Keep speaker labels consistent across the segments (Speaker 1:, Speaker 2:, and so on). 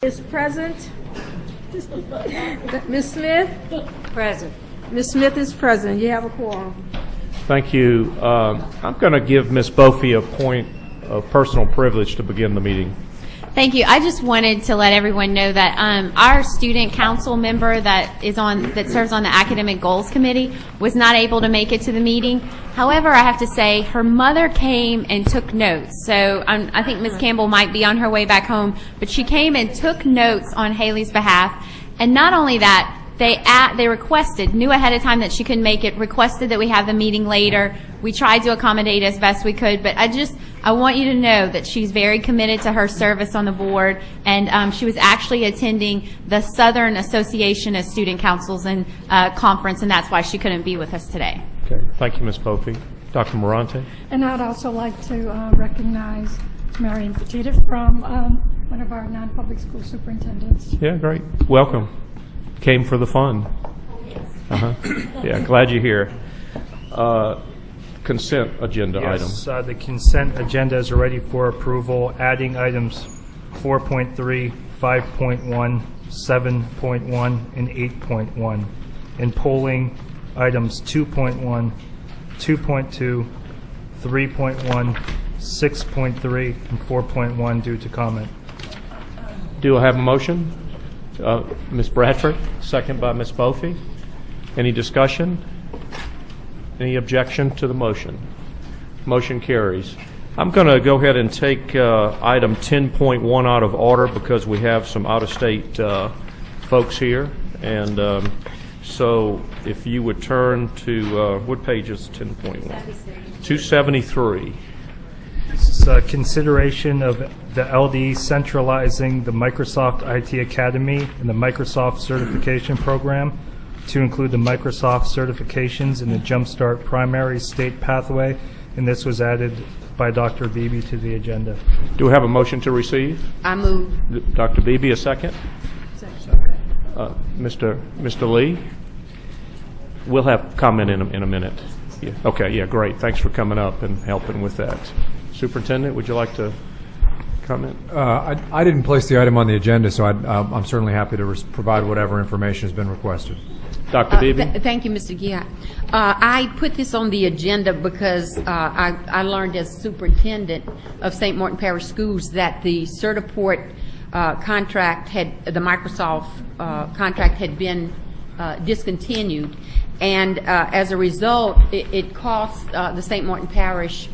Speaker 1: Is present. Ms. Smith? Present. Ms. Smith is present. You have a quorum.
Speaker 2: Thank you. I'm going to give Ms. Bofi a point of personal privilege to begin the meeting.
Speaker 3: Thank you. I just wanted to let everyone know that our student council member that serves on the academic goals committee was not able to make it to the meeting. However, I have to say her mother came and took notes. So I think Ms. Campbell might be on her way back home, but she came and took notes on Haley's behalf. And not only that, they requested, knew ahead of time that she couldn't make it, requested that we have the meeting later. We tried to accommodate as best we could, but I want you to know that she's very committed to her service on the board, and she was actually attending the Southern Association of Student Councils and conference, and that's why she couldn't be with us today.
Speaker 2: Okay. Thank you, Ms. Bofi. Dr. Morante?
Speaker 4: And I'd also like to recognize Marion Petita from one of our non-public school superintendents.
Speaker 2: Yeah, great. Welcome. Came for the fun. Yeah, glad you're here. Consent agenda items.
Speaker 5: Yes, the consent agenda is ready for approval, adding items 4.3, 5.1, 7.1, and 8.1, and pulling items 2.1, 2.2, 3.1, 6.3, and 4.1 due to comment.
Speaker 2: Do I have a motion? Ms. Bradford, second by Ms. Bofi. Any discussion? Any objection to the motion? Motion carries. I'm going to go ahead and take item 10.1 out of order because we have some out-of-state folks here. And so if you would turn to, what page is 10.1? 273.
Speaker 5: This is consideration of the LD centralizing the Microsoft IT Academy and the Microsoft Certification Program to include the Microsoft certifications in the Jumpstart primary state pathway, and this was added by Dr. Beebe to the agenda.
Speaker 2: Do we have a motion to receive?
Speaker 1: I move.
Speaker 2: Dr. Beebe, a second? Mr. Lee? We'll have comment in a minute. Yeah. Okay, yeah, great. Thanks for coming up and helping with that. Superintendent, would you like to comment?
Speaker 6: I didn't place the item on the agenda, so I'm certainly happy to provide whatever information has been requested.
Speaker 2: Dr. Beebe?
Speaker 7: Thank you, Mr. Giat. I put this on the agenda because I learned as superintendent of St. Martin Parish Schools that the Certiport contract the Microsoft contract had been discontinued, and as a result, it cost the St. Martin Parish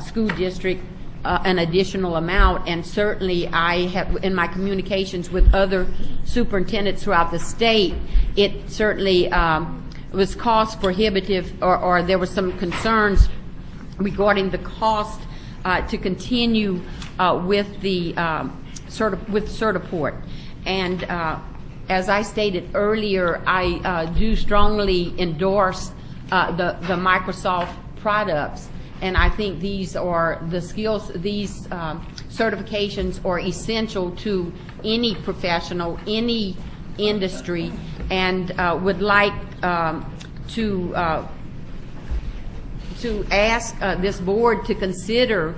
Speaker 7: School District an additional amount, and certainly I have, in my communications with other superintendents throughout the state, it certainly was cost prohibitive, or there were some concerns regarding the cost to continue with the with Certiport. And as I stated earlier, I do strongly endorse the Microsoft products. And I think these are the skills, these certifications are essential to any professional, any industry, and would like to ask this board to consider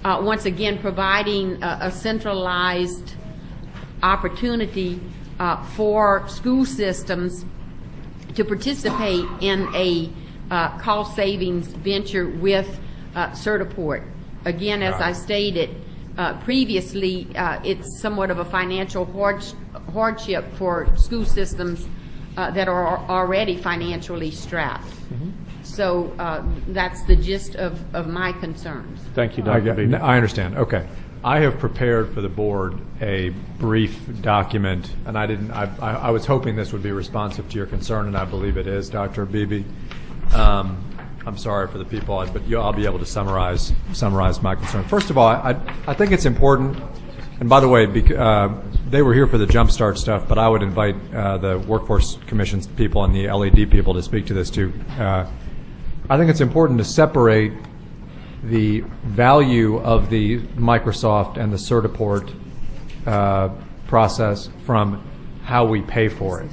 Speaker 7: once again providing a centralized opportunity for school systems to participate in a cost savings venture with Certiport. Again, as I stated previously, it's somewhat of a financial hardship for school systems that are already financially strapped. Mm-hmm. So that's the gist of my concerns.
Speaker 2: Thank you, Dr. Beebe.
Speaker 6: I understand. Okay. I have prepared for the board a brief document, and I was hoping this would be responsive to your concern, and I believe it is, Dr. Beebe. I'm sorry for the people, but I'll be able to summarize my concern. First of all, I think it's important, and by the way, they were here for the Jumpstart stuff, but I would invite the Workforce Commission's people and the LED people to speak to this too. I think it's important to separate the value of the Microsoft and the Certiport process from how we pay for it.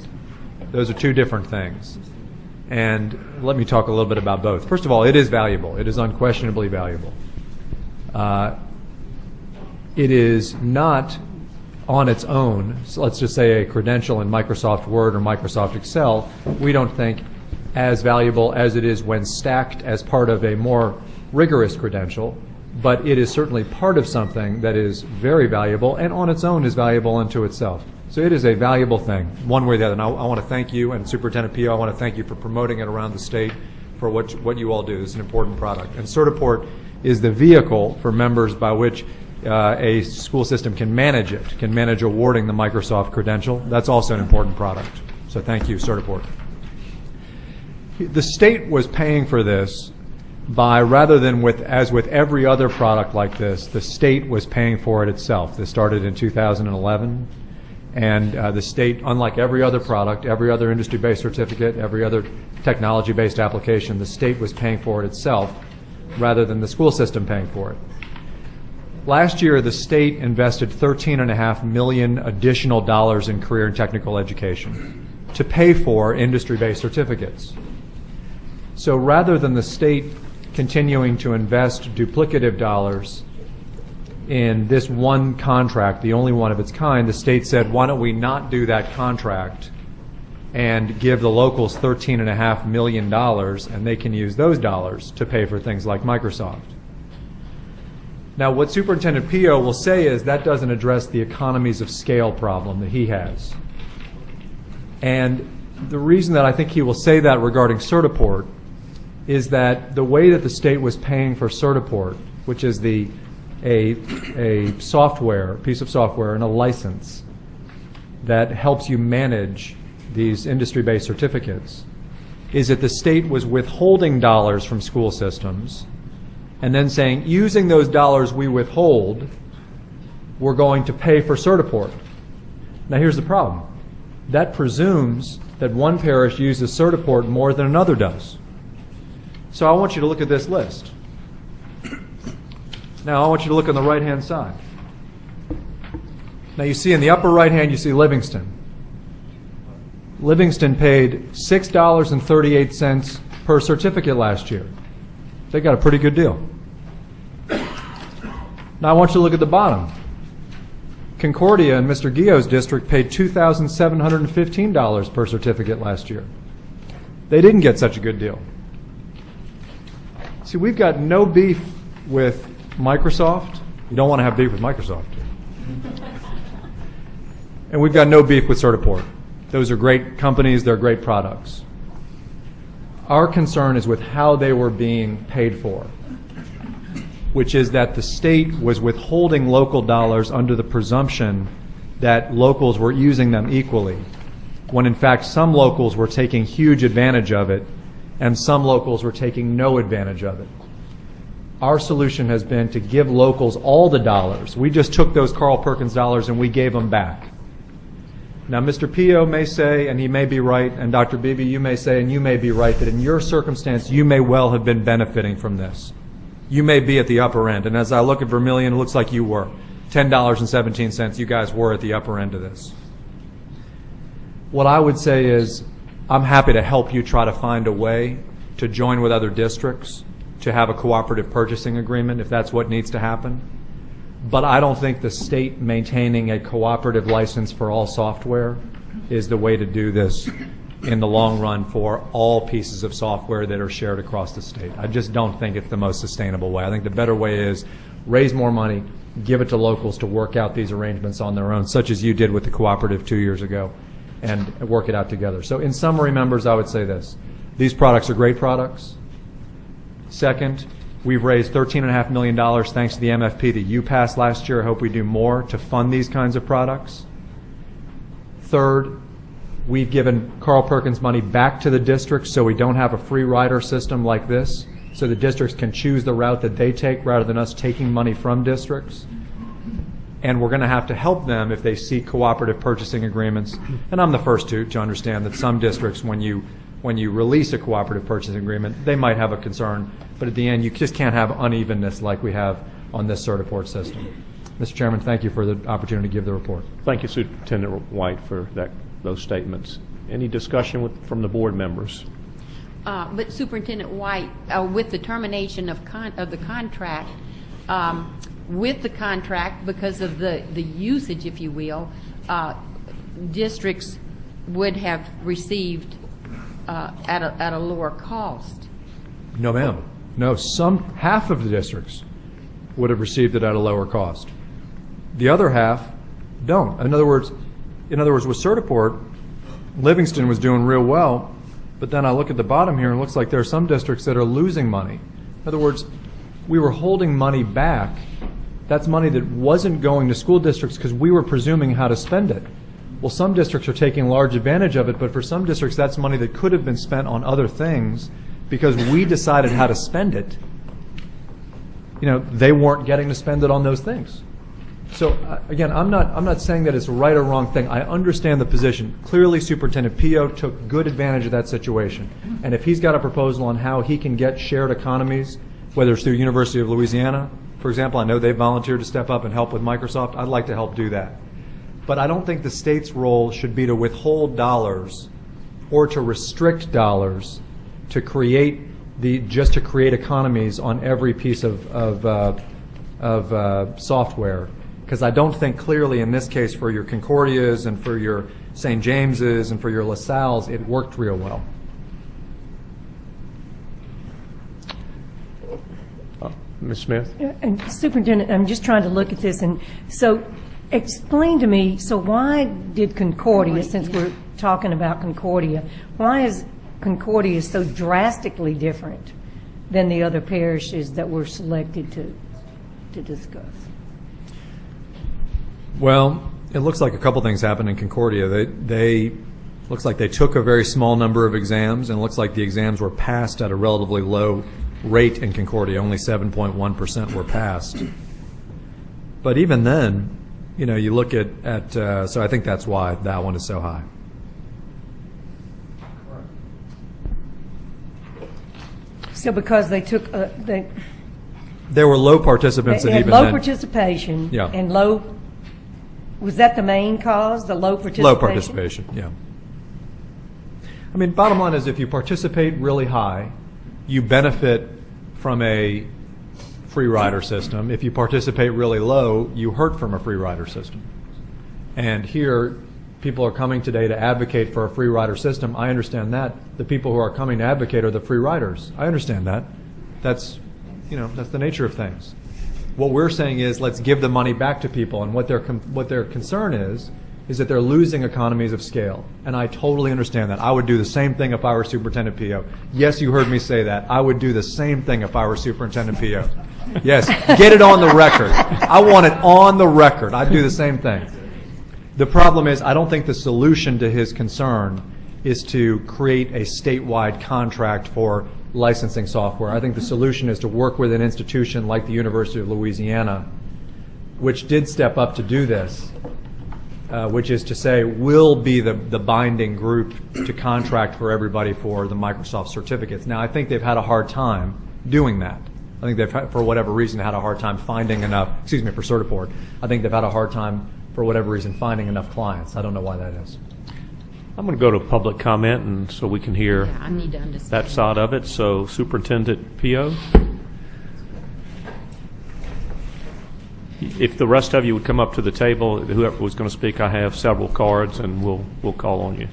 Speaker 6: Those are two different things. And let me talk a little bit about both. First of all, it is valuable. It is unquestionably valuable. It is not on its own, so let's just say a credential in Microsoft Word or Microsoft Excel, we don't think as valuable as it is when stacked as part of a more rigorous credential, but it is certainly part of something that is very valuable and on its own is valuable unto itself. So it is a valuable thing, one way or the other. And I want to thank you, and Superintendent Pio, I want to thank you for promoting it around the state for what you all do. It's an important product. And Certiport is the vehicle for members by which a school system can manage it, can manage awarding the Microsoft credential. That's also an important product. So thank you, Certiport. The state was paying for this by, rather than as with every other product like this, the state was paying for it itself. This started in 2011. And the state, unlike every other product, every other industry-based certificate, every other technology-based application, the state was paying for it itself rather than the school system paying for it. Last year, the state invested $13.5 million additional dollars in career and technical education to pay for industry-based certificates. So rather than the state continuing to invest duplicative dollars in this one contract, the only one of its kind, the state said, why don't we not do that contract and give the locals $13.5 million, and they can use those dollars to pay for things like Microsoft. Now, what Superintendent Pio will say is that doesn't address the economies of scale problem that he has. And the reason that I think he will say that regarding Certiport is that the way that the state was paying for Certiport, which is a software, piece of software and a license that helps you manage these industry-based certificates, is that the state was withholding dollars from school systems and then saying, using those dollars we withhold, we're going to pay for Certiport. Now here's the problem. That presumes that one parish uses Certiport more than another does. So I want you to look at this list. Now I want you to look on the right-hand side. Now you see in the upper right-hand, you see Livingston. Livingston paid $6.38 per certificate last year. They got a pretty good deal. Now I want you to look at the bottom. Concordia in Mr. Guillot's district paid $2,715 per certificate last year. They didn't get such a good deal. See, we've got no beef with Microsoft. You don't want to have beef with Microsoft. And we've got no beef with Certiport. Those are great companies, they're great products. Our concern is with how they were being paid for, which is that the state was withholding local dollars under the presumption that locals were using them equally, when in fact some locals were taking huge advantage of it and some locals were taking no advantage of it. Our solution has been to give locals all the dollars. We just took those Carl Perkins dollars and we gave them back. Now, Mr. Pio may say, and he may be right, and Dr. Beebe, you may say, and you may be right, that in your circumstance, you may well have been benefiting from this. You may be at the upper end. And as I look at Vermillion, it looks like you were. $10.17, you guys were at the upper end of this. What I would say is, I'm happy to help you try to find a way to join with other districts to have a cooperative purchasing agreement if that's what needs to happen. But I don't think the state maintaining a cooperative license for all software is the way to do this in the long run for all pieces of software that are shared across the state. I just don't think it's the most sustainable way. I think the better way is raise more money, give it to locals to work out these arrangements on their own, such as you did with the cooperative 2 years ago, and work it out together. So in summary, members, I would say this. These products are great products. Second, we've raised $13.5 million thanks to the MFP that you passed last year. I hope we do more to fund these kinds of products. Third, we've given Carl Perkins money back to the districts so we don't have a free rider system like this, so the districts can choose the route that they take rather than us taking money from districts. And we're going to have to help them if they seek cooperative purchasing agreements. And I'm the first to understand that some districts, when you release a cooperative purchasing agreement, they might have a concern, but at the end you just can't have unevenness like we have on this Certiport system. Mr. Chairman, thank you for the opportunity to give the report.
Speaker 2: Thank you, Superintendent White, for those statements. Any discussion from the board members?
Speaker 7: But Superintendent White, with the termination of the contract, with the contract, because of the usage, if you will, districts would have received at a lower cost.
Speaker 6: No, ma'am. No, half of the districts would have received it at a lower cost. The other half don't. In other words, with Certiport, Livingston was doing real well, but then I look at the bottom here and it looks like there are some districts that are losing money. In other words, we were holding money back. That's money that wasn't going to school districts because we were presuming how to spend it. Well, some districts are taking large advantage of it, but for some districts, that's money that could have been spent on other things because we decided how to spend it. You know, they weren't getting to spend it on those things. So again, I'm not saying that it's a right or wrong thing. I understand the position. Clearly, Superintendent Pio took good advantage of that situation. And if he's got a proposal on how he can get shared economies, whether it's through University of Louisiana, for example, I know they volunteered to step up and help with Microsoft. I'd like to help do that. But I don't think the state's role should be to withhold dollars or to restrict dollars to create economies on every piece of software. Because I don't think clearly in this case for your Concordias and for your St. James's and for your LaSalle's it worked real well.
Speaker 2: Ms. Smith?
Speaker 8: And Superintendent, I'm just trying to look at this, and so explain to me, so why did Concordia, since we're talking about Concordia, why is Concordia so drastically different than the other parishes that were selected to discuss?
Speaker 6: Well, it looks like a couple things happened in Concordia. They looks like they took a very small number of exams, and it looks like the exams were passed at a relatively low rate in Concordia. Only 7.1% were passed. But even then, you know, you look at so I think that's why that one is so high.
Speaker 8: So because they took
Speaker 6: There were low participants,
Speaker 8: they
Speaker 6: and
Speaker 8: had
Speaker 6: even
Speaker 8: low
Speaker 6: then,
Speaker 8: participation,
Speaker 6: Yeah.
Speaker 8: and low. Was that the main cause? The low participation.
Speaker 6: low participation. Yeah. I mean, bottom line is, if you participate really high, you benefit from a free rider system. If you participate really low, you hurt from a free rider system. And here, people are coming today to advocate for a free rider system. I understand that. The people who are coming to advocate are the free riders. I understand that. That's the nature of things. What we're saying is, let's give the money back to people, and what their concern is that they're losing economies of scale. And I totally understand that. I would do the same thing if I were Superintendent Pio. Yes, you heard me say that. I would do the same thing if I were Superintendent Pio. Yes, get it on the record. I want it on the record. I'd do the same thing. The problem is, I don't think the solution to his concern is to create a statewide contract for licensing software. I think the solution is to work with an institution like the University of Louisiana, which did step up to do this, which is to say we'll be the binding group to contract for everybody for the Microsoft certificates. Now, I think they've had a hard time doing that. I think they've, for whatever reason, had a hard time finding enough, for Certiport, I think they've had a hard time, for whatever reason, finding enough clients. I don't know why that is.
Speaker 2: I'm going to go to public comment, and so we can hear
Speaker 7: I need to understand
Speaker 2: that side of it. So, Superintendent Pio, if the rest of you would come up to the table, whoever was going to speak, I have several cards, and we'll call on you.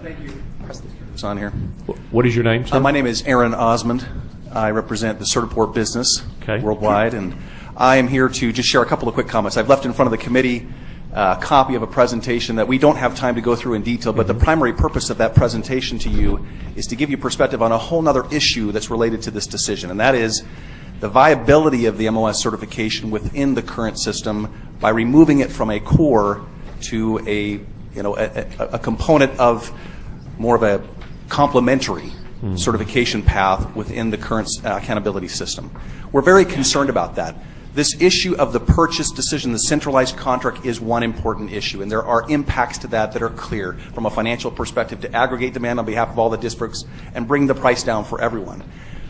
Speaker 9: Thank you. It's on here.
Speaker 2: What is your name, sir?
Speaker 9: My name is Aaron Osmond. I represent the Certiport business worldwide, and I am here to just share a couple of quick comments. I've left in front of the committee a copy of a presentation that we don't have time to go through in detail, but the primary purpose of that presentation to you is to give you perspective on a whole other issue that's related to this decision, and that is the viability of the MOS certification within the current system by removing it from a core to a component of more of a complementary certification path within the current accountability system. We're very concerned about that. This issue of the purchase decision, the centralized contract, is one important issue, and there are impacts to that that are clear from a financial perspective to aggregate demand on behalf of all the districts and bring the price down for everyone.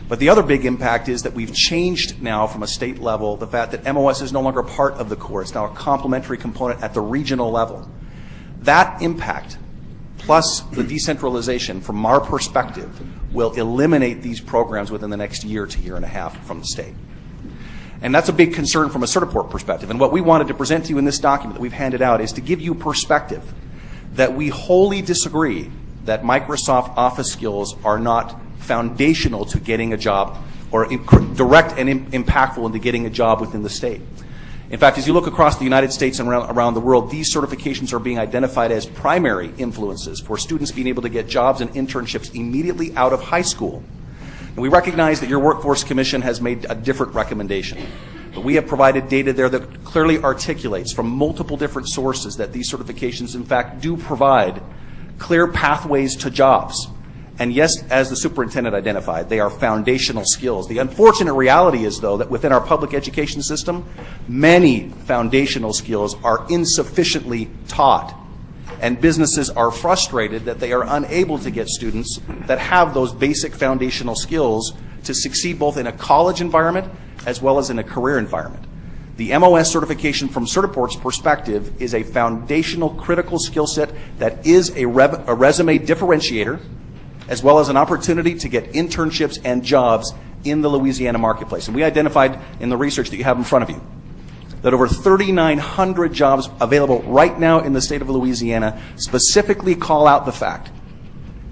Speaker 9: But the other big impact is that we've changed now from a state level the fact that MOS is no longer part of the core. It's now a complementary component at the regional level. That impact, plus the decentralization, from our perspective, will eliminate these programs within the next year to year and a half from the state. And that's a big concern from a Certiport perspective. And what we wanted to present to you in this document that we've handed out is to give you perspective that we wholly disagree that Microsoft Office skills are not foundational to getting a job or direct and impactful into getting a job within the state. In fact, as you look across the United States and around the world, these certifications are being identified as primary influences for students being able to get jobs and internships immediately out of high school. And we recognize that your Workforce Commission has made a different recommendation. But we have provided data there that clearly articulates from multiple different sources that these certifications, in fact, do provide clear pathways to jobs. And yes, as the superintendent identified, they are foundational skills. The unfortunate reality is, though, that within our public education system, many foundational skills are insufficiently taught. And businesses are frustrated that they are unable to get students that have those basic foundational skills to succeed both in a college environment as well as in a career environment. The MOS certification from Certiport's perspective is a foundational critical skill set that is a resume differentiator, as well as an opportunity to get internships and jobs in the Louisiana marketplace. And we identified in the research that you have in front of you that over 3,900 jobs available right now in the state of Louisiana specifically call out the fact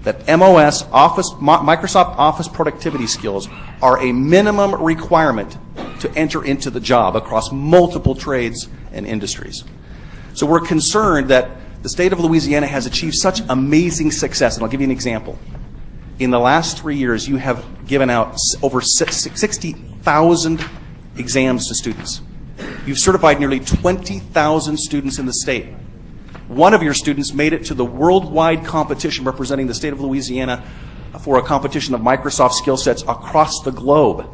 Speaker 9: that MOS, Microsoft Office productivity skills are a minimum requirement to enter into the job across multiple trades and industries. So we're concerned that the state of Louisiana has achieved such amazing success, and I'll give you an example. In the last 3 years, you have given out over 60,000 exams to students. You've certified nearly 20,000 students in the state. One of your students made it to the worldwide competition representing the state of Louisiana for a competition of Microsoft skill sets across the globe.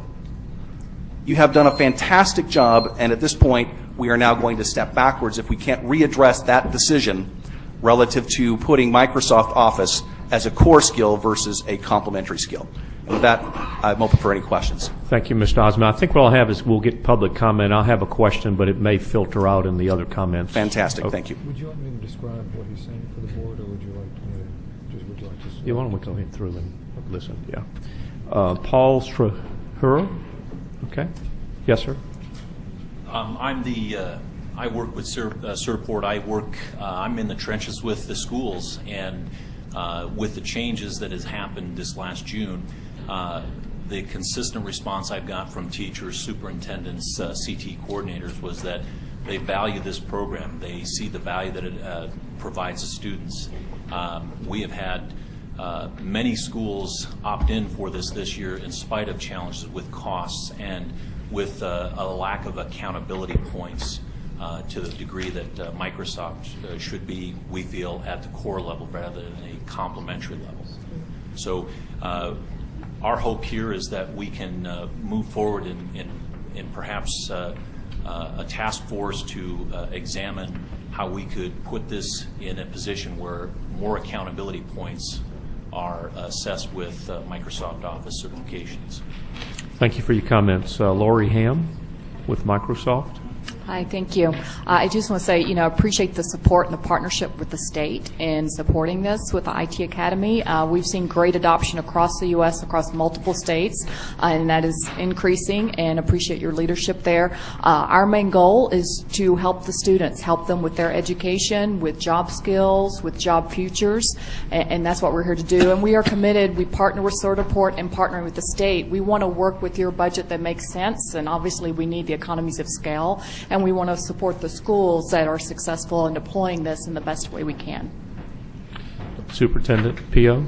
Speaker 9: You have done a fantastic job, and at this point, we are now going to step backwards if we can't readdress that decision relative to putting Microsoft Office as a core skill versus a complementary skill. And with that, I'm open for any questions.
Speaker 2: Thank you, Mr. Osmond. I think what I'll have is we'll get public comment. I'll have a question, but it may filter out in the other comments.
Speaker 9: Fantastic. Okay. Thank you.
Speaker 6: Would you want me to describe what he's saying for the board, or would you like to
Speaker 2: You want to go ahead through and listen? Yeah. Paul Strahura. Okay. Yes, sir.
Speaker 10: I work with Certiport. I'm in the trenches with the schools, and with the changes that has happened this last June, the consistent response I've got from teachers, superintendents, CT coordinators was that they value this program. They see the value that it provides to students. We have had many schools opt in for this year in spite of challenges with costs and with a lack of accountability points to the degree that Microsoft should be, we feel, at the core level rather than a complementary level. So our hope here is that we can move forward in perhaps a task force to examine how we could put this in a position where more accountability points are assessed with Microsoft Office certifications.
Speaker 2: Thank you for your comments. Lori Ham with Microsoft.
Speaker 11: Hi, thank you. I just want to say, appreciate the support and the partnership with the state in supporting this with the IT Academy. We've seen great adoption across the U.S., across multiple states, and that is increasing, and appreciate your leadership there. Our main goal is to help the students, help them with their education, with job skills, with job futures, and that's what we're here to do. And we are committed. We partner with Certiport and partner with the state. We want to work with your budget that makes sense, and obviously we need the economies of scale. And we want to support the schools that are successful in deploying this in the best way we can.
Speaker 2: Superintendent Pio.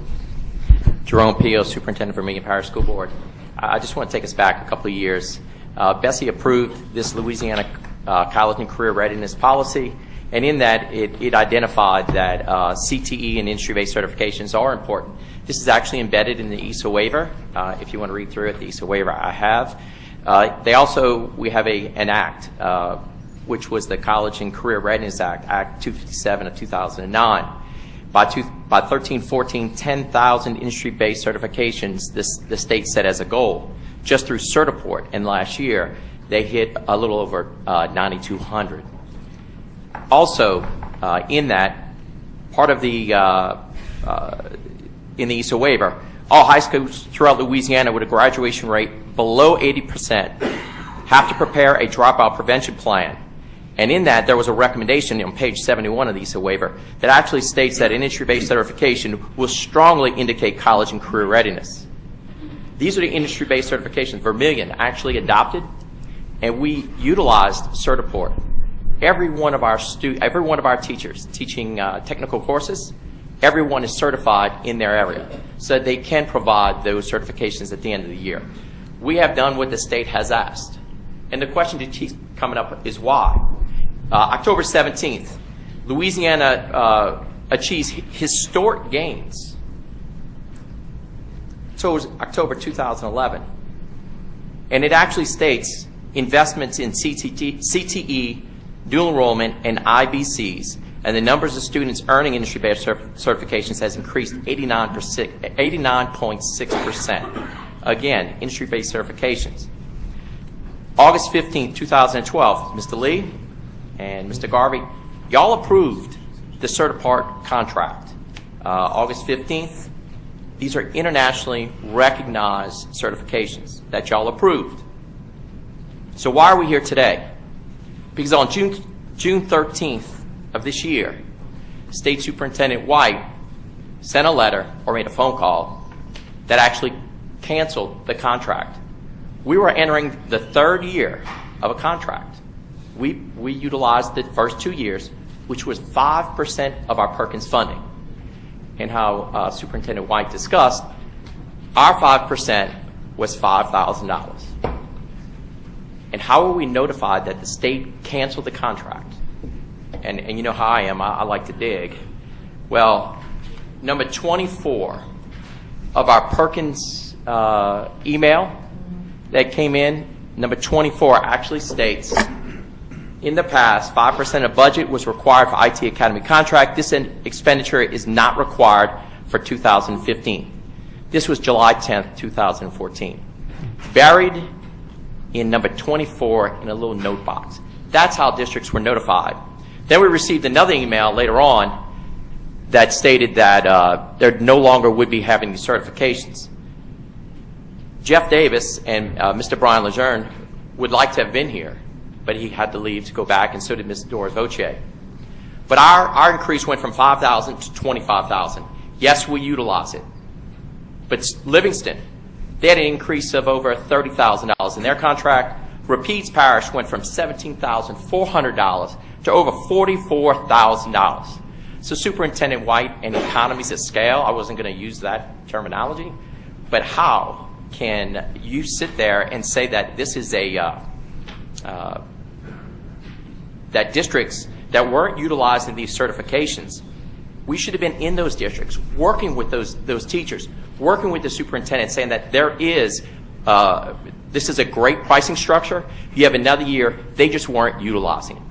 Speaker 12: Jerome Pio, Superintendent for Milligan Parish School Board. I just want to take us back a couple of years. BESE approved this Louisiana College and Career Readiness Policy, and in that it identified that CTE and industry-based certifications are important. This is actually embedded in the ESA waiver. If you want to read through it, the ESA waiver I have. We have an act, which was the College and Career Readiness Act, Act 257 of 2009. By 13-14, 10,000 industry-based certifications the state set as a goal. Just through Certiport, and last year, they hit a little over 9,200. Also, in that, part of the in the ESA waiver, all high schools throughout Louisiana with a graduation rate below 80% have to prepare a dropout prevention plan. And in that, there was a recommendation on page 71 of the ESA waiver that actually states that industry-based certification will strongly indicate college and career readiness. These are the industry-based certifications Vermilion actually adopted, and we utilized Certiport. Every one of our teachers teaching technical courses, everyone is certified in their area, so that they can provide those certifications at the end of the year. We have done what the state has asked. And the question that keeps coming up is why? October 17th, Louisiana achieves historic gains. So it was October 2011. And it actually states investments in CTE, dual enrollment, and IBCs, and the numbers of students earning industry-based certifications has increased 89.6%. Again, industry-based certifications. August 15, 2012, Mr. Lee and Mr. Garvey, y'all approved the Certiport contract. August 15th, these are internationally recognized certifications that y'all approved. So why are we here today? Because on June 13th of this year, State Superintendent White sent a letter or made a phone call that actually canceled the contract. We were entering the third year of a contract. We utilized the first 2 years, which was 5% of our Perkins funding. And how Superintendent White discussed, our 5% was $5,000. And how were we notified that the state canceled the contract? And you know how I am, I like to dig. Well, number 24 of our Perkins email that came in, number 24 actually states, in the past, 5% of budget was required for IT Academy contract. This expenditure is not required for 2015. This was July 10th, 2014. Buried in number 24 in a little note box. That's how districts were notified. Then we received another email later on that stated that they no longer would be having these certifications. Jeff Davis and Mr. Brian Lejeune would like to have been here, but he had to leave to go back, and so did Ms. Doris Voce. But our increase went from $5,000 to $25,000. Yes, we utilize it. But Livingston, they had an increase of over $30,000 in their contract. Rapides Parish went from $17,400 to over $44,000. So Superintendent White and economies of scale, I wasn't going to use that terminology, but how can you sit there and say that this is that districts that weren't utilizing these certifications, we should have been in those districts, working with those teachers, working with the superintendent, saying that there is, this is a great pricing structure. You have another year, they just weren't utilizing it.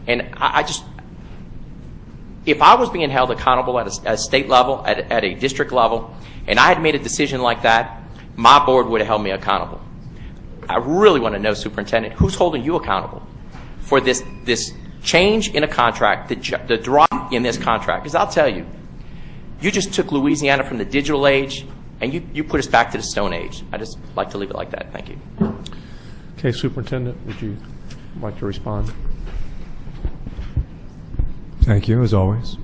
Speaker 12: And if I was being held accountable at a state level, at a district level, and I had made a decision like that, my board would have held me accountable. I really want to know, Superintendent, who's holding you accountable for this change in a contract, the drop in this contract? Because I'll tell you, you just took Louisiana from the digital age, and you put us back to the Stone Age. I just like to leave it like that. Thank you.
Speaker 2: Okay, Superintendent, would you like to respond?
Speaker 6: Thank you, as always.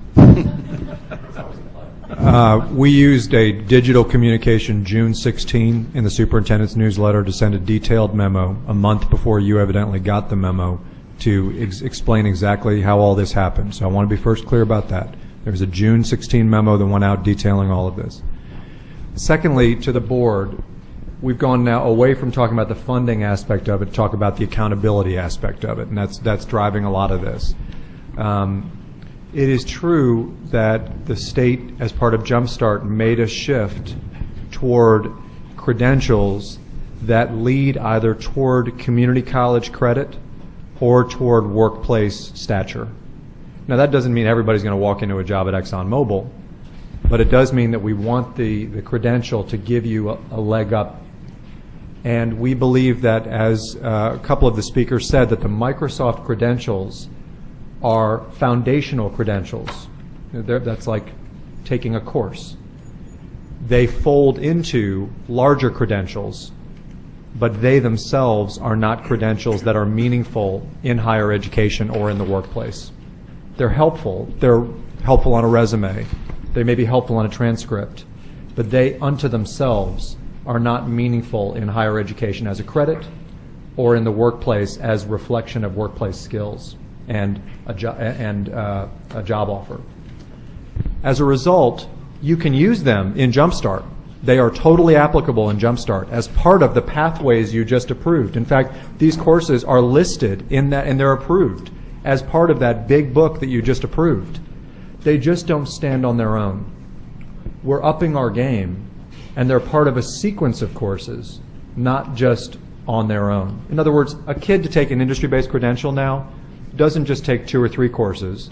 Speaker 6: We used a digital communication June 16 in the superintendent's newsletter to send a detailed memo a month before you evidently got the memo to explain exactly how all this happened. So I want to be first clear about that. There was a June 16 memo that went out detailing all of this. Secondly, to the board, we've gone now away from talking about the funding aspect of it to talk about the accountability aspect of it, and that's driving a lot of this. It is true that the state, as part of Jumpstart, made a shift toward credentials that lead either toward community college credit or toward workplace stature. Now, that doesn't mean everybody's going to walk into a job at ExxonMobil, but it does mean that we want the credential to give you a leg up. And we believe that, as a couple of the speakers said, that the Microsoft credentials are foundational credentials. That's like taking a course. They fold into larger credentials, but they themselves are not credentials that are meaningful in higher education or in the workplace. They're helpful. They're helpful on a resume. They may be helpful on a transcript, but they unto themselves are not meaningful in higher education as a credit or in the workplace as reflection of workplace skills and a job offer. As a result, you can use them in Jumpstart. They are totally applicable in Jumpstart as part of the pathways you just approved. In fact, these courses are listed in that, and they're approved as part of that big book that you just approved. They just don't stand on their own. We're upping our game, and they're part of a sequence of courses, not just on their own. In other words, a kid to take an industry-based credential now doesn't just take 2 or 3 courses.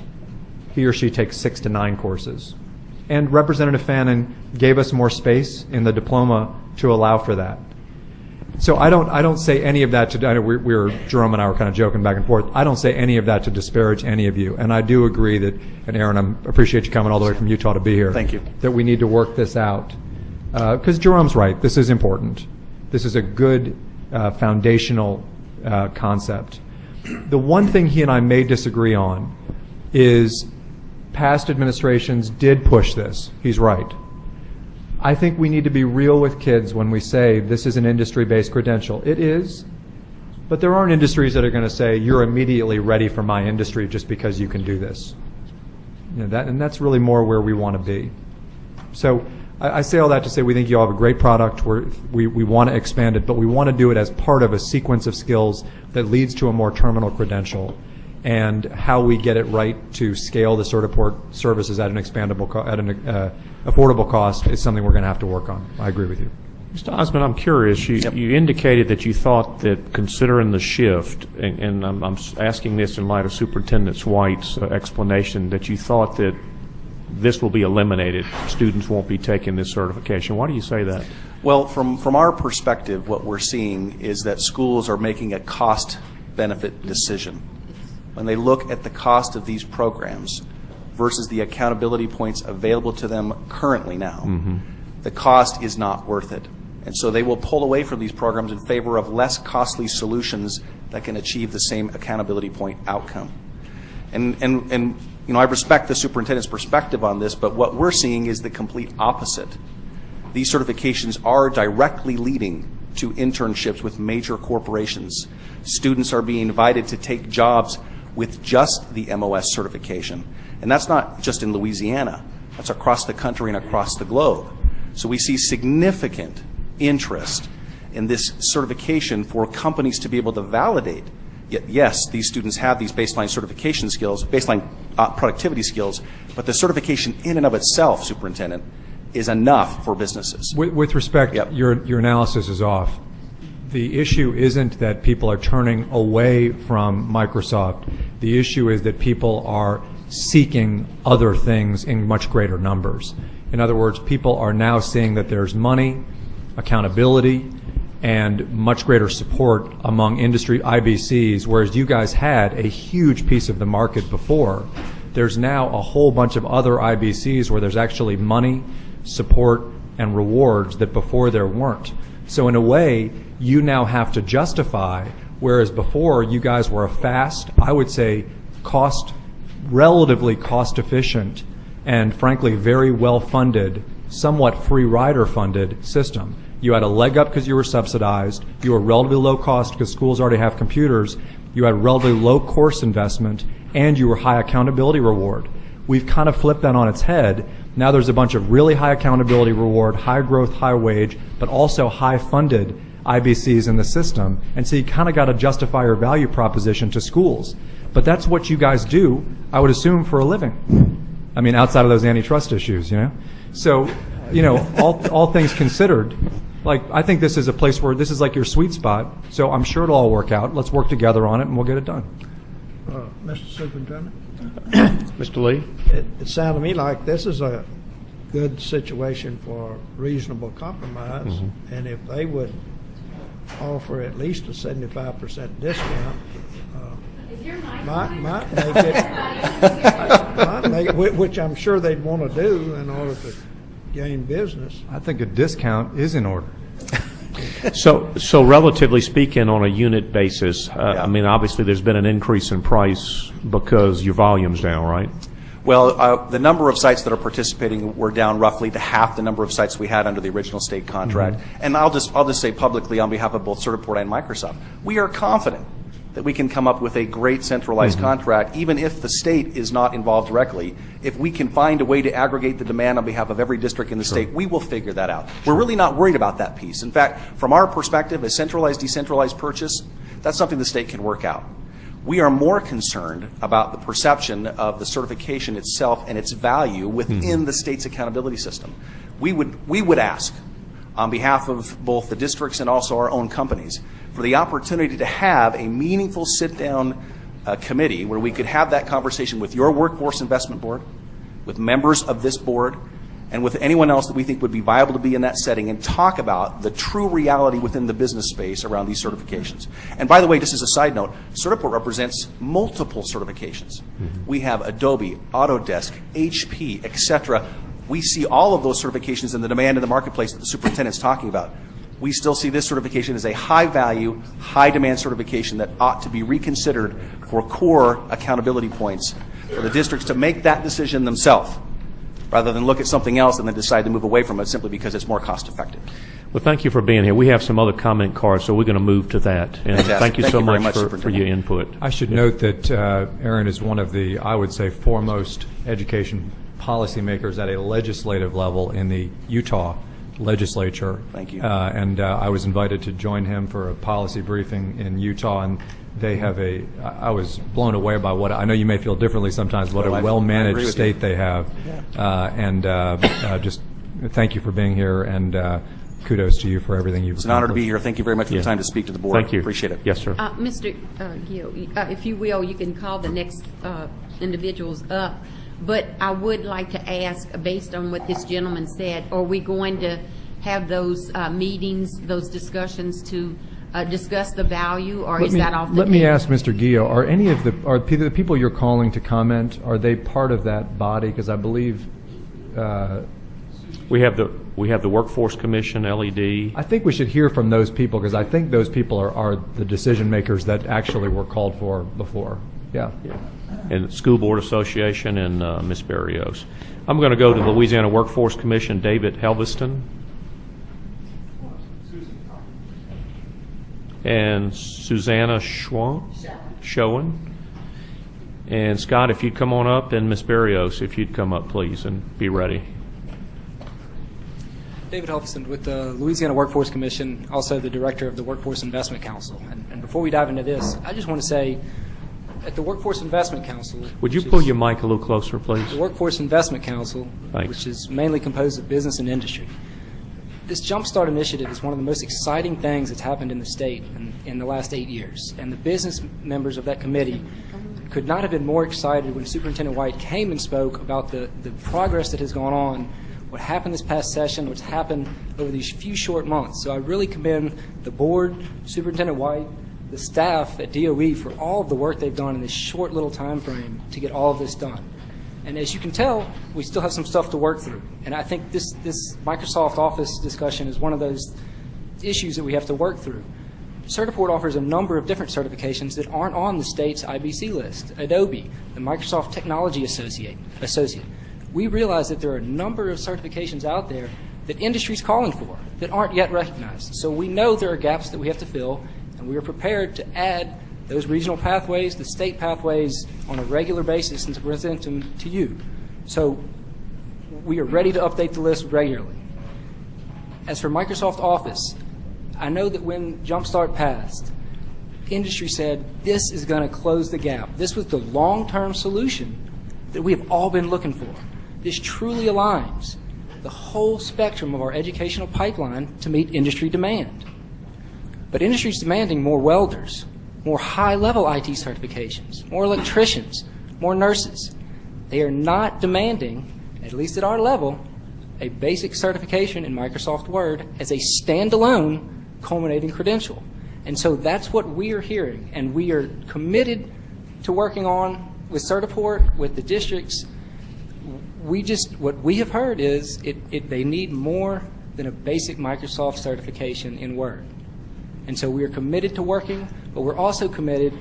Speaker 6: He or she takes 6 to 9 courses. And Representative Fannin gave us more space in the diploma to allow for that. So I don't say any of that to, I know Jerome and I were kind of joking back and forth. I don't say any of that to disparage any of you. And I do agree that, and Aaron, I appreciate you coming all the way from Utah to be here.
Speaker 9: Thank you.
Speaker 6: That we need to work this out. Because Jerome's right, this is important. This is a good foundational concept. The one thing he and I may disagree on is past administrations did push this. He's right. I think we need to be real with kids when we say this is an industry-based credential. It is, but there aren't industries that are going to say you're immediately ready for my industry just because you can do this. You know, and that's really more where we want to be. So I say all that to say we think you all have a great product. We want to expand it, but we want to do it as part of a sequence of skills that leads to a more terminal credential. And how we get it right to scale the Certiport services at an expandable, affordable cost is something we're going to have to work on. I agree with you.
Speaker 2: Mr. Osmond, I'm curious. You indicated that you thought that considering the shift, and I'm asking this in light of Superintendent White's explanation, that you thought that this will be eliminated. Students won't be taking this certification. Why do you say that?
Speaker 9: Well, from our perspective, what we're seeing is that schools are making a cost-benefit decision. When they look at the cost of these programs versus the accountability points available to them currently now, the cost is not worth it. And so they will pull away from these programs in favor of less costly solutions that can achieve the same accountability point outcome. And you know, I respect the superintendent's perspective on this, but what we're seeing is the complete opposite. These certifications are directly leading to internships with major corporations. Students are being invited to take jobs with just the MOS certification. And that's not just in Louisiana. That's across the country and across the globe. So we see significant interest in this certification for companies to be able to validate, yes, these students have these baseline certification skills, baseline productivity skills, but the certification in and of itself, Superintendent, is enough for businesses.
Speaker 6: With respect, your analysis is off. The issue isn't that people are turning away from Microsoft. The issue is that people are seeking other things in much greater numbers. In other words, people are now seeing that there's money, accountability, and much greater support among industry IBCs, whereas you guys had a huge piece of the market before. There's now a whole bunch of other IBCs where there's actually money, support, and rewards that before there weren't. So in a way, you now have to justify, whereas before you guys were a fast, I would say relatively cost efficient, and frankly very well funded, somewhat free rider funded system. You had a leg up because you were subsidized, you were relatively low cost because schools already have computers, you had relatively low course investment, and you were high accountability reward. We've kind of flipped that on its head. Now there's a bunch of really high accountability reward, high growth, high wage, but also high funded IBCs in the system. And so you kind of got to justify your value proposition to schools. But that's what you guys do, I would assume, for a living. I mean, outside of those antitrust issues, you know? So, you know, all things considered, like, I think this is a place where this is like your sweet spot. So I'm sure it'll all work out. Let's work together on it and we'll get it done.
Speaker 13: Mr. Superintendent?
Speaker 2: Mr. Lee?
Speaker 13: It sounded to me like this is a good situation for reasonable compromise, and if they would offer at least a 75% discount, might make it. which I'm sure they'd want to do in order to gain business.
Speaker 6: I think a discount is in order.
Speaker 2: So relatively speaking, on a unit basis, I mean, obviously there's been an increase in price because your volume's down, right?
Speaker 9: Well, the number of sites that are participating were down roughly to half the number of sites we had under the original state contract. And I'll just say publicly on behalf of both Certiport and Microsoft, we are confident that we can come up with a great centralized contract, even if the state is not involved directly. If we can find a way to aggregate the demand on behalf of every district in the state, we will figure that out. We're really not worried about that piece. In fact, from our perspective, a centralized, decentralized purchase, that's something the state can work out. We are more concerned about the perception of the certification itself and its value within the state's accountability system. We would ask, on behalf of both the districts and also our own companies, for the opportunity to have a meaningful sit-down committee where we could have that conversation with your Workforce Investment Board, with members of this board, and with anyone else that we think would be viable to be in that setting, and talk about the true reality within the business space around these certifications. And by the way, just as a side note, Certiport represents multiple certifications. We have Adobe, Autodesk, HP, etc. We see all of those certifications in the demand in the marketplace that the superintendent's talking about. We still see this certification as a high-value, high-demand certification that ought to be reconsidered for core accountability points for the districts to make that decision themselves, rather than look at something else and then decide to move away from it simply because it's more cost-effective.
Speaker 2: Well, thank you for being here. We have some other comment cards, so we're going to move to that. And thank you so much for your input.
Speaker 6: I should note that Aaron is one of the, I would say, foremost education policymakers at a legislative level in the Utah legislature.
Speaker 9: Thank you.
Speaker 6: And I was invited to join him for a policy briefing in Utah, and they have I was blown away by what, I know you may feel differently sometimes, what a well-managed state they have. Just thank you for being here, and kudos to you for everything you've accomplished.
Speaker 9: It's an honor to be here. Thank you very much for the time to speak to the board.
Speaker 2: Thank you.
Speaker 9: Appreciate it.
Speaker 2: Yes, sir.
Speaker 7: Mr. Gill, if you will, you can call the next individuals up. But I would like to ask, based on what this gentleman said, are we going to have those meetings, those discussions to discuss the value, or is that off the table?
Speaker 6: Let me ask Mr. Gio, are any of the people you're calling to comment, are they part of that body? Because I believe
Speaker 2: we have the Workforce Commission, LED.
Speaker 6: I think we should hear from those people, because I think those people are the decision makers that actually were called for before. Yeah.
Speaker 2: And School Board Association and Ms. Berrios. I'm going to go to the Louisiana Workforce Commission, David Helveston. And Susanna Schoen. And Scott, if you'd come on up, and Ms. Berrios, if you'd come up, please, and be ready.
Speaker 14: David Helveston with the Louisiana Workforce Commission, also the director of the Workforce Investment Council. And before we dive into this, I just want to say, at the Workforce Investment Council...
Speaker 2: Would you pull your mic a little closer, please?
Speaker 14: The Workforce Investment Council,
Speaker 2: Thanks.
Speaker 14: Which is mainly composed of business and industry. This Jumpstart initiative is one of the most exciting things that's happened in the state in the last 8 years. And the business members of that committee could not have been more excited when Superintendent White came and spoke about the progress that has gone on, what happened this past session, what's happened over these few short months. So I really commend the board, Superintendent White, the staff at DOE for all of the work they've done in this short little time frame to get all of this done. And as you can tell, we still have some stuff to work through. And I think this Microsoft Office discussion is one of those issues that we have to work through. Certiport offers a number of different certifications that aren't on the state's IBC list. Adobe, the Microsoft Technology Associate. We realize that there are a number of certifications out there that industry's calling for that aren't yet recognized. So we know there are gaps that we have to fill, and we are prepared to add those regional pathways, the state pathways, on a regular basis and to present them to you. So we are ready to update the list regularly. As for Microsoft Office, I know that when Jumpstart passed, industry said this is going to close the gap. This was the long-term solution that we have all been looking for. This truly aligns the whole spectrum of our educational pipeline to meet industry demand. But industry is demanding more welders, more high-level IT certifications, more electricians, more nurses. They are not demanding, at least at our level, a basic certification in Microsoft Word as a standalone culminating credential. And so that's what we are hearing, and we are committed to working on with Certiport, with the districts, what we have heard is they need more than a basic Microsoft certification in Word. And so we are committed to working, but we're also committed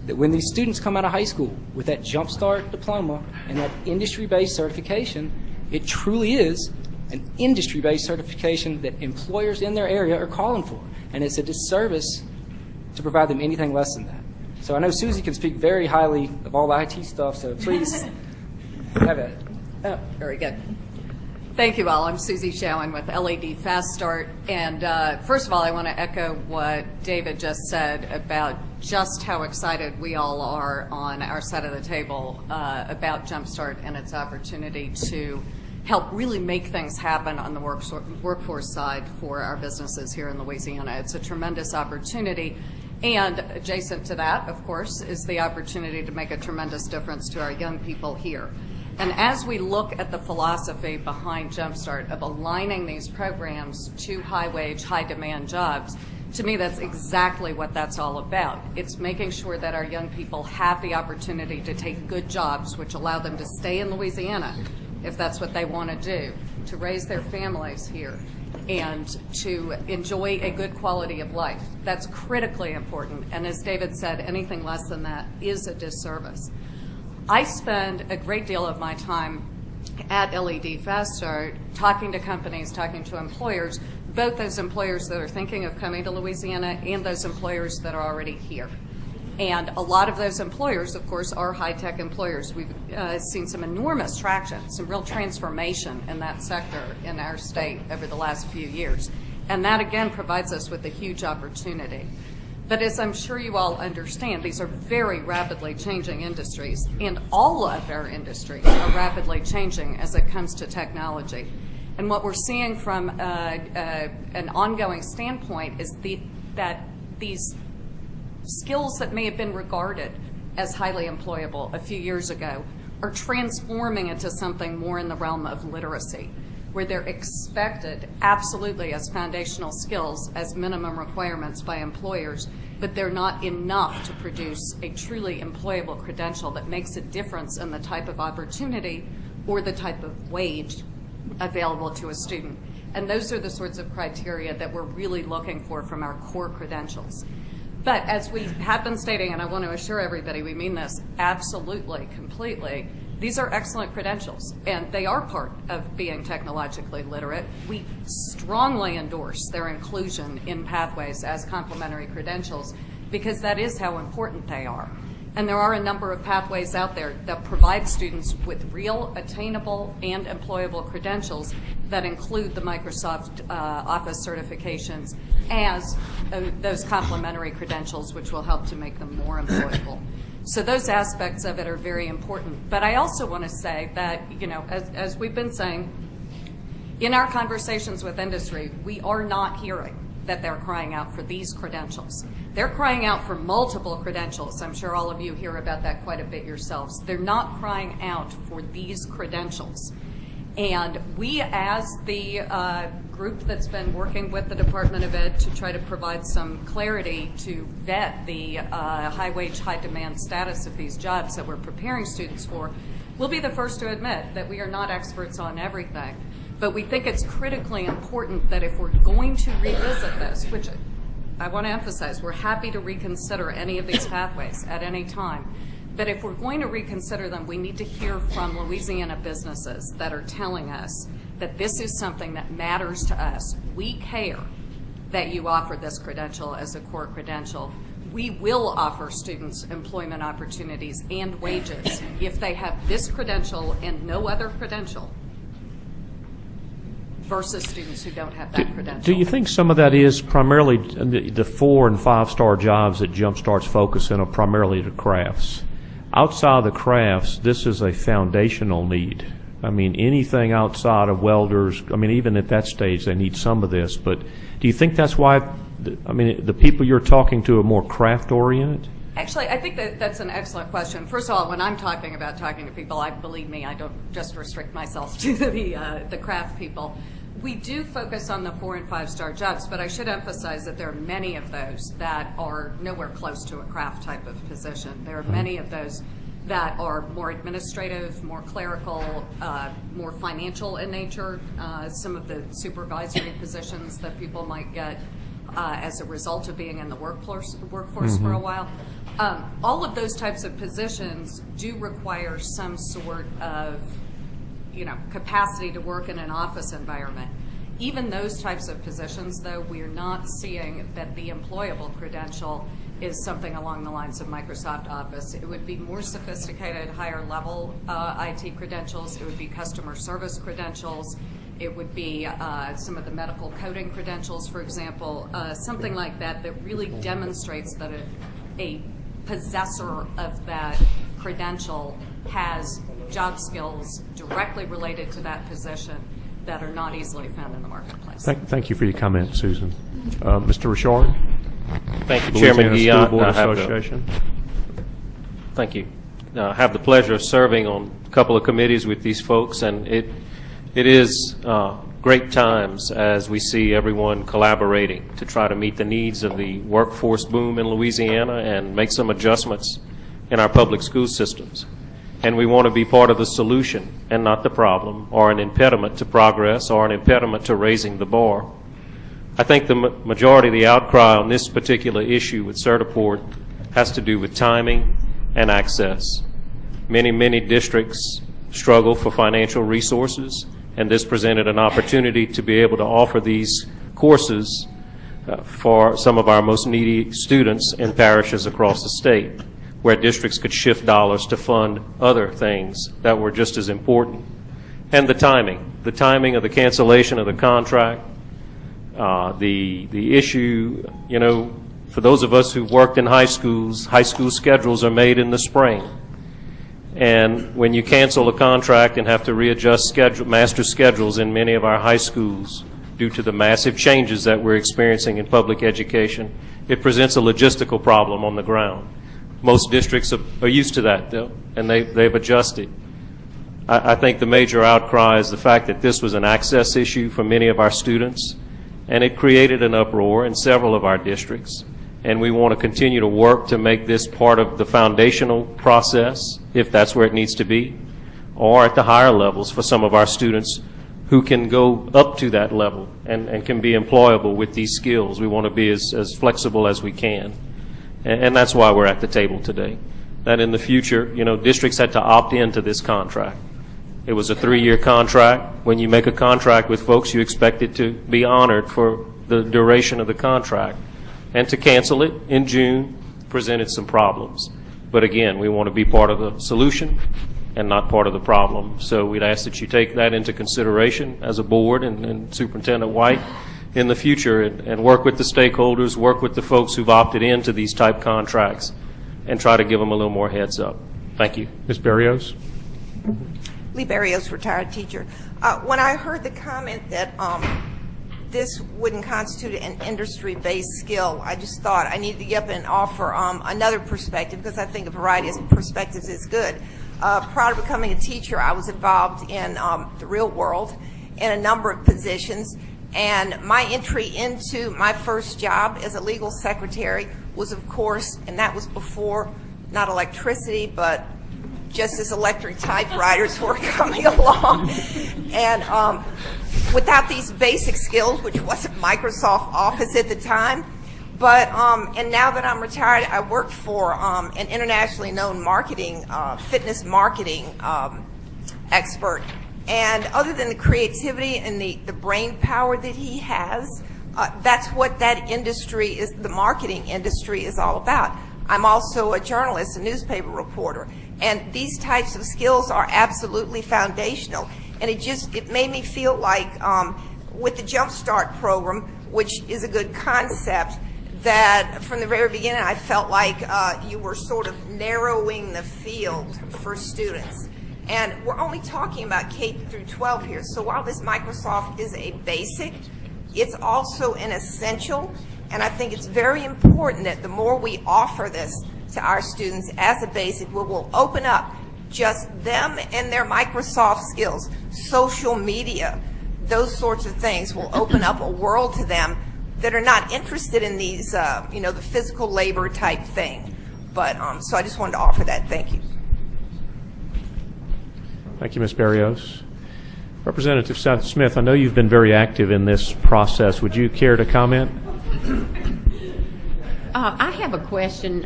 Speaker 14: that when these students come out of high school with that Jumpstart diploma and that industry-based certification, it truly is an industry-based certification that employers in their area are calling for. And it's a disservice to provide them anything less than that. So I know Susie can speak very highly of all the IT stuff, so please have at it.
Speaker 15: Oh, very good. Thank you all. I'm Susie Showen with LED Fast Start. And first of all, I want to echo what David just said about just how excited we all are on our side of the table about Jumpstart and its opportunity to help really make things happen on the workforce side for our businesses here in Louisiana. It's a tremendous opportunity. And adjacent to that, of course, is the opportunity to make a tremendous difference to our young people here. And as we look at the philosophy behind Jumpstart of aligning these programs to high-wage, high-demand jobs, to me that's exactly what that's all about. It's making sure that our young people have the opportunity to take good jobs which allow them to stay in Louisiana if that's what they want to do, to raise their families here, and to enjoy a good quality of life. That's critically important. And as David said, anything less than that is a disservice. I spend a great deal of my time at LED Fast Start talking to companies, talking to employers, both those employers that are thinking of coming to Louisiana and those employers that are already here. And a lot of those employers, of course, are high-tech employers. We've seen some enormous traction, some real transformation in that sector in our state over the last few years. And that, again, provides us with a huge opportunity. But as I'm sure you all understand, these are very rapidly changing industries, and all of our industries are rapidly changing as it comes to technology. And what we're seeing from an ongoing standpoint is that these skills that may have been regarded as highly employable a few years ago are transforming into something more in the realm of literacy, where they're expected absolutely as foundational skills, as minimum requirements by employers, but they're not enough to produce a truly employable credential that makes a difference in the type of opportunity or the type of wage available to a student. And those are the sorts of criteria that we're really looking for from our core credentials. But as we have been stating, and I want to assure everybody we mean this absolutely, completely, these are excellent credentials, and they are part of being technologically literate. We strongly endorse their inclusion in pathways as complementary credentials because that is how important they are. And there are a number of pathways out there that provide students with real, attainable, and employable credentials that include the Microsoft Office certifications as those complementary credentials, which will help to make them more employable. So those aspects of it are very important. But I also want to say that, you know, as we've been saying, in our conversations with industry, we are not hearing that they're crying out for these credentials. They're crying out for multiple credentials. I'm sure all of you hear about that quite a bit yourselves. They're not crying out for these credentials. And we, as the group that's been working with the Department of Ed to try to provide some clarity to vet the high-wage, high-demand status of these jobs that we're preparing students for, we'll be the first to admit that we are not experts on everything. But we think it's critically important that if we're going to revisit this, which I want to emphasize, we're happy to reconsider any of these pathways at any time. But if we're going to reconsider them, we need to hear from Louisiana businesses that are telling us that this is something that matters to us. We care that you offer this credential as a core credential. We will offer students employment opportunities and wages if they have this credential and no other credential versus students who don't have that credential.
Speaker 2: Do you think some of that is primarily the 4- and 5-star jobs that Jumpstart's focusing on, primarily the crafts? Outside of the crafts, this is a foundational need. I mean, anything outside of welders, I mean, even at that stage, they need some of this. But do you think that's why, I mean, the people you're talking to are more craft-oriented?
Speaker 15: Actually, I think that's an excellent question. First of all, when I'm talking about talking to people, believe me, I don't just restrict myself to the craft people. We do focus on the 4- and 5-star jobs, but I should emphasize that there are many of those that are nowhere close to a craft type of position. There are many of those that are more administrative, more clerical, more financial in nature, some of the supervisory positions that people might get as a result of being in the workforce for a while. All of those types of positions do require some sort of, capacity to work in an office environment. Even those types of positions, though, we're not seeing that the employable credential is something along the lines of Microsoft Office. It would be more sophisticated, higher level IT credentials. It would be customer service credentials. It would be some of the medical coding credentials, for example, something like that that really demonstrates that a possessor of that credential has job skills directly related to that position that are not easily found in the marketplace.
Speaker 2: Thank you for your comment, Susan. Mr. Richard?
Speaker 16: Thank you, Chairman
Speaker 2: Louisiana School Board
Speaker 16: Guillot.
Speaker 2: Association.
Speaker 16: Thank you. I have the pleasure of serving on a couple of committees with these folks, and it is great times as we see everyone collaborating to try to meet the needs of the workforce boom in Louisiana and make some adjustments in our public school systems. And we want to be part of the solution and not the problem, or an impediment to progress, or an impediment to raising the bar. I think the majority of the outcry on this particular issue with Certiport has to do with timing and access. Many districts struggle for financial resources, and this presented an opportunity to be able to offer these courses for some of our most needy students in parishes across the state, where districts could shift dollars to fund other things that were just as important. And the timing of the cancellation of the contract, the issue, for those of us who worked in high school schedules are made in the spring. And when you cancel a contract and have to readjust master schedules in many of our high schools due to the massive changes that we're experiencing in public education, it presents a logistical problem on the ground. Most districts are used to that, though, and they've adjusted. I think the major outcry is the fact that this was an access issue for many of our students, and it created an uproar in several of our districts. And we want to continue to work to make this part of the foundational process, if that's where it needs to be, or at the higher levels for some of our students who can go up to that level and can be employable with these skills. We want to be as flexible as we can. And that's why we're at the table today. That in the future, districts had to opt into this contract. It was a 3-year contract. When you make a contract with folks, you expect it to be honored for the duration of the contract. And to cancel it in June presented some problems. But again, we want to be part of the solution and not part of the problem. So we'd ask that you take that into consideration as a board and Superintendent White in the future, and work with the stakeholders, work with the folks who've opted into these type contracts, and try to give them a little more heads up. Thank you.
Speaker 2: Ms. Berrios?
Speaker 17: Lee Berrios, retired teacher. When I heard the comment that this wouldn't constitute an industry-based skill, I just thought I needed to get up and offer another perspective, because I think a variety of perspectives is good. Prior to becoming a teacher, I was involved in the real world in a number of positions. And my entry into my first job as a legal secretary was, of course, and that was before not electricity, but just as electric typewriters were coming along. And without these basic skills, which wasn't Microsoft Office at the time, but and now that I'm retired, I work for an internationally known fitness marketing expert. And other than the creativity and the brain power that he has, that's what that industry is, the marketing industry is all about. I'm also a journalist, a newspaper reporter, and these types of skills are absolutely foundational. And it made me feel like with the Jump Start program, which is a good concept, that from the very beginning I felt like you were sort of narrowing the field for students. And we're only talking about K through 12 here. So while this Microsoft is a basic, it's also an essential. And I think it's very important that the more we offer this to our students as a basic, we will open up just them and their Microsoft skills, social media, those sorts of things will open up a world to them that are not interested in these, the physical labor type thing. But so I just wanted to offer that. Thank you.
Speaker 2: Thank you, Ms. Barrios. Representative Smith, I know you've been very active in this process. Would you care to comment?
Speaker 7: I have a question,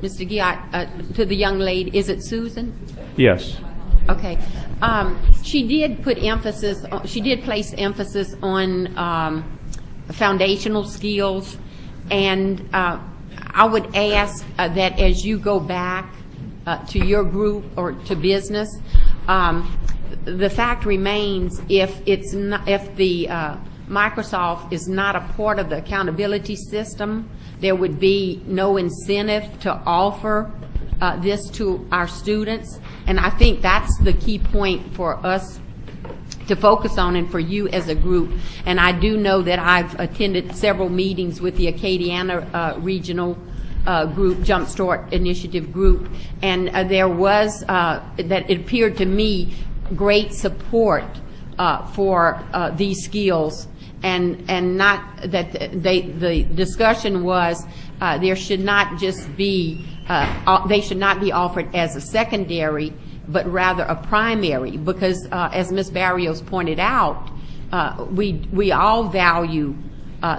Speaker 7: Mr. Giat, to the young lady. Is it Susan?
Speaker 2: Yes.
Speaker 7: Okay. She did put emphasis, she did place emphasis on foundational skills, and I would ask that as you go back to your group or to business, the fact remains if the Microsoft is not a part of the accountability system, there would be no incentive to offer this to our students. And I think that's the key point for us to focus on and for you as a group. And I do know that I've attended several meetings with the Acadiana Regional Group, Jumpstart Initiative Group, and there was, that it appeared to me, great support for these skills. And not that the discussion was there should not just be they should not be offered as a secondary, but rather a primary, because as Ms. Barrios pointed out, we all value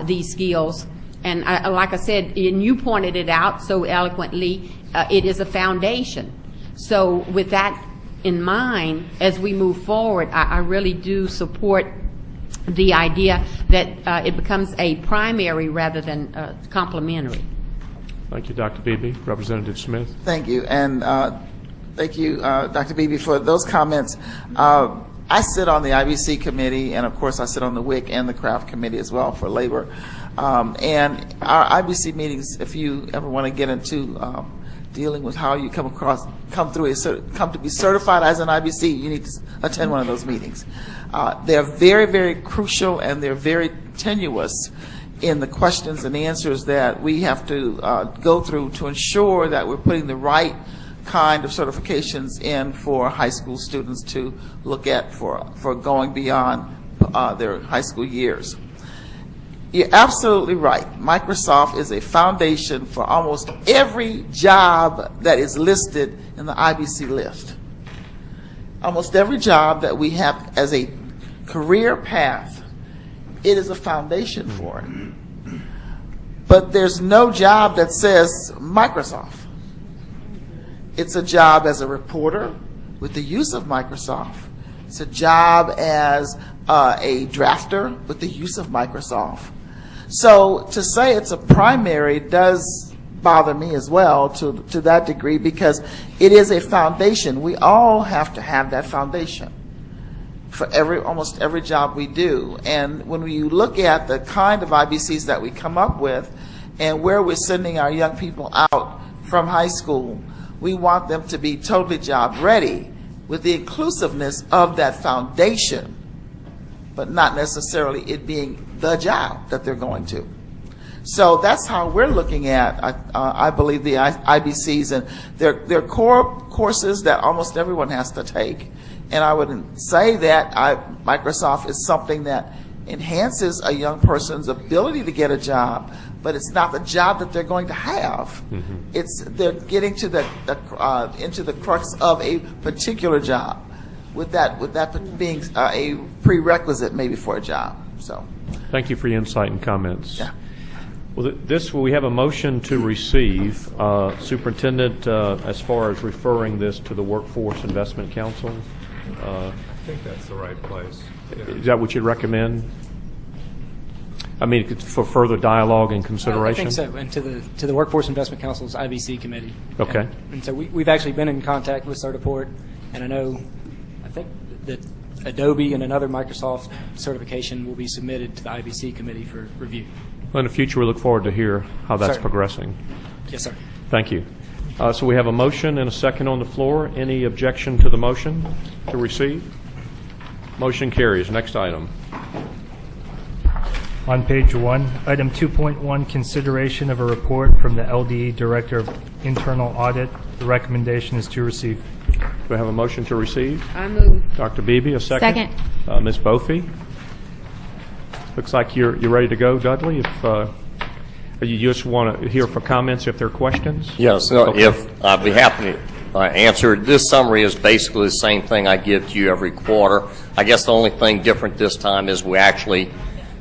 Speaker 7: these skills, and like I said, and you pointed it out so eloquently, it is a foundation. So with that in mind, as we move forward, I really do support the idea that it becomes a primary rather than complementary.
Speaker 2: Thank you, Dr. Beebe. Representative Smith.
Speaker 18: Thank you, and thank you, Dr. Beebe, for those comments. I sit on the IBC committee, and of course I sit on the WIC and the Craft committee as well for labor. And our IBC meetings, if you ever want to get into dealing with how you come to be certified as an IBC, you need to attend one of those meetings. They're very, very crucial, and they're very tenuous in the questions and answers that we have to go through to ensure that we're putting the right kind of certifications in for high school students to look at for going beyond their high school years. You're absolutely right. Microsoft is a foundation for almost every job that is listed in the IBC list. Almost every job that we have as a career path, it is a foundation for it. But there's no job that says Microsoft. It's a job as a reporter with the use of Microsoft. It's a job as a drafter with the use of Microsoft. So to say it's a primary does bother me as well to that degree, because it is a foundation. We all have to have that foundation for almost every job we do. And when you look at the kind of IBCs that we come up with and where we're sending our young people out from high school, we want them to be totally job ready with the inclusiveness of that foundation, but not necessarily it being the job that they're going to. So that's how we're looking at, I believe, the IBCs, and they're core courses that almost everyone has to take. And I would say that Microsoft is something that enhances a young person's ability to get a job, but it's not the job that they're going to have. Mm-hmm. They're getting to into the crux of a particular job, with that being a prerequisite maybe for a job. So,
Speaker 2: thank you for your insight and comments.
Speaker 18: Yeah.
Speaker 2: Well, we have a motion to receive. Superintendent, as far as referring this to the Workforce Investment Council.
Speaker 6: I think that's the right place. Yeah.
Speaker 2: Is that what you'd recommend? I mean, for further dialogue and consideration?
Speaker 14: I think so, and to the Workforce Investment Council's IBC committee.
Speaker 2: Okay.
Speaker 14: And so we've actually been in contact with Certiport, and I think that Adobe and another Microsoft certification will be submitted to the IBC committee for review.
Speaker 2: Well, in the future, we look forward to hear how that's
Speaker 14: Sir.
Speaker 2: progressing.
Speaker 14: Yes, sir.
Speaker 2: Thank you. So we have a motion and a second on the floor. Any objection to the motion to receive? Motion carries. Next item.
Speaker 5: On page 1, item 2.1, consideration of a report from the LDE Director of Internal Audit. The recommendation is to receive.
Speaker 2: Do we have a motion to receive?
Speaker 7: I move.
Speaker 2: Dr. Beebe, a second. Second. Ms. Bophy. Looks like you're ready to go, Dudley. If you just want to hear for comments, if there are questions.
Speaker 19: Yes.
Speaker 2: Okay.
Speaker 19: If I'd be happy answered. This summary is basically the same thing I give to you every quarter. I guess the only thing different this time is we actually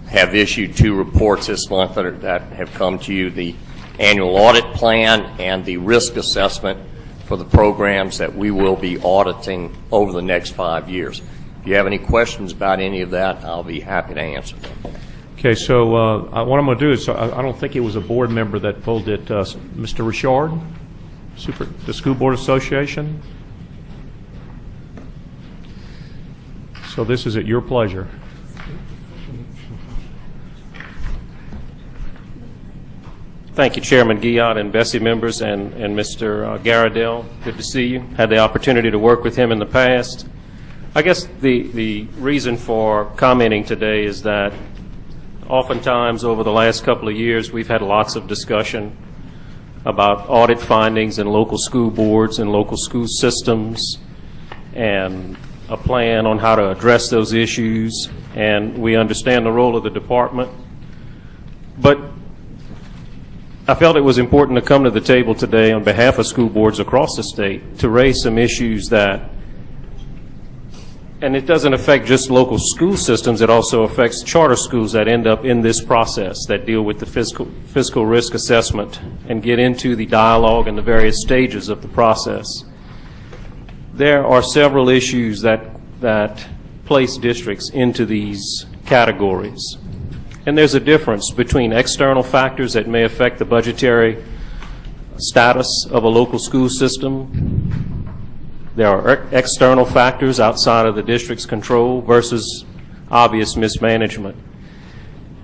Speaker 19: have issued 2 reports this month that have come to you, the annual audit plan and the risk assessment for the programs that we will be auditing over the next 5 years. If you have any questions about any of that, I'll be happy to answer them.
Speaker 2: Okay, so what I'm going to do is, I don't think it was a board member that pulled it. Mr. Richard, the School Board Association. So this is at your pleasure.
Speaker 20: Thank you, Chairman Guillot and BESE members and Mr. Garadell. Good to see you. Had the opportunity to work with him in the past. I guess the reason for commenting today is that oftentimes over the last couple of years we've had lots of discussion about audit findings in local school boards and local school systems and a plan on how to address those issues, and we understand the role of the department. But I felt it was important to come to the table today on behalf of school boards across the state to raise some issues that, and it doesn't affect just local school systems, it also affects charter schools that end up in this process that deal with the fiscal risk assessment and get into the dialogue and the various stages of the process. There are several issues that place districts into these categories. And there's a difference between external factors that may affect the budgetary status of a local school system. There are external factors outside of the district's control versus obvious mismanagement.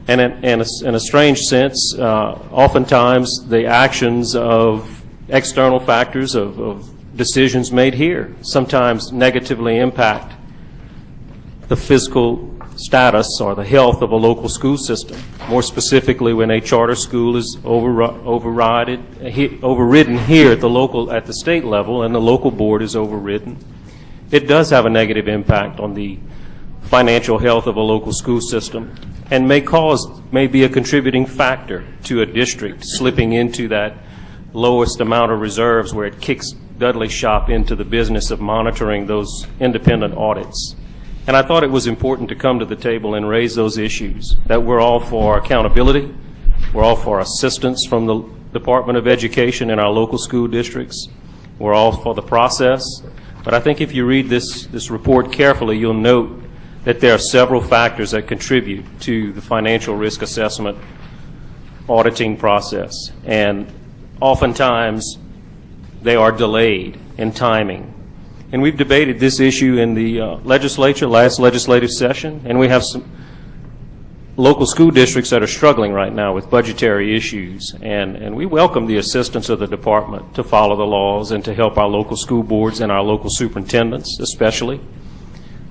Speaker 20: And in a strange sense, oftentimes the actions of external factors of decisions made here sometimes negatively impact the fiscal status or the health of a local school system. More specifically, when a charter school is overridden here at the state level and the local board is overridden, it does have a negative impact on the financial health of a local school system and may be a contributing factor to a district slipping into that lowest amount of reserves where it kicks Dudley Shop into the business of monitoring those independent audits. And I thought it was important to come to the table and raise those issues, that we're all for accountability, we're all for assistance from the Department of Education in our local school districts, we're all for the process. But I think if you read this report carefully, you'll note that there are several factors that contribute to the financial risk assessment auditing process. And oftentimes, they are delayed in timing. And we've debated this issue in the legislature, last legislative session, and we have some local school districts that are struggling right now with budgetary issues. And we welcome the assistance of the department to follow the laws and to help our local school boards and our local superintendents, especially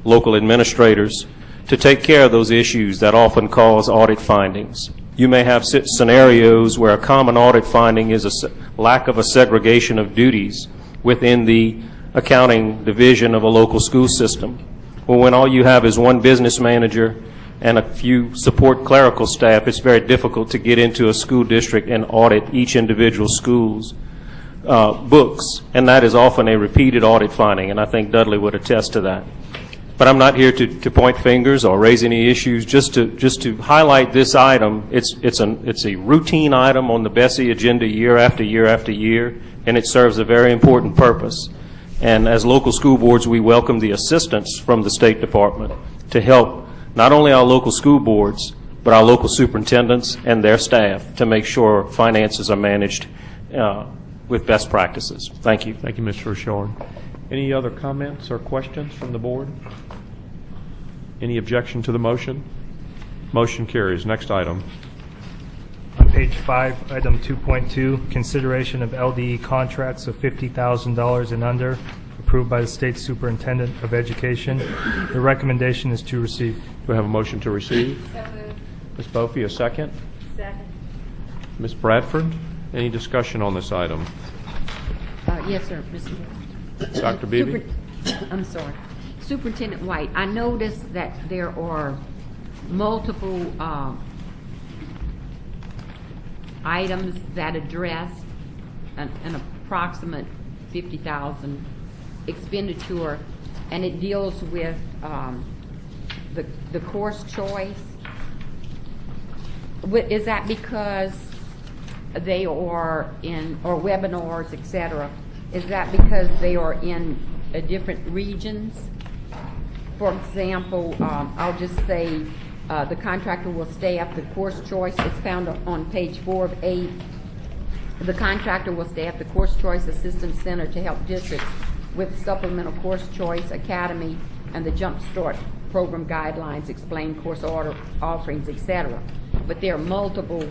Speaker 20: local administrators, to take care of those issues that often cause audit findings. You may have scenarios where a common audit finding is a lack of a segregation of duties within the accounting division of a local school system. Well, when all you have is one business manager and a few support clerical staff, it's very difficult to get into a school district and audit each individual school's books. And that is often a repeated audit finding, and I think Dudley would attest to that. But I'm not here to point fingers or raise any issues, just to highlight this item. It's a routine item on the BESE agenda year after year after year, and it serves a very important purpose. And as local school boards, we welcome the assistance from the State Department to help not only our local school boards, but our local superintendents and their staff to make sure finances are managed with best practices. Thank you.
Speaker 2: Thank you, Mr. Richard. Any other comments or questions from the board? Any objection to the motion? Motion carries. Next item.
Speaker 5: On page 5, item 2.2, consideration of LDE contracts of $50,000 and under, approved by the State Superintendent of Education. The recommendation is to receive.
Speaker 2: Do we have a motion to receive? Ms. Bofi, a second?
Speaker 7: Second.
Speaker 2: Ms. Bradford, any discussion on this item?
Speaker 21: Yes, sir, Mr.
Speaker 2: Dr. Beebe?
Speaker 21: I'm sorry. Superintendent White, I noticed that there are multiple items that address an approximate $50,000 expenditure, and it deals with the course choice. Is that because they are in, or webinars, et cetera, is that because they are in different regions? For example, I'll just say the contractor will staff the course choice. It's found on page 4 of 8. The contractor will staff the Course Choice Assistance Center to help districts with Supplemental Course Choice Academy and the Jump Start Program guidelines, explain course offerings, etc. But there are multiple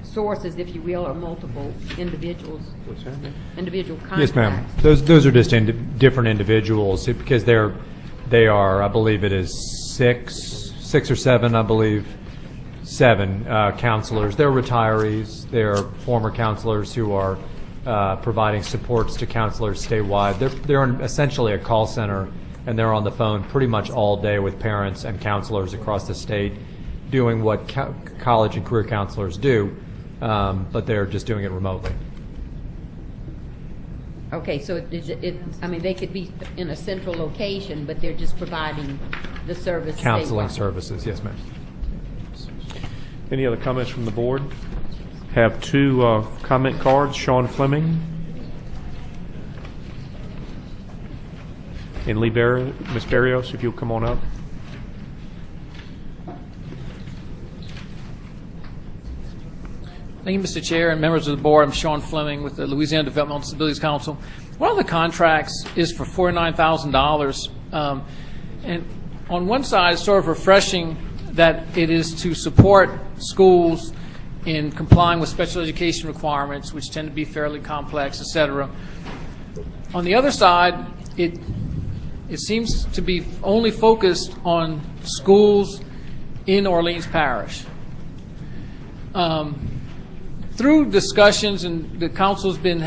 Speaker 21: sources, if you will, or multiple individuals.
Speaker 2: What's that mean?
Speaker 21: Individual contracts.
Speaker 6: Yes, ma'am. Those are just different individuals because they are, I believe it is six or seven, I believe, 7 counselors. They're retirees. They're former counselors who are providing supports to counselors statewide. They're essentially a call center, and they're on the phone pretty much all day with parents and counselors across the state doing what college and career counselors do, but they're just doing it remotely.
Speaker 21: Okay, so I mean, they could be in a central location, but they're just providing the service.
Speaker 6: Counseling
Speaker 21: statewide.
Speaker 6: services, yes, ma'am.
Speaker 2: Any other comments from the board? Have 2 comment cards. Sean Fleming and Ms. Barrios, if you'll come on up.
Speaker 3: Thank you, Mr. Chair and members of the board. I'm Sean Fleming with the Louisiana Developmental Disabilities Council. One of the contracts is for $49,000. And on one side, it's sort of refreshing that it is to support schools in complying with special education requirements, which tend to be fairly complex, et cetera. On the other side, it seems to be only focused on schools in Orleans Parish. Through discussions, and the council's been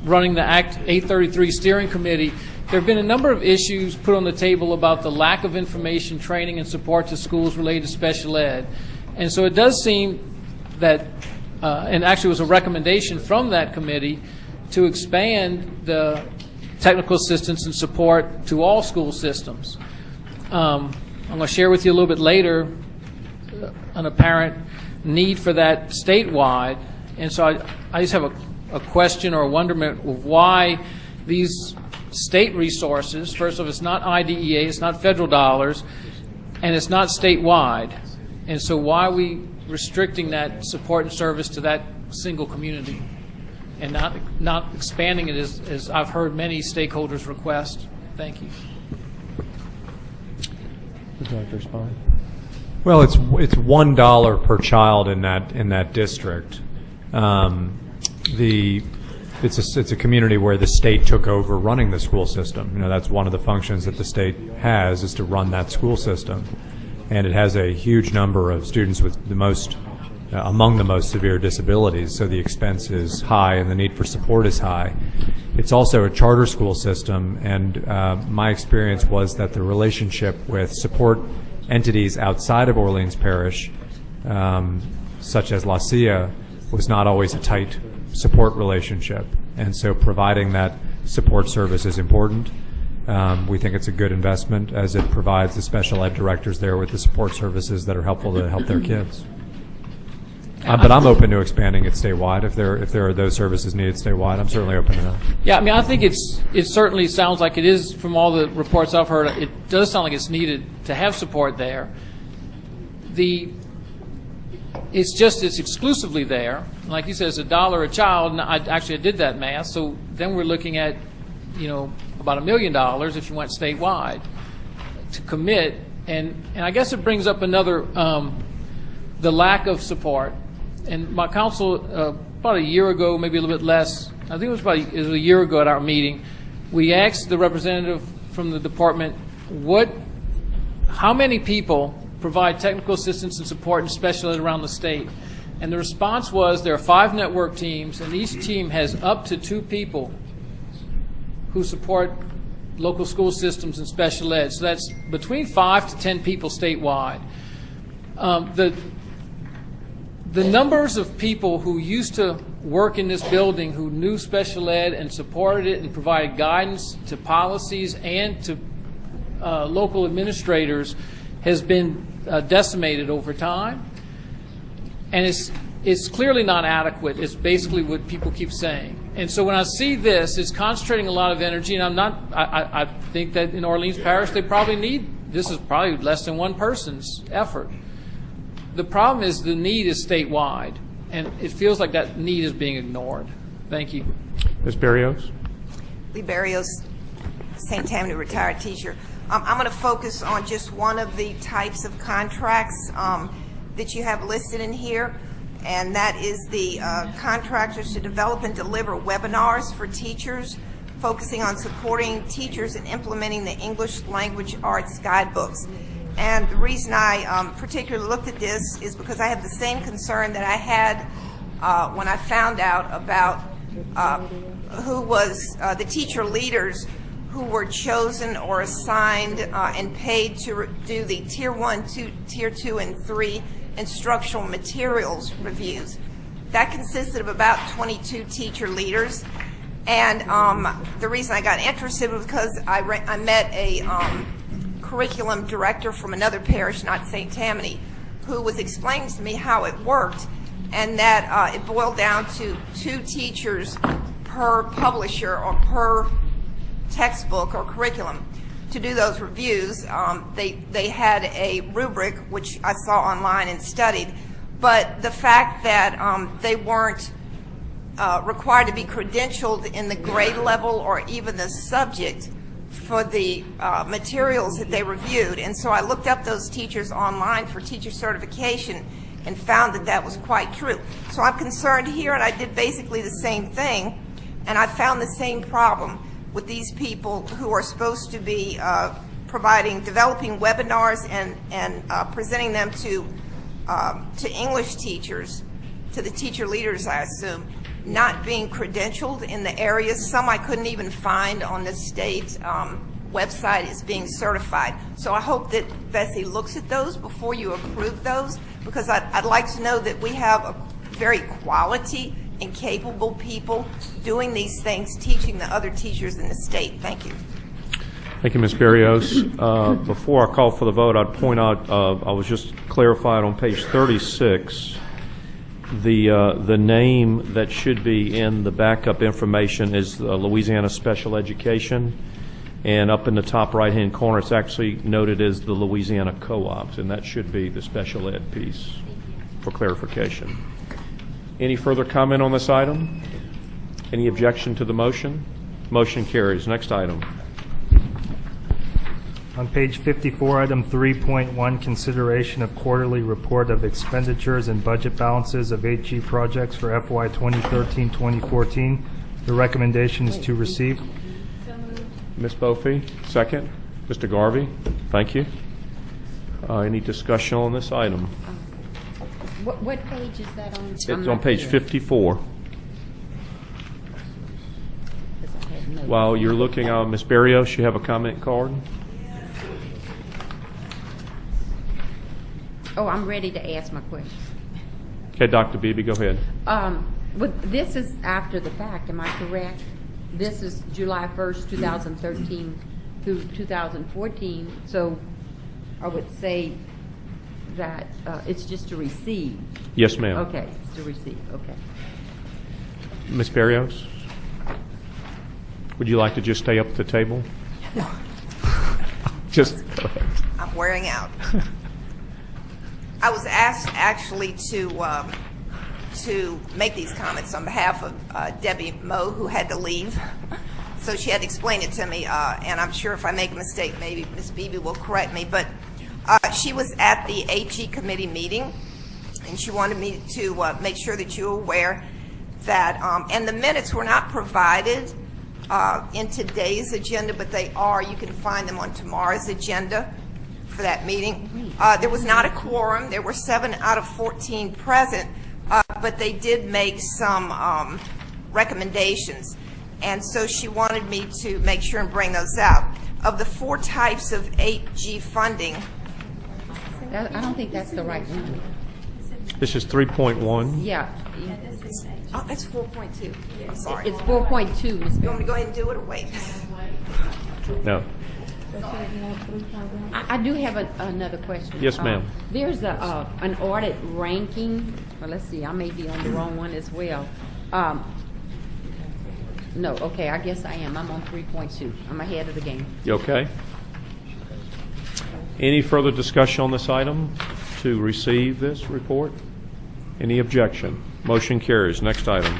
Speaker 3: running the Act 833 steering committee, there have been a number of issues put on the table about the lack of information, training, and support to schools related to special ed. And so it does seem that, and actually it was a recommendation from that committee, to expand the technical assistance and support to all school systems. I'm going to share with you a little bit later an apparent need for that statewide. And so I just have a question or a wonderment of why these state resources, first of all, it's not IDEA, it's not federal dollars, and it's not statewide. And so why are we restricting that support and service to that single community and not expanding it as I've heard many stakeholders request? Thank you.
Speaker 2: Would you like to respond?
Speaker 6: Well, it's $1 per child in that district. It's a community where the state took over running the school system. You know, that's one of the functions that the state has, is to run that school system, and it has a huge number of students with among the most severe disabilities. So the expense is high and the need for support is high. It's also a charter school system, and my experience was that the relationship with support entities outside of Orleans Parish, such as La Silla, was not always a tight support relationship. And so providing that support service is important. We think it's a good investment as it provides the special ed directors there with the support services that are helpful to help their kids. But I'm open to expanding it statewide. If there are those services needed statewide, I'm certainly open to that.
Speaker 3: Yeah, I mean, I think it certainly sounds like it is, from all the reports I've heard, it does sound like it's needed to have support there. It's exclusively there. Like you said, it's $1 a child, and I did that math. So then we're looking at, about $1 million if you went statewide to commit. And I guess it brings up another, the lack of support. And my council, about a year ago, maybe a little bit less, I think it was a year ago at our meeting, we asked the representative from the department, how many people provide technical assistance and support and special ed around the state? And the response was there are 5 network teams, and each team has up to 2 people who support local school systems and special ed. So that's between 5 to 10 people statewide. The numbers of people who used to work in this building who knew special ed and supported it and provided guidance to policies and to local administrators has been decimated over time. And it's clearly not adequate. It's basically what people keep saying. And so when I see this, it's concentrating a lot of energy, and I think that in Orleans Parish they probably need, this is probably less than one person's effort. The problem is the need is statewide, and it feels like that need is being ignored. Thank you.
Speaker 2: Ms. Berrios?
Speaker 17: Lee Berrios, St. Tammany retired teacher. I'm going to focus on just one of the types of contracts that you have listed in here, and that is the contractors to develop and deliver webinars for teachers, focusing on supporting teachers in implementing the English language arts guidebooks. And the reason I particularly looked at this is because I have the same concern that I had when I found out about who was the teacher leaders who were chosen or assigned and paid to do the Tier 1, Tier 2, and 3 instructional materials reviews. That consisted of about 22 teacher leaders. And the reason I got interested was because I met a curriculum director from another parish, not St. Tammany, who was explaining to me how it worked, and that it boiled down to 2 teachers per publisher or per textbook or curriculum to do those reviews. They had a rubric, which I saw online and studied, but the fact that they weren't required to be credentialed in the grade level or even the subject for the materials that they reviewed. And so I looked up those teachers online for teacher certification and found that that was quite true. So I'm concerned here, and I did basically the same thing, and I found the same problem with these people who are supposed to be developing webinars and presenting them to English teachers, to the teacher leaders, I assume, not being credentialed in the areas. Some I couldn't even find on the state website as being certified. So I hope that BESE looks at those before you approve those, because I'd like to know that we have a very quality and capable people doing these things, teaching the other teachers in the state. Thank you.
Speaker 2: Thank you, Ms. Berrios. Before I call for the vote, I'd point out, I was just clarified on page 36, the name that should be in the backup information is Louisiana Special Education, and up in the top right-hand corner, it's actually noted as the Louisiana Co-ops, and that should be the special ed piece for clarification. Any further comment on this item? Any objection to the motion? Motion carries. Next item.
Speaker 5: On page 54, item 3.1, consideration of quarterly report of expenditures and budget balances of HG projects for FY 2013-2014. The recommendation is to receive.
Speaker 2: Ms. Bofi, second. Mr. Garvey, thank you. Any discussion on this item?
Speaker 21: What page is that on?
Speaker 2: It's on page 54. While you're looking, Ms. Berrios, you have a comment card?
Speaker 21: Oh, I'm ready to ask my question.
Speaker 2: Okay, Dr. Beebe, go ahead.
Speaker 21: This is after the fact, am I correct? This is July 1st, 2013 through 2014, so I would say that it's just to receive.
Speaker 2: Yes, ma'am.
Speaker 21: Okay, it's to receive, okay.
Speaker 2: Ms. Berrios, would you like to just stay up at the table?
Speaker 17: No.
Speaker 2: Just go ahead.
Speaker 17: I'm wearing out. I was asked actually to make these comments on behalf of Debbie Moe, who had to leave. So she had to explain it to me, and I'm sure if I make a mistake, maybe Ms. Beebe will correct me. But she was at the HE committee meeting, and she wanted me to make sure that you were aware that, and the minutes were not provided in today's agenda, but they are. You can find them on tomorrow's agenda for that meeting. There was not a quorum. There were 7 out of 14 present, but they did make some recommendations. And so she wanted me to make sure and bring those out. Of the 4 types of 8G funding,
Speaker 21: I don't think that's the right one.
Speaker 2: This is 3.1.
Speaker 21: Yeah.
Speaker 17: Oh, that's 4.2. I'm sorry.
Speaker 21: It's 4.2, Ms.
Speaker 17: You want me to go ahead and do it or wait?
Speaker 2: No.
Speaker 21: I do have another question.
Speaker 2: Yes, ma'am.
Speaker 21: There's an audit ranking. Well, let's see. I may be on the wrong one as well. No, okay. I guess I am. I'm on 3.2. I'm ahead of the game.
Speaker 2: You okay? Any further discussion on this item to receive this report? Any objection? Motion carries. Next item.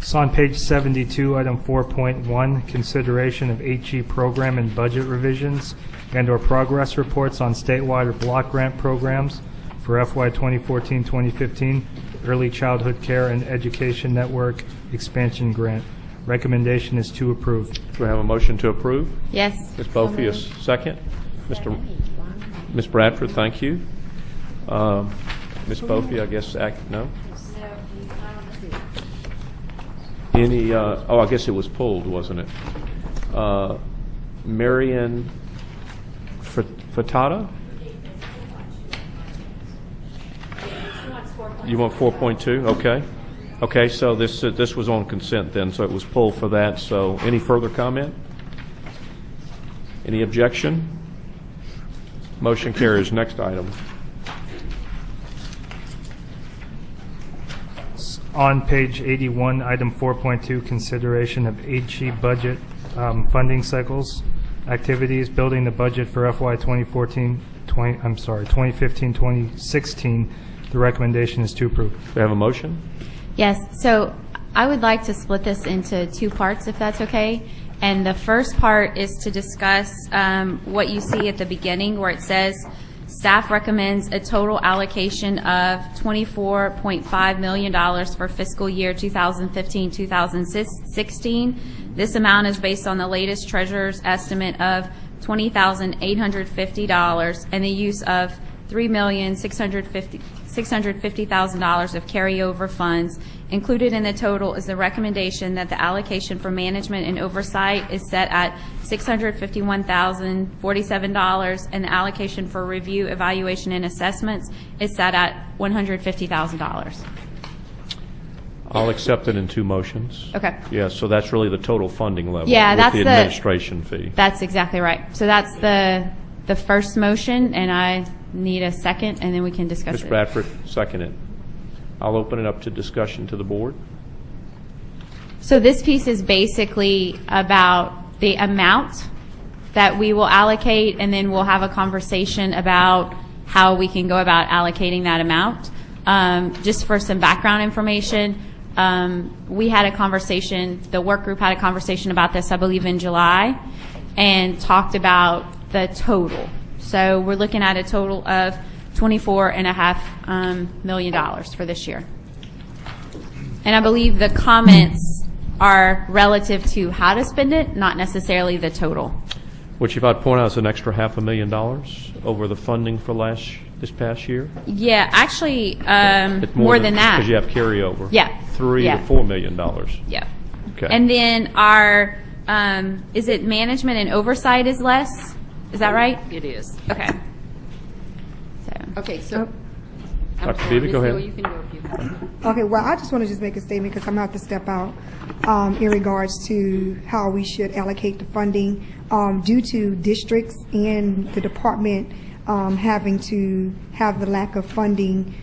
Speaker 5: So on page 72, item 4.1, consideration of HE program and budget revisions and/or progress reports on statewide or block grant programs for FY 2014-2015, Early Childhood Care and Education Network Expansion Grant. Recommendation is to approve.
Speaker 2: Do we have a motion to approve?
Speaker 21: Yes.
Speaker 2: Ms. Bofi is second. Ms. Bradford, thank you. Ms. Bofi, I guess, no? Any, I guess it was pulled, wasn't it? Marian Fatata? You want 4.2? Okay. Okay, so this was on consent then, so it was pulled for that. So any further comment? Any objection? Motion carries. Next item.
Speaker 5: On page 81, item 4.2, consideration of HE budget funding cycles, activities, building the budget for FY 2015-2016. The recommendation is to approve.
Speaker 2: Do we have a motion?
Speaker 4: Yes, so I would like to split this into two parts, if that's okay. And the first part is to discuss what you see at the beginning where it says, staff recommends a total allocation of $24.5 million for fiscal year 2015-2016. This amount is based on the latest treasurer's estimate of $20,850 and the use of $3,650,000 of carryover funds. Included in the total is the recommendation that the allocation for management and oversight is set at $651,047, and the allocation for review, evaluation, and assessments is set at $150,000.
Speaker 2: I'll accept it in two motions.
Speaker 4: Okay.
Speaker 2: Yeah, so that's really the total funding level.
Speaker 4: Yeah,
Speaker 2: with
Speaker 4: that's
Speaker 2: the administration fee.
Speaker 4: That's exactly right. So that's the first motion, and I need a second, and then we can discuss
Speaker 2: Ms.
Speaker 4: it.
Speaker 2: Bradford, second it. I'll open it up to discussion to the board.
Speaker 4: So this piece is basically about the amount that we will allocate, and then we'll have a conversation about how we can go about allocating that amount. Just for some background information, we had a conversation, the work group had a conversation about this, I believe, in July, and talked about the total. So we're looking at a total of $24.5 million for this year. And I believe the comments are relative to how to spend it, not necessarily the total.
Speaker 2: Which, if I'd point out, is an extra $500,000 over the funding for this past year.
Speaker 4: Yeah, actually,
Speaker 2: It's
Speaker 4: more than that.
Speaker 2: Because you have carryover.
Speaker 4: Yeah.
Speaker 2: $3
Speaker 4: Yeah.
Speaker 2: to $4 million.
Speaker 4: Yeah.
Speaker 2: Okay.
Speaker 4: And then our, is it management and oversight is less? Is that right?
Speaker 15: It is.
Speaker 4: Okay.
Speaker 1: Okay, so.
Speaker 2: Dr. Beebe, go ahead.
Speaker 4: You can go if you want.
Speaker 22: Okay, well, I just want to just make a statement because I'm going to have to step out in regards to how we should allocate the funding due to districts and the department having to have the lack of funding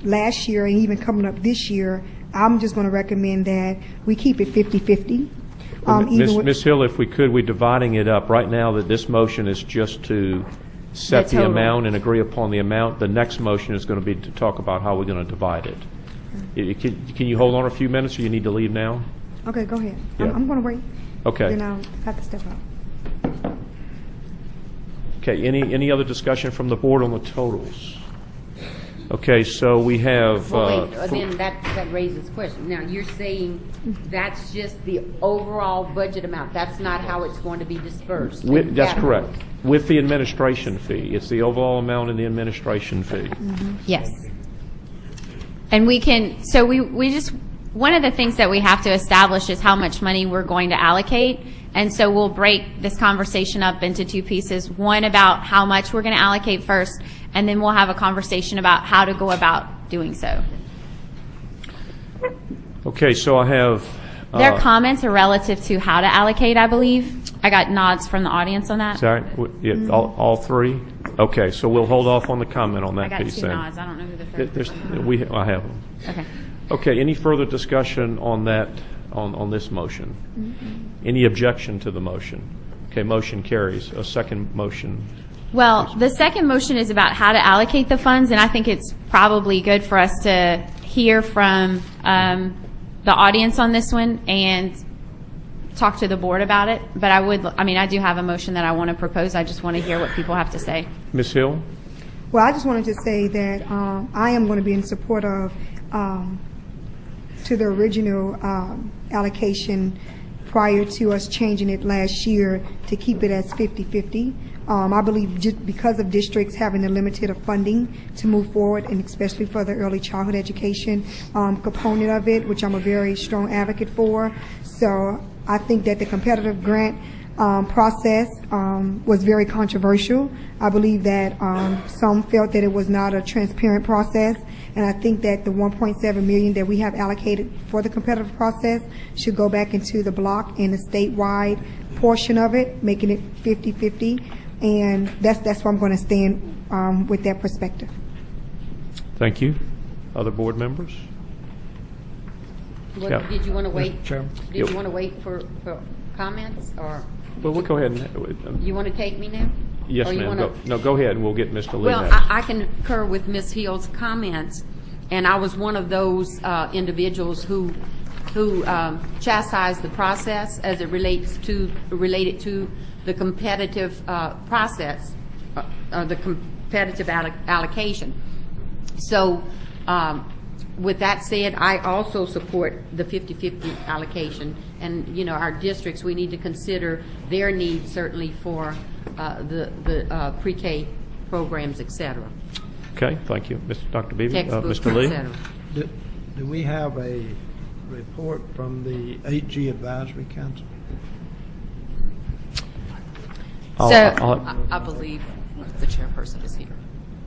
Speaker 22: last year and even coming up this year. I'm just going to recommend that we keep it 50-50.
Speaker 2: Ms. Hill, if we could, we're dividing it up. Right now, that this motion is just to set the amount and agree upon the amount. The next motion is going to be to talk about how we're going to divide it. Can you hold on a few minutes, or you need to leave now?
Speaker 22: Okay, go ahead.
Speaker 2: Yeah.
Speaker 22: I'm going to wait.
Speaker 2: Okay.
Speaker 22: Then I'll have to step out.
Speaker 2: Okay, any other discussion from the board on the totals? Okay, so we have...
Speaker 21: Well, wait, then that raises a question. Now, you're saying that's just the overall budget amount. That's not how it's going to be dispersed.
Speaker 2: That's correct. With the administration fee. It's the overall amount in the administration fee.
Speaker 4: Mm-hmm. Yes. And we can, so we just, one of the things that we have to establish is how much money we're going to allocate. And so we'll break this conversation up into two pieces, one about how much we're going to allocate first, and then we'll have a conversation about how to go about doing so.
Speaker 2: Okay, so I have...
Speaker 4: Their comments are relative to how to allocate, I believe. I got nods from the audience on that.
Speaker 2: Sorry, yeah, all three? Okay, so we'll hold off on the comment on
Speaker 4: I
Speaker 2: that
Speaker 4: got
Speaker 2: piece
Speaker 4: two
Speaker 2: then.
Speaker 4: nods. I don't know who the third person is.
Speaker 2: I have them.
Speaker 4: Okay.
Speaker 2: Okay, any further discussion on that, on this motion? Any objection to the motion? Okay, motion carries. A second motion.
Speaker 4: Well, the second motion is about how to allocate the funds, and I think it's probably good for us to hear from the audience on this one and talk to the board about it. But I do have a motion that I want to propose. I just want to hear what people have to say.
Speaker 2: Ms. Hill?
Speaker 22: Well, I just wanted to say that I am going to be in support of to the original allocation prior to us changing it last year to keep it as 50-50. I believe just because of districts having the limited of funding to move forward, and especially for the early childhood education component of it, which I'm a very strong advocate for. So I think that the competitive grant process was very controversial. I believe that some felt that it was not a transparent process, and I think that the $1.7 million that we have allocated for the competitive process should go back into the block and the statewide portion of it, making it 50-50, and that's where I'm going to stand with that perspective.
Speaker 2: Thank you. Other board members?
Speaker 7: Did you want to wait?
Speaker 13: Chairman.
Speaker 7: Did you want to wait for comments, or
Speaker 2: Well, we'll go ahead and...
Speaker 7: you want to take me now?
Speaker 2: Yes,
Speaker 7: Or you
Speaker 2: ma'am.
Speaker 7: wanna-
Speaker 2: Go ahead, and we'll get Mr. Lee
Speaker 7: Well,
Speaker 2: next.
Speaker 7: I concur with Ms. Hill's comments, and I was one of those individuals who chastised the process as it related to the competitive process, the competitive allocation. So, with that said, I also support the 50-50 allocation, and our districts, we need to consider their needs certainly for the pre-K programs, et cetera.
Speaker 2: Okay, thank you. Dr. Beebe.
Speaker 7: Textbooks,
Speaker 2: Mr. Lee?
Speaker 7: et cetera.
Speaker 13: Do we have a report from the 8G Advisory Council?
Speaker 8: I believe the chairperson is here.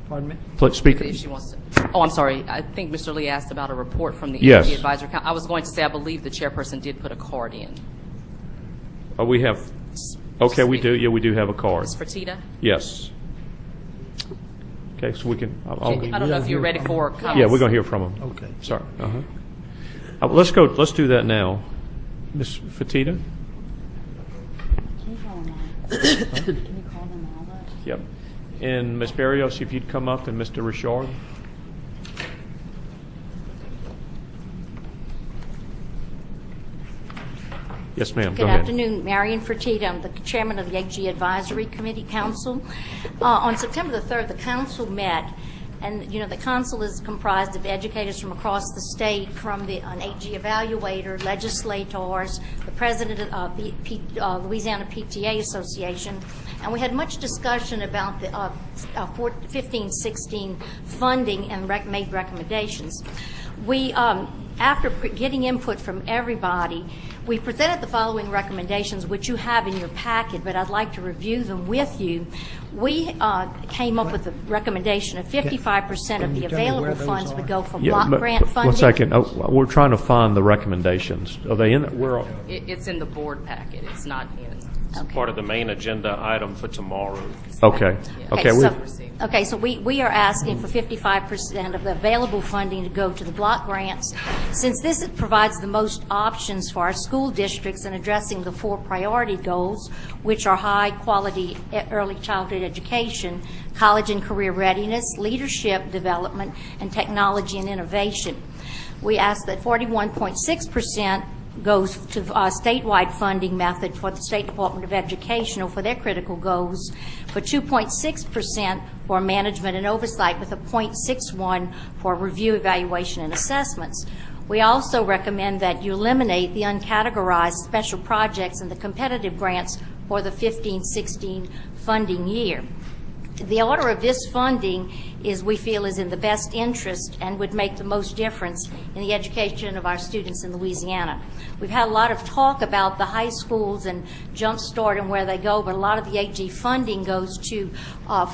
Speaker 13: Pardon me?
Speaker 2: Please speak.
Speaker 8: If she wants to. Oh, I'm sorry. I think Mr. Lee asked about a report from the
Speaker 2: Yes.
Speaker 8: Energy Advisory Council. I was going to say I believe the chairperson did put a card in.
Speaker 2: We have... Okay, we do. Yeah, we do have a card.
Speaker 8: Ms. Fertitta?
Speaker 2: Yes. Okay, so we can...
Speaker 8: I don't know if you're ready for comments.
Speaker 2: Yeah, we're going to hear from him.
Speaker 13: Okay.
Speaker 2: Sorry. Let's go. Let's do that now. Ms. Fertitta?
Speaker 4: Can you call them all up?
Speaker 2: Yep. And Ms. Barrios, if you'd come up, and Mr. Richard. Yes, ma'am. Go
Speaker 10: Good
Speaker 2: ahead.
Speaker 10: afternoon, Marion Fertitta. I'm the chairman of the AG Advisory Committee Council. On September the 3rd, the council met, and the council is comprised of educators from across the state, from an AG evaluator, legislators, the president of the Louisiana PTA Association, and we had much discussion about the 15-16 funding and made recommendations. We, after getting input from everybody, we presented the following recommendations, which you have in your packet, but I'd like to review them with you. We came up with a recommendation of 55% of the available funds would go for block grant funding.
Speaker 2: 1 second. We're trying to find the recommendations. Are they in there? Where are
Speaker 8: It's in the board packet. It's not in.
Speaker 20: It's part of the main agenda item for tomorrow.
Speaker 2: Okay.
Speaker 10: Okay, so we are asking for 55% of the available funding to go to the block grants. Since this provides the most options for our school districts in addressing the 4 priority goals, which are high quality early childhood education, college and career readiness, leadership development, and technology and innovation. We ask that 41.6% goes to statewide funding method for the State Department of Education or for their critical goals, for 2.6% for management and oversight, with a 0.61 for review, evaluation, and assessments. We also recommend that you eliminate the uncategorized special projects and the competitive grants for the 15-16 funding year. The order of this funding we feel is in the best interest and would make the most difference in the education of our students in Louisiana. We've had a lot of talk about the high schools and Jump Start and where they go, but a lot of the AG funding goes to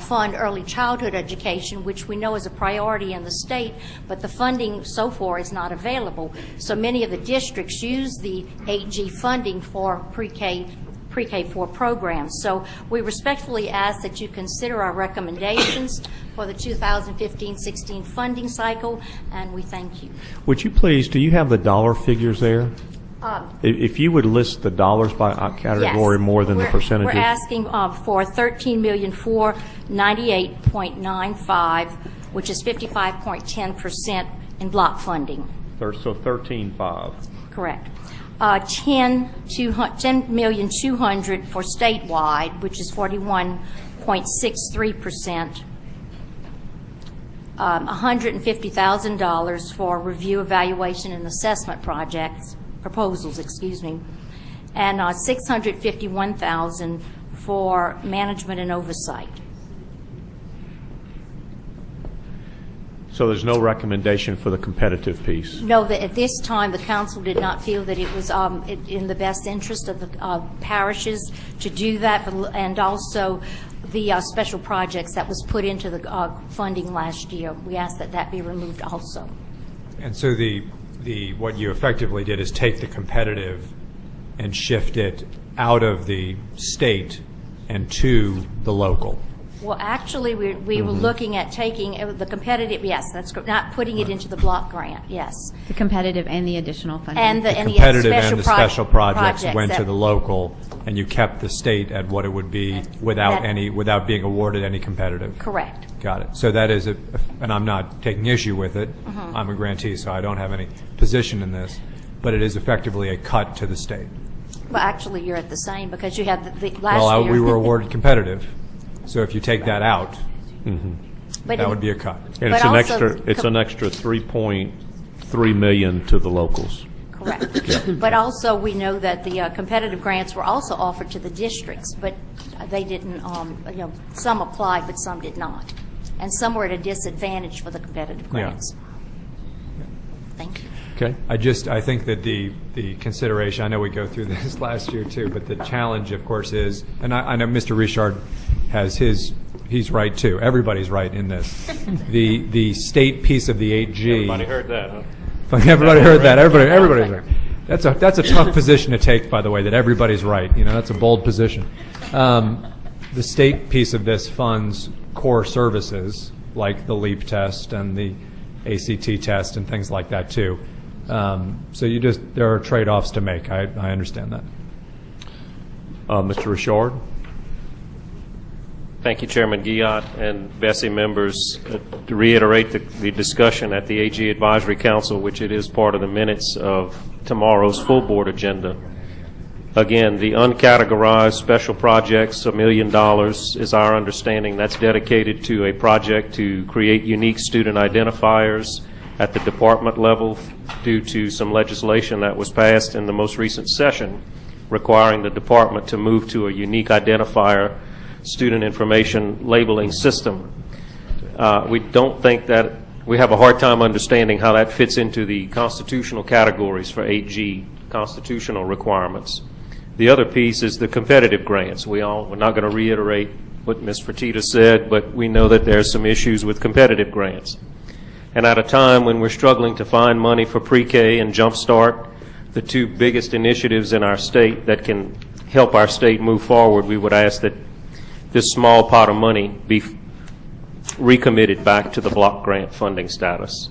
Speaker 10: fund early childhood education, which we know is a priority in the state, but the funding so far is not available. So many of the districts use the AG funding for pre-K-4 programs. So we respectfully ask that you consider our recommendations for the 2015-16 funding cycle, and we thank you.
Speaker 2: Would you please, do you have the dollar figures there? If you would list the dollars by category more than the percentages.
Speaker 10: We're asking for $13,498.95, which is 55.10% in block funding.
Speaker 2: So 13.5.
Speaker 10: Correct. $10,200,000 for statewide, which is 41.63%. $150,000 for review, evaluation, and assessment proposals, and $651,000 for management and oversight.
Speaker 2: So there's no recommendation for the competitive piece?
Speaker 10: No, that at this time the council did not feel that it was in the best interest of the parishes to do that, and also the special projects that was put into the funding last year. We asked that that be removed also.
Speaker 6: And so what you effectively did is take the competitive and shift it out of the state and to the local.
Speaker 10: Well, actually, we were looking at taking the competitive, yes, that's not putting it into the block grant, yes.
Speaker 4: The competitive and the additional funding.
Speaker 10: And the
Speaker 6: competitive and the special projects went to the local, and you kept the state at what it would be without being awarded any competitive.
Speaker 10: Correct.
Speaker 6: Got it. So that is, and I'm not taking issue with it. I'm a grantee, so I don't have any position in this, but it is effectively a cut to the state.
Speaker 10: Well, actually, you're at the same because you had the last year.
Speaker 6: Well, we were awarded competitive. So if you take that out, that would be a cut.
Speaker 2: And it's an extra $3.3 million to the locals.
Speaker 10: Correct. But also we know that the competitive grants were also offered to the districts, but they didn't, some applied, but some did not. And some were at a disadvantage for the competitive grants.
Speaker 6: Yeah.
Speaker 10: Thank you.
Speaker 6: Okay. I think that the consideration, I know we go through this last year too, but the challenge, of course, is, and I know Mr. Richard has he's right too. Everybody's right in this. The state piece of the 8G.
Speaker 20: Everybody heard that, huh?
Speaker 6: Everybody heard that. Everybody's right. That's a tough position to take, by the way, that everybody's right. That's a bold position. The state piece of this funds core services like the LEAP test and the ACT test and things like that too. So there are trade-offs to make. I understand that.
Speaker 2: Mr. Richard?
Speaker 20: Thank you, Chairman Guillotte and BESE members. To reiterate the discussion at the AG Advisory Council, which it is part of the minutes of tomorrow's full board agenda. Again, the uncategorized special projects, $1 million is our understanding. That's dedicated to a project to create unique student identifiers at the department level due to some legislation that was passed in the most recent session requiring the department to move to a unique identifier student information labeling system. We don't think that, we have a hard time understanding how that fits into the constitutional categories for 8G constitutional requirements. The other piece is the competitive grants. We're not going to reiterate what Ms. Fertitta said, but we know that there's some issues with competitive grants. And at a time when we're struggling to find money for pre-K and Jump Start, the two biggest initiatives in our state that can help our state move forward, we would ask that this small pot of money be recommitted back to the block grant funding status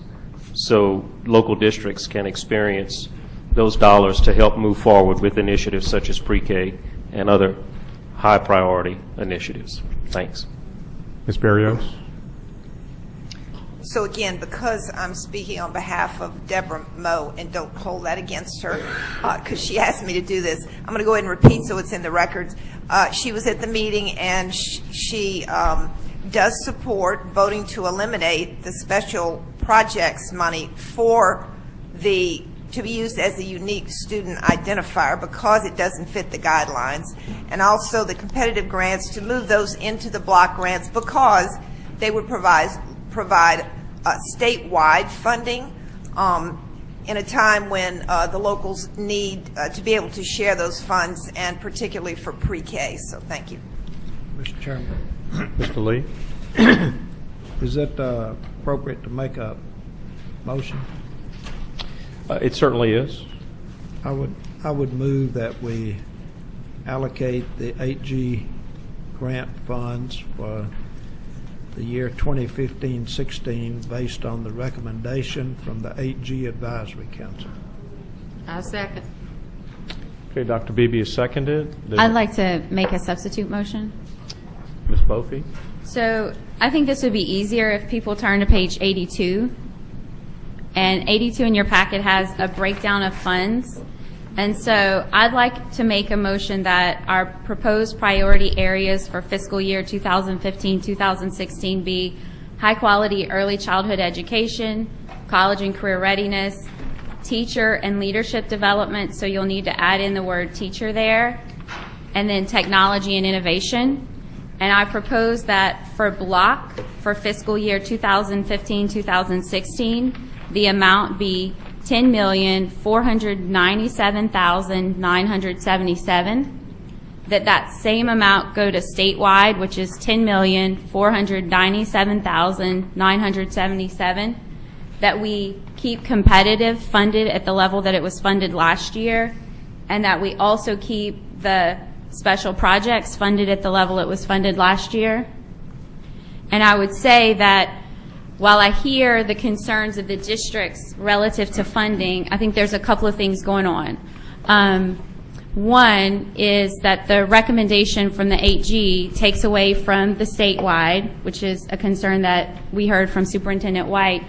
Speaker 20: so local districts can experience those dollars to help move forward with initiatives such as pre-K and other high priority initiatives. Thanks.
Speaker 2: Ms. Berrios?
Speaker 17: So again, because I'm speaking on behalf of Deborah Moe, and don't hold that against her, because she asked me to do this, I'm going to go ahead and repeat so it's in the records. She was at the meeting, and she does support voting to eliminate the special projects money to be used as a unique student identifier because it doesn't fit the guidelines, and also the competitive grants to move those into the block grants because they would provide provide statewide funding in a time when the locals need to be able to share those funds, and particularly for pre-K. So thank you.
Speaker 13: Mr. Chairman.
Speaker 2: Mr. Lee?
Speaker 13: Is it appropriate to make a motion?
Speaker 2: It certainly is.
Speaker 13: I would move that we allocate the 8G grant funds for the year 2015-16 based on the recommendation from the 8G Advisory Council.
Speaker 7: I second.
Speaker 2: Okay, Dr. Beebe is seconded.
Speaker 4: I'd like to make a substitute motion.
Speaker 2: Ms. Bophy?
Speaker 4: So I think this would be easier if people turn to page 82. And 82 in your packet has a breakdown of funds. And so I'd like to make a motion that our proposed priority areas for fiscal year 2015-2016 be high-quality early childhood education, college and career readiness, teacher and leadership development, so you'll need to add in the word teacher there, and then technology and innovation. And I propose that for block for fiscal year 2015-2016, the amount be $10,497,977. That same amount go to statewide, which is $10,497,977. That we keep competitive funded at the level that it was funded last year, and that we also keep the special projects funded at the level it was funded last year. And I would say that while I hear the concerns of the districts relative to funding, I think there's a couple of things going on. One is that the recommendation from the 8G takes away from the statewide, which is a concern that we heard from Superintendent White.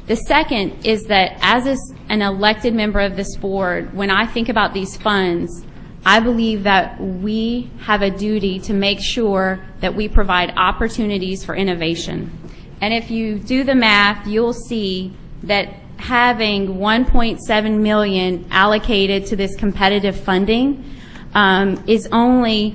Speaker 4: The second is that as an elected member of this board, when I think about these funds, I believe that we have a duty to make sure that we provide opportunities for innovation. And if you do the math, you'll see that having $1.7 million allocated to this competitive funding is only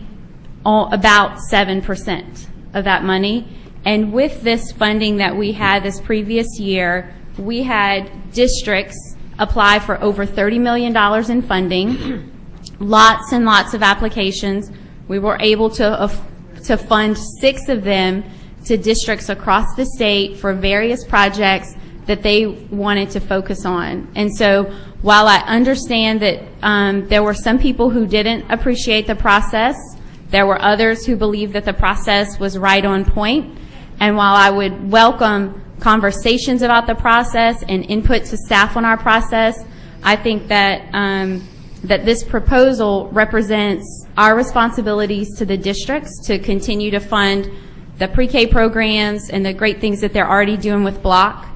Speaker 4: about 7% of that money. And with this funding that we had this previous year, we had districts apply for over $30 million in funding, lots and lots of applications. We were able to fund 6 of them to districts across the state for various projects that they wanted to focus on. And so while I understand that there were some people who didn't appreciate the process, there were others who believed that the process was right on point. And while I would welcome conversations about the process and input to staff on our process, I think that that this proposal represents our responsibilities to the districts to continue to fund the pre-K programs and the great things that they're already doing with Block,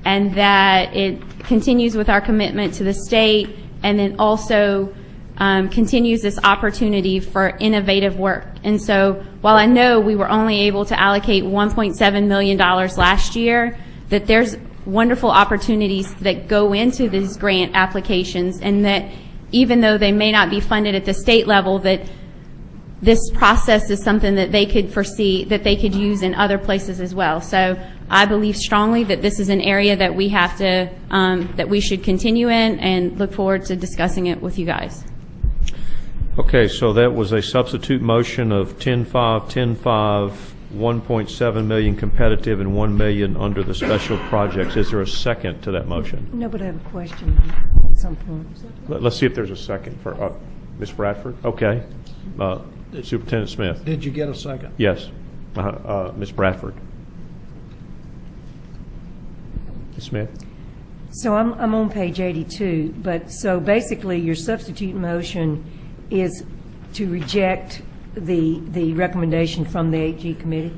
Speaker 4: and that it continues with our commitment to the state, and then also continues this opportunity for innovative work. And so while I know we were only able to allocate $1.7 million last year, that there's wonderful opportunities that go into these grant applications, and that even though they may not be funded at the state level, that this process is something that they could foresee that they could use in other places as well. So I believe strongly that this is an area that we have to, that we should continue in, and look forward to discussing it with you guys.
Speaker 2: Okay, so that was a substitute motion of 10-5, 10-5, 1.7 million competitive, and 1 million under the special projects. Is there a second to that motion?
Speaker 11: No, but I have a question at some point.
Speaker 2: Let's see if there's a second for Ms. Bradford. Okay. Superintendent Smith.
Speaker 13: Did you get a second?
Speaker 2: Yes. Ms. Bradford. Ms. Smith.
Speaker 11: So I'm on page 82, but so basically your substitute motion is to reject the recommendation from the 8G committee?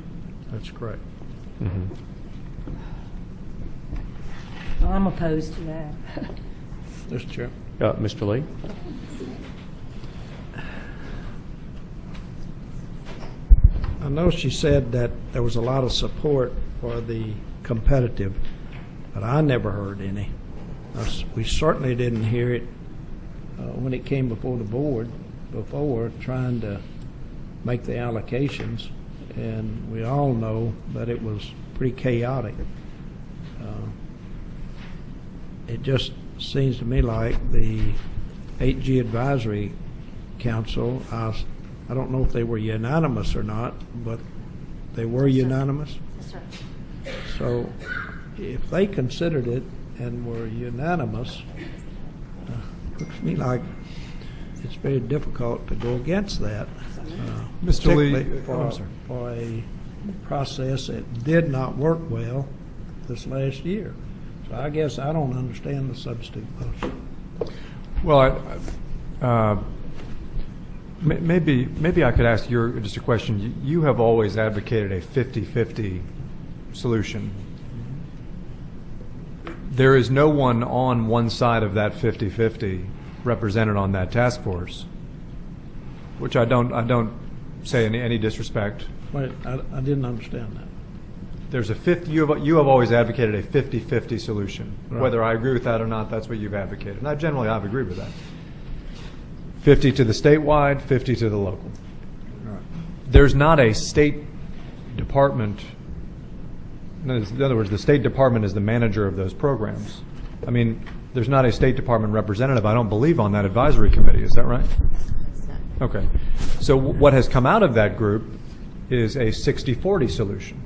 Speaker 13: That's correct.
Speaker 2: Mm-hmm.
Speaker 11: Well, I'm opposed to that.
Speaker 13: Mr. Chair.
Speaker 2: Mr. Lee.
Speaker 13: I know she said that there was a lot of support for the competitive, but I never heard any. We certainly didn't hear it when it came before the board before trying to make the allocations. and we all know that it was pretty chaotic. It just seems to me like the 8G Advisory Council, I don't know if they were unanimous or not, but they were unanimous.
Speaker 10: Yes, sir.
Speaker 13: So if they considered it and were unanimous, looks to me like it's very difficult to go against that.
Speaker 6: Mr. Lee,
Speaker 13: particularly for a process that did not work well this last year. So I guess I don't understand the substitute motion.
Speaker 6: Well, maybe I could ask just a question. You have always advocated a 50-50 solution. There is no one on one side of that 50-50 represented on that task force, which I don't say in any disrespect.
Speaker 13: Wait, I didn't understand that.
Speaker 6: There's you have always advocated a 50-50 solution.
Speaker 13: Right.
Speaker 6: Whether I agree with that or not, that's what you've advocated. And I've agreed with that. 50 to the statewide, 50 to the local.
Speaker 13: Right.
Speaker 6: There's not a State Department. In other words, the State Department is the manager of those programs. I mean, there's not a State Department representative, I don't believe, on that advisory committee. Is that right? Okay. So what has come out of that group is a 60-40 solution.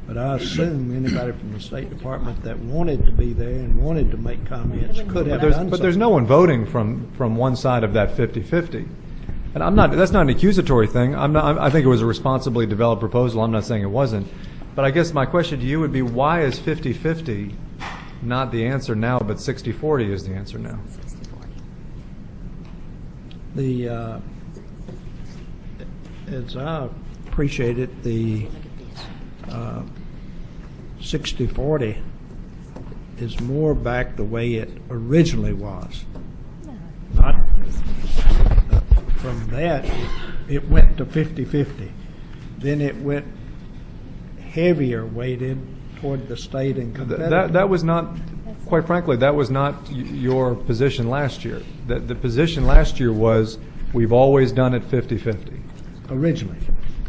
Speaker 13: But I assume anybody from the State Department that wanted to be there and wanted to make comments could have done something.
Speaker 6: But there's no one voting from one side of that 50-50. And that's not an accusatory thing. I think it was a responsibly developed proposal. I'm not saying it wasn't. But I guess my question to you would be, why is 50-50 not the answer now, but 60-40 is the answer now?
Speaker 13: As I appreciate it, the 60-40 is more back the way it originally was. From that, it went to 50-50. Then it went heavier weighted toward the state and competitive.
Speaker 6: That was not, quite frankly, that was not your position last year. The position last year was, we've always done it 50-50.
Speaker 13: Originally.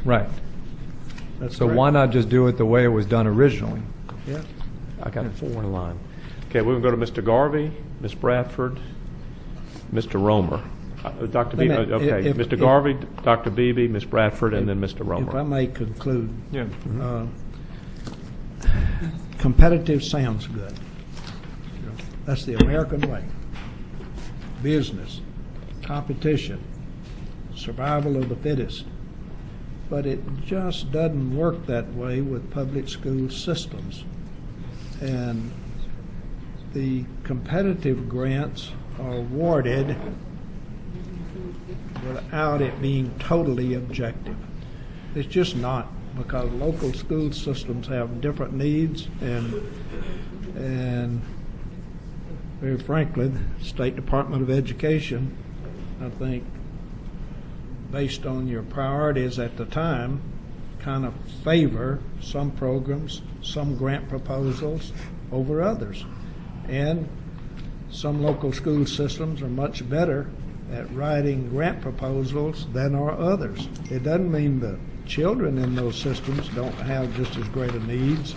Speaker 6: Right.
Speaker 13: That's
Speaker 6: so
Speaker 13: correct.
Speaker 6: Why not just do it the way it was done originally?
Speaker 13: Yeah.
Speaker 2: I got 4 in line. Okay, we're going to go to Mr. Garvey, Ms. Bradford, Mr. Romer. Dr. Beebe, okay. Mr. Garvey, Dr. Beebe, Ms. Bradford, and then Mr. Romer.
Speaker 13: If I may conclude.
Speaker 6: Yeah.
Speaker 13: Competitive sounds good. That's the American way. Business, competition, survival of the fittest. But it just doesn't work that way with public school systems. And the competitive grants are awarded without it being totally objective. It's just not, because local school systems have different needs, and very frankly, the State Department of Education, I think, based on your priorities at the time, kind of favor some programs, some grant proposals over others. And some local school systems are much better at writing grant proposals than are others. It doesn't mean the children in those systems don't have just as great a needs,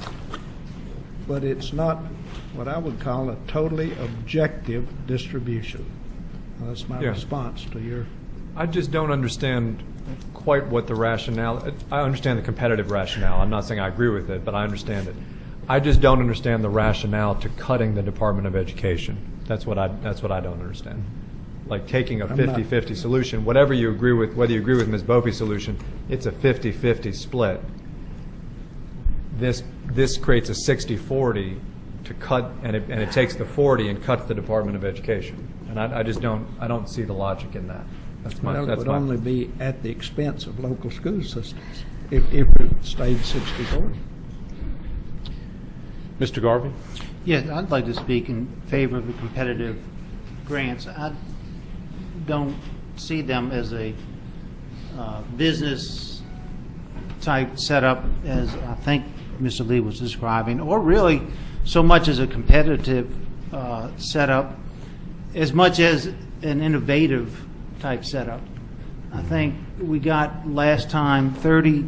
Speaker 13: but it's not what I would call a totally objective distribution. That's my response to your...
Speaker 6: I just don't understand quite what the rationale... I understand the competitive rationale. I'm not saying I agree with it, but I understand it. I just don't understand the rationale to cutting the Department of Education. That's what I don't understand. Like taking a 50-50 solution, whatever you agree with, whether you agree with Ms. Bophy's solution, it's a 50-50 split. This creates a 60-40 to cut, and it takes the 40 and cuts the Department of Education. And I don't see the logic in that.
Speaker 13: It would only be at the expense of local school systems if it stayed 60-40.
Speaker 2: Mr. Garvey?
Speaker 9: Yes, I'd like to speak in favor of the competitive grants. I don't see them as a business type setup as I think Mr. Lee was describing, or really so much as a competitive setup as much as an innovative type setup. I think we got last time 30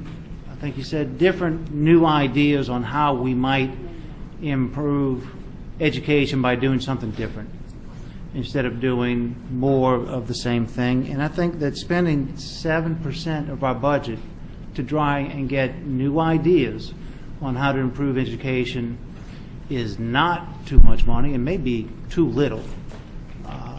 Speaker 9: think you said, different new ideas on how we might improve education by doing something different instead of doing more of the same thing. And I think that spending 7% of our budget to try and get new ideas on how to improve education is not too much money and maybe too little.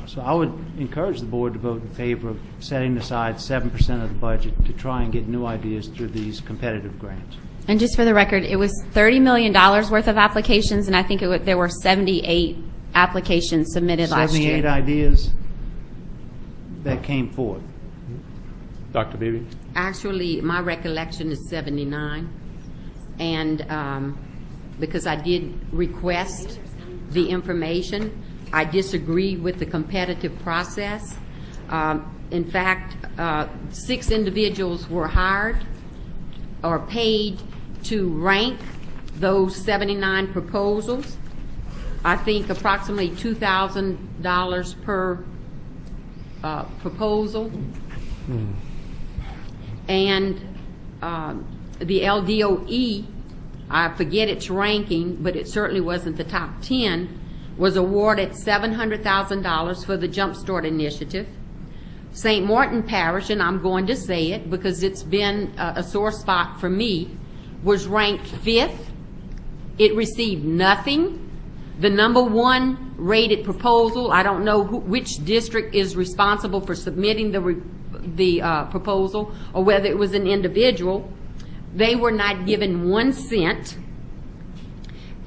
Speaker 9: So I would encourage the board to vote in favor of setting aside 7% of the budget to try and get new ideas through these competitive grants.
Speaker 4: And just for the record, it was $30 million worth of applications, and I think there were 78 applications submitted last year.
Speaker 9: 78 ideas that came forth.
Speaker 2: Dr. Beebe?
Speaker 7: Actually, my recollection is 79, and because I did request the information, I disagree with the competitive process. In fact, 6 individuals were hired or paid to rank those 79 proposals. I think approximately $2,000 per proposal. And the LDOE, I forget its ranking, but it certainly wasn't the top 10, was awarded $700,000 for the Jumpstart Initiative. St. Martin Parish, and I'm going to say it because it's been a sore spot for me, was ranked 5th. It received nothing. The number 1 rated proposal, I don't know which district is responsible for submitting the proposal or whether it was an individual. They were not given 1 cent.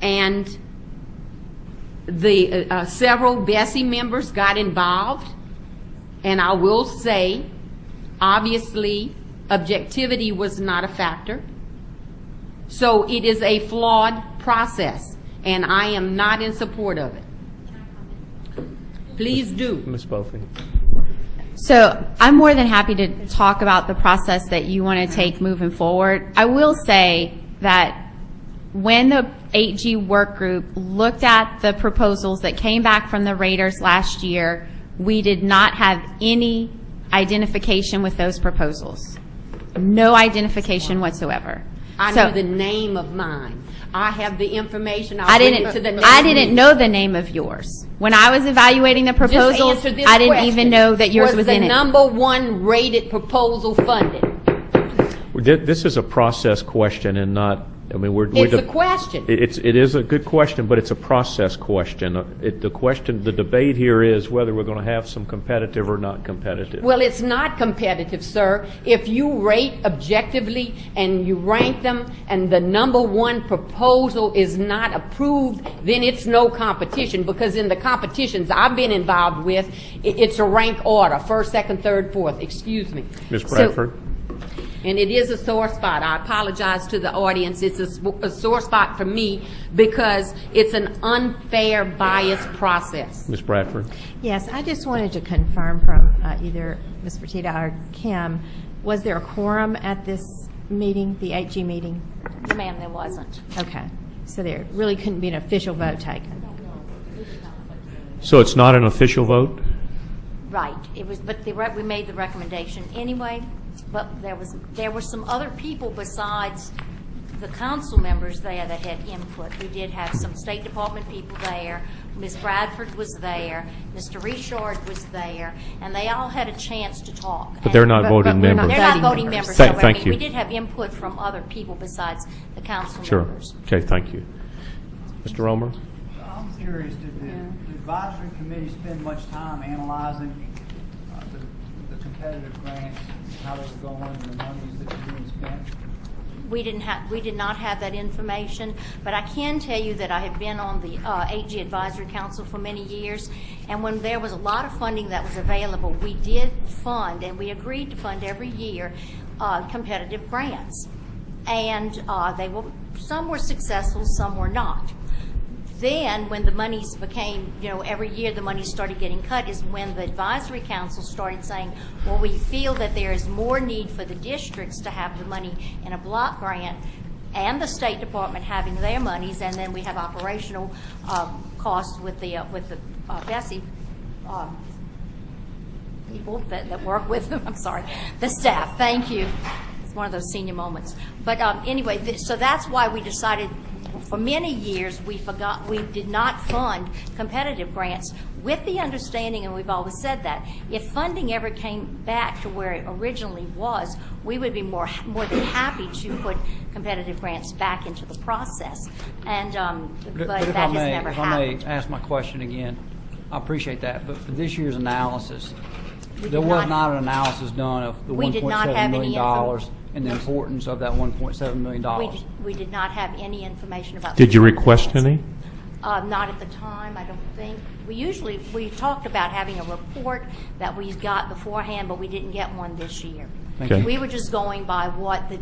Speaker 7: And the several BESE members got involved, and I will say, obviously, objectivity was not a factor. So it is a flawed process, and I am not in support of it. Please do.
Speaker 2: Ms. Bofi?
Speaker 4: So I'm more than happy to talk about the process that you want to take moving forward. I will say that when the 8G work group looked at the proposals that came back from the raters last year, we did not have any identification with those proposals. No identification whatsoever.
Speaker 7: I
Speaker 4: So-
Speaker 7: knew the name of mine. I have the information.
Speaker 4: I didn't know the name of yours. When I was evaluating the proposals,
Speaker 7: Just answer this
Speaker 4: I didn't
Speaker 7: question.
Speaker 4: even know that yours was in
Speaker 7: the
Speaker 4: it.
Speaker 7: number 1 rated proposal funded?
Speaker 2: This is a process question and not, I mean,
Speaker 7: It's a question.
Speaker 2: It is a good question, but it's a process question. The debate here is whether we're going to have some competitive or not competitive.
Speaker 7: Well, it's not competitive, sir. If you rate objectively and you rank them and the number 1 proposal is not approved, then it's no competition, because in the competitions I've been involved with, it's a rank order, 1st, 2nd, 3rd, 4th. Excuse me.
Speaker 2: Ms. Bradford?
Speaker 7: And it is a sore spot. I apologize to the audience. It's a sore spot for me because it's an unfair, biased process.
Speaker 2: Ms. Bradford?
Speaker 12: Yes, I just wanted to confirm from either Ms. Fertitta or Kim, was there a quorum at this meeting, the 8G meeting?
Speaker 10: No, ma'am, there wasn't.
Speaker 12: Okay, so there really couldn't be an official vote taken.
Speaker 2: So it's not an official vote?
Speaker 10: Right. It was, but we made the recommendation anyway. But there were some other people besides the council members there that had input. We did have some State Department people there. Ms. Bradford was there. Mr. Richard was there. And they all had a chance to talk.
Speaker 2: But they're not voting members.
Speaker 10: They're not voting members.
Speaker 2: Thank you.
Speaker 10: We did have input from other people besides the council
Speaker 2: Sure.
Speaker 10: members.
Speaker 2: Okay, thank you. Mr. Romer?
Speaker 16: I'm curious, did the advisory committee spend much time analyzing the competitive grants, how they were going, and the monies that were being spent?
Speaker 10: We did not have that information, but I can tell you that I have been on the 8G Advisory Council for many years, and when there was a lot of funding that was available, we did fund, and we agreed to fund every year, competitive grants. And some were successful, some were not. Then, when the monies became, every year the money started getting cut, is when the advisory council started saying, well, we feel that there is more need for the districts to have the money in a block grant and the State Department having their monies, and then we have operational costs with the BESE people that work with them. I'm sorry, the staff. Thank you. one of those senior moments. But anyway, so that's why we decided for many years we did not fund competitive grants, with the understanding, and we've always said that, if funding ever came back to where it originally was, we would be more than happy to put competitive grants back into the process. And but that has never happened.
Speaker 16: If I may ask my question again, I appreciate that. But for this year's analysis, there was not an analysis done of the $1.7 million and the importance of that $1.7 million.
Speaker 10: We did not have any information about.
Speaker 2: Did you request any?
Speaker 10: Not at the time, I don't think. We talked about having a report that we got beforehand, but we didn't get one this year.
Speaker 2: Okay.
Speaker 10: We were just going by what the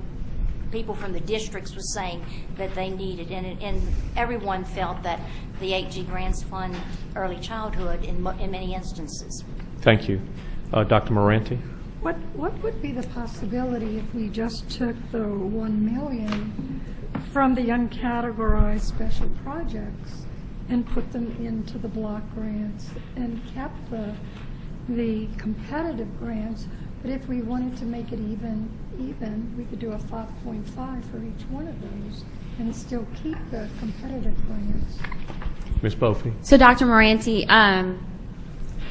Speaker 10: people from the districts were saying that they needed, and everyone felt that the 8G grants fund early childhood in many instances.
Speaker 2: Thank you. Dr. Moranti?
Speaker 14: What would be the possibility if we just took the $1 million from the uncategorized special projects and put them into the block grants and kept the competitive grants? But if we wanted to make it even, we could do a 5.5 for each one of those and still keep the competitive grants.
Speaker 2: Ms. Bofi?
Speaker 4: So, Dr. Moranti,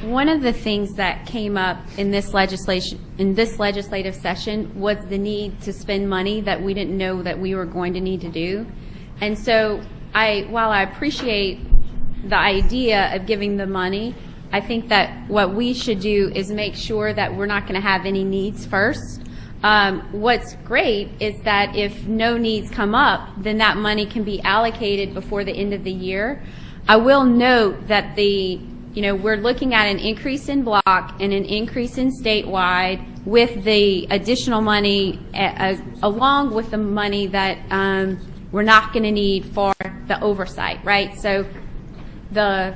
Speaker 4: one of the things that came up in this legislative session was the need to spend money that we didn't know that we were going to need to do. And so while I appreciate the idea of giving the money, I think that what we should do is make sure that we're not going to have any needs first. What's great is that if no needs come up, then that money can be allocated before the end of the year. I will note that we're looking at an increase in block and an increase in statewide with the additional money along with the money that we're not going to need for the oversight, right? So the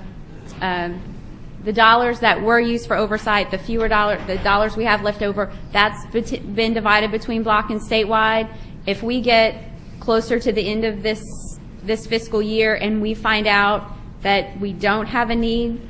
Speaker 4: dollars that were used for oversight, the dollars we have left over, that's been divided between block and statewide. If we get closer to the end of this fiscal year and we find out that we don't have a need,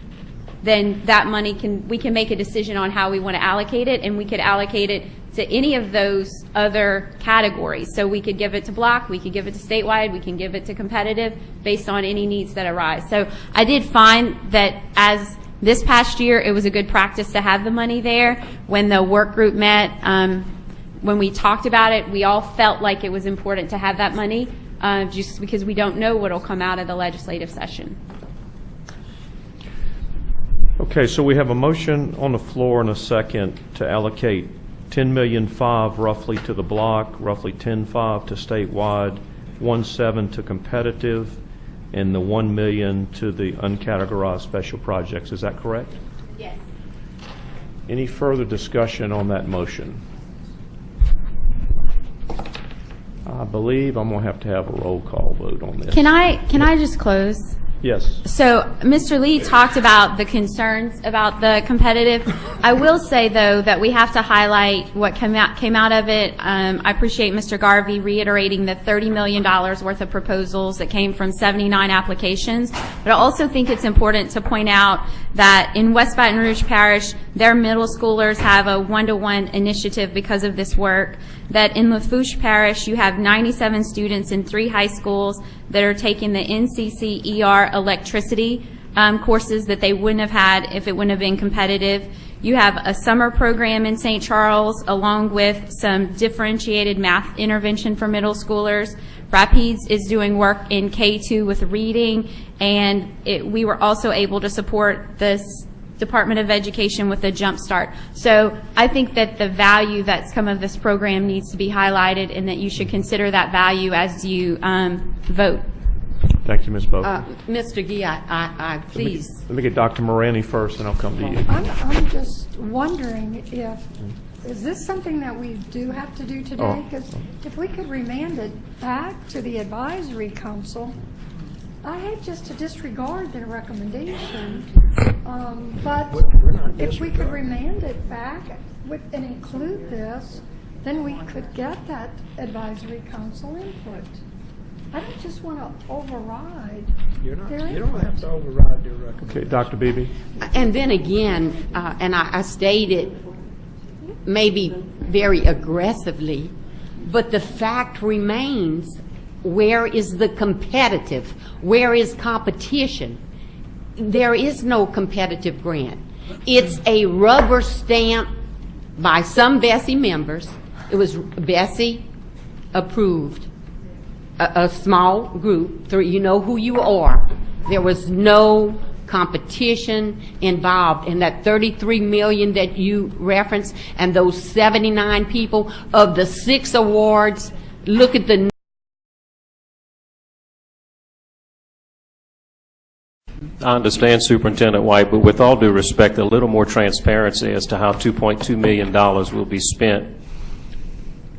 Speaker 4: then that money we can make a decision on how we want to allocate it, and we could allocate it to any of those other categories. So we could give it to block, we could give it to statewide, we can give it to competitive based on any needs that arise. So I did find that as this past year, it was a good practice to have the money there. When the work group met, when we talked about it, we all felt like it was important to have that money just because we don't know what will come out of the legislative session.
Speaker 2: Okay, so we have a motion on the floor and a second to allocate $10.5 million roughly to the block, roughly $10.5 to statewide, $1.7 million to competitive, and the $1 million to the uncategorized special projects. Is that correct?
Speaker 4: Yes.
Speaker 2: Any further discussion on that motion? I believe I'm going to have a roll call vote on this.
Speaker 4: Can I just close?
Speaker 2: Yes.
Speaker 4: So Mr. Lee talked about the concerns about the competitive. I will say, though, that we have to highlight what came out of it. I appreciate Mr. Garvey reiterating the $30 million worth of proposals that came from 79 applications. But I also think it's important to point out that in West Baton Rouge Parish, their middle schoolers have a one-to-one initiative because of this work. That in Lafourche Parish, you have 97 students in 3 high schools that are taking the NCC-ER electricity courses that they wouldn't have had if it wouldn't have been competitive. You have a summer program in St. Charles along with some differentiated math intervention for middle schoolers. Rapides is doing work in K2 with reading, and we were also able to support this Department of Education with a jump start. So I think that the value that's come of this program needs to be highlighted, and that you should consider that value as you vote.
Speaker 2: Thank you, Ms. Bowe.
Speaker 7: Mr. Gee, I please.
Speaker 2: Let me get Dr. Moranti first, and I'll come to you.
Speaker 14: I'm just wondering is this something that we do have to do today? Because if we could remand it back to the advisory council, I hate just to disregard their recommendation, but if we could remand it back and include this, then we could get that advisory council input. I don't just want to override their input.
Speaker 13: You don't have to override their recommendation.
Speaker 2: Okay, Dr. Beebe.
Speaker 7: And then again, and I stated maybe very aggressively, But the fact remains, where is the competitive? Where is competition? There is no competitive grant. It's a rubber stamp by some BESE members. It was BESE approved, a small group, you know who you are. There was no competition involved in that 33 million that you referenced, and those 79 people of the 6 awards. Look at the
Speaker 20: I understand, Superintendent White, but with all due respect, a little more transparency as to how $2.2 million will be spent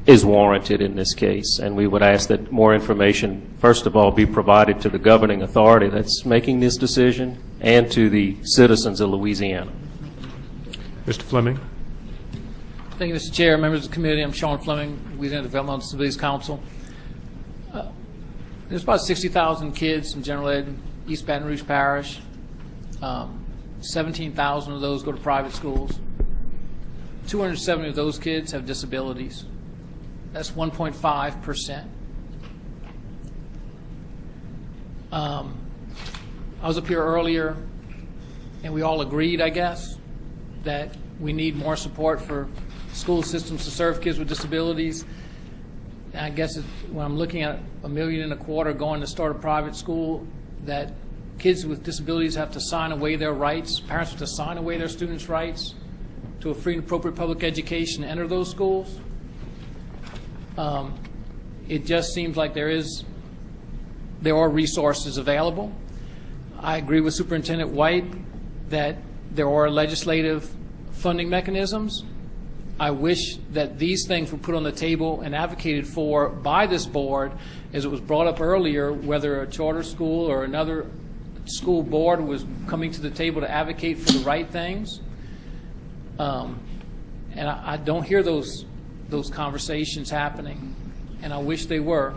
Speaker 20: is warranted in this case, and we would ask that more information, first of all, be provided to the governing authority that's making this decision and to the citizens of Louisiana.
Speaker 2: Mr. Fleming.
Speaker 3: Thank you, Mr. Chair, members of the committee. I'm Sean Fleming, Louisiana Developmental Disabilities Council. There's about 60,000 kids in general ed, East Baton Rouge Parish. 17,000 of those go to private schools. 270 of those kids have disabilities. That's 1.5%. I was up here earlier, and we all agreed, I guess, that we need more support for school systems to serve kids with disabilities. And I guess when I'm looking at $1.25 million going to start a private school, that kids with disabilities have to sign away their rights, parents have to sign away their students' rights to a free and appropriate public education to enter those schools. It just seems like there are resources available. I agree with Superintendent White that there are legislative funding mechanisms. I wish that these things were put on the table and advocated for by this board, as it was brought up earlier, whether a charter school or another school board was coming to the table to advocate for the right things. And I don't hear those conversations happening, and I wish they were.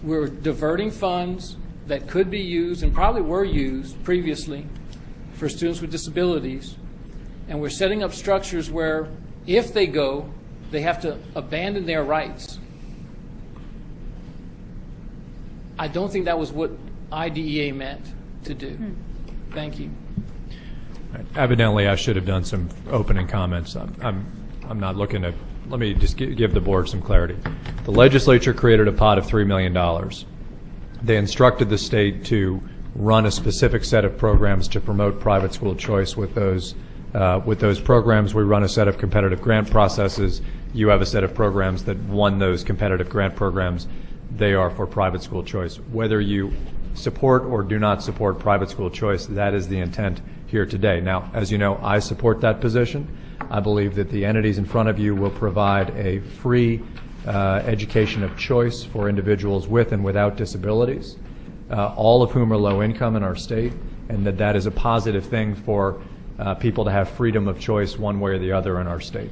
Speaker 3: We're diverting funds that could be used and probably were used previously for students with disabilities, and we're setting up structures where if they go, they have to abandon their rights. I don't think that was what IDEA meant to do. Thank you.
Speaker 6: Evidently, I should have done some opening comments. I'm not looking to. Let me just give the board some clarity. The legislature created a pot of $3 million. They instructed the state to run a specific set of programs to promote private school choice. With those programs, we run a set of competitive grant processes. You have a set of programs that won those competitive grant programs. They are for private school choice. Whether you support or do not support private school choice, that is the intent here today. Now, as you know, I support that position. I believe that the entities in front of you will provide a free education of choice for individuals with and without disabilities, all of whom are low income in our state, and that is a positive thing for people to have freedom of choice one way or the other in our state.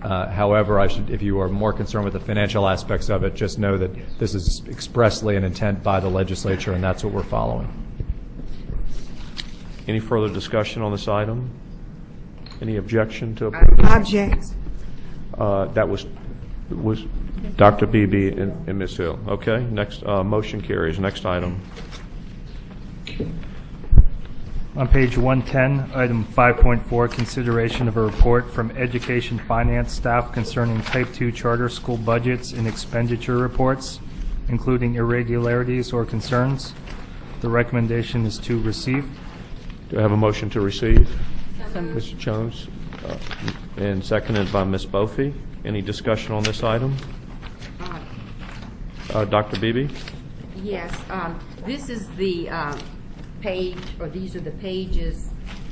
Speaker 6: However, if you are more concerned with the financial aspects of it, just know that this is expressly an intent by the legislature, and that's what we're following.
Speaker 2: Any further discussion on this item? Any objection to approve?
Speaker 22: Object.
Speaker 2: That was Dr. Beebe and Ms. Hill. Okay, next motion carries. Next item.
Speaker 5: On page 110, item 5.4, consideration of a report from Education Finance staff concerning Type 2 charter school budgets and expenditure reports, including irregularities or concerns. The recommendation is to receive.
Speaker 2: Do I have a motion to receive? Mr. Jones, and seconded by Ms. Bophy. Any discussion on this item? Dr. Beebe?
Speaker 7: Yes, this is the page, or these are the pages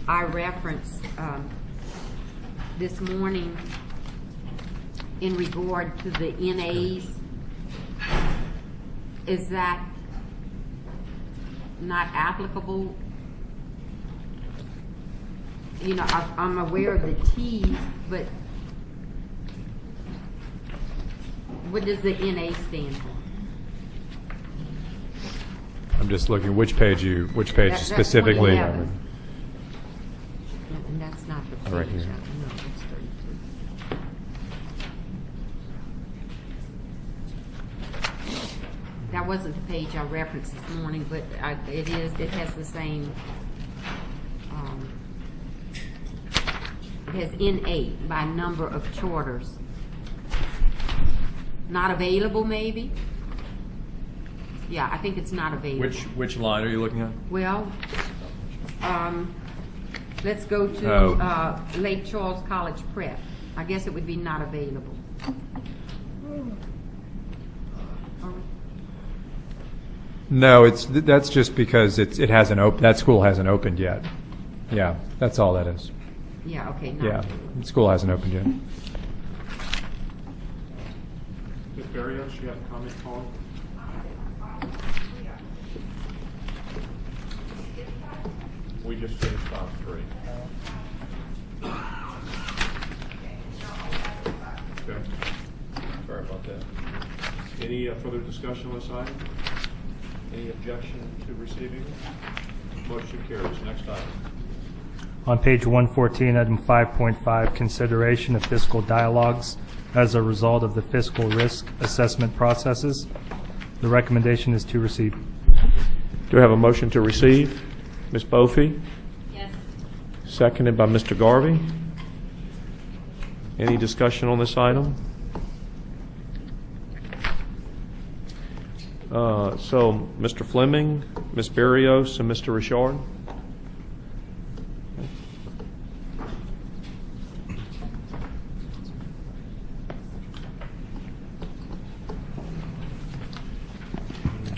Speaker 7: I referenced this morning in regard to the NAs. Is that not applicable? You know, I'm aware of the T's, but what does the NA stand for?
Speaker 6: I'm just looking which page specifically.
Speaker 7: And that's not the page.
Speaker 6: Right here.
Speaker 7: No, that's 32.
Speaker 21: that wasn't the page I referenced this morning, but it has the same, it has N8 by number of charters. Not available, maybe? Yeah, I think it's not available.
Speaker 6: Which line are you looking at?
Speaker 21: Well, let's go to Lake Charles College Prep. I guess it would be not available.
Speaker 6: No, that's just because it hasn't that school hasn't opened yet. Yeah, that's all that is.
Speaker 21: Yeah, okay.
Speaker 6: Yeah, the school hasn't opened yet.
Speaker 2: Ms. Barrios, you have a comment, Paul? We just finished file 3. Okay. Sorry about that. Any further discussion on this item? Any objection to receiving it? Motion carries. Next item.
Speaker 5: On page 114, item 5.5, consideration of fiscal dialogues as a result of the fiscal risk assessment processes. The recommendation is to receive.
Speaker 2: Do we have a motion to receive? Ms. Bofi?
Speaker 4: Yes.
Speaker 2: Seconded by Mr. Garvey. Any discussion on this item? So, Mr. Fleming, Ms. Barrios, and Mr. Richard.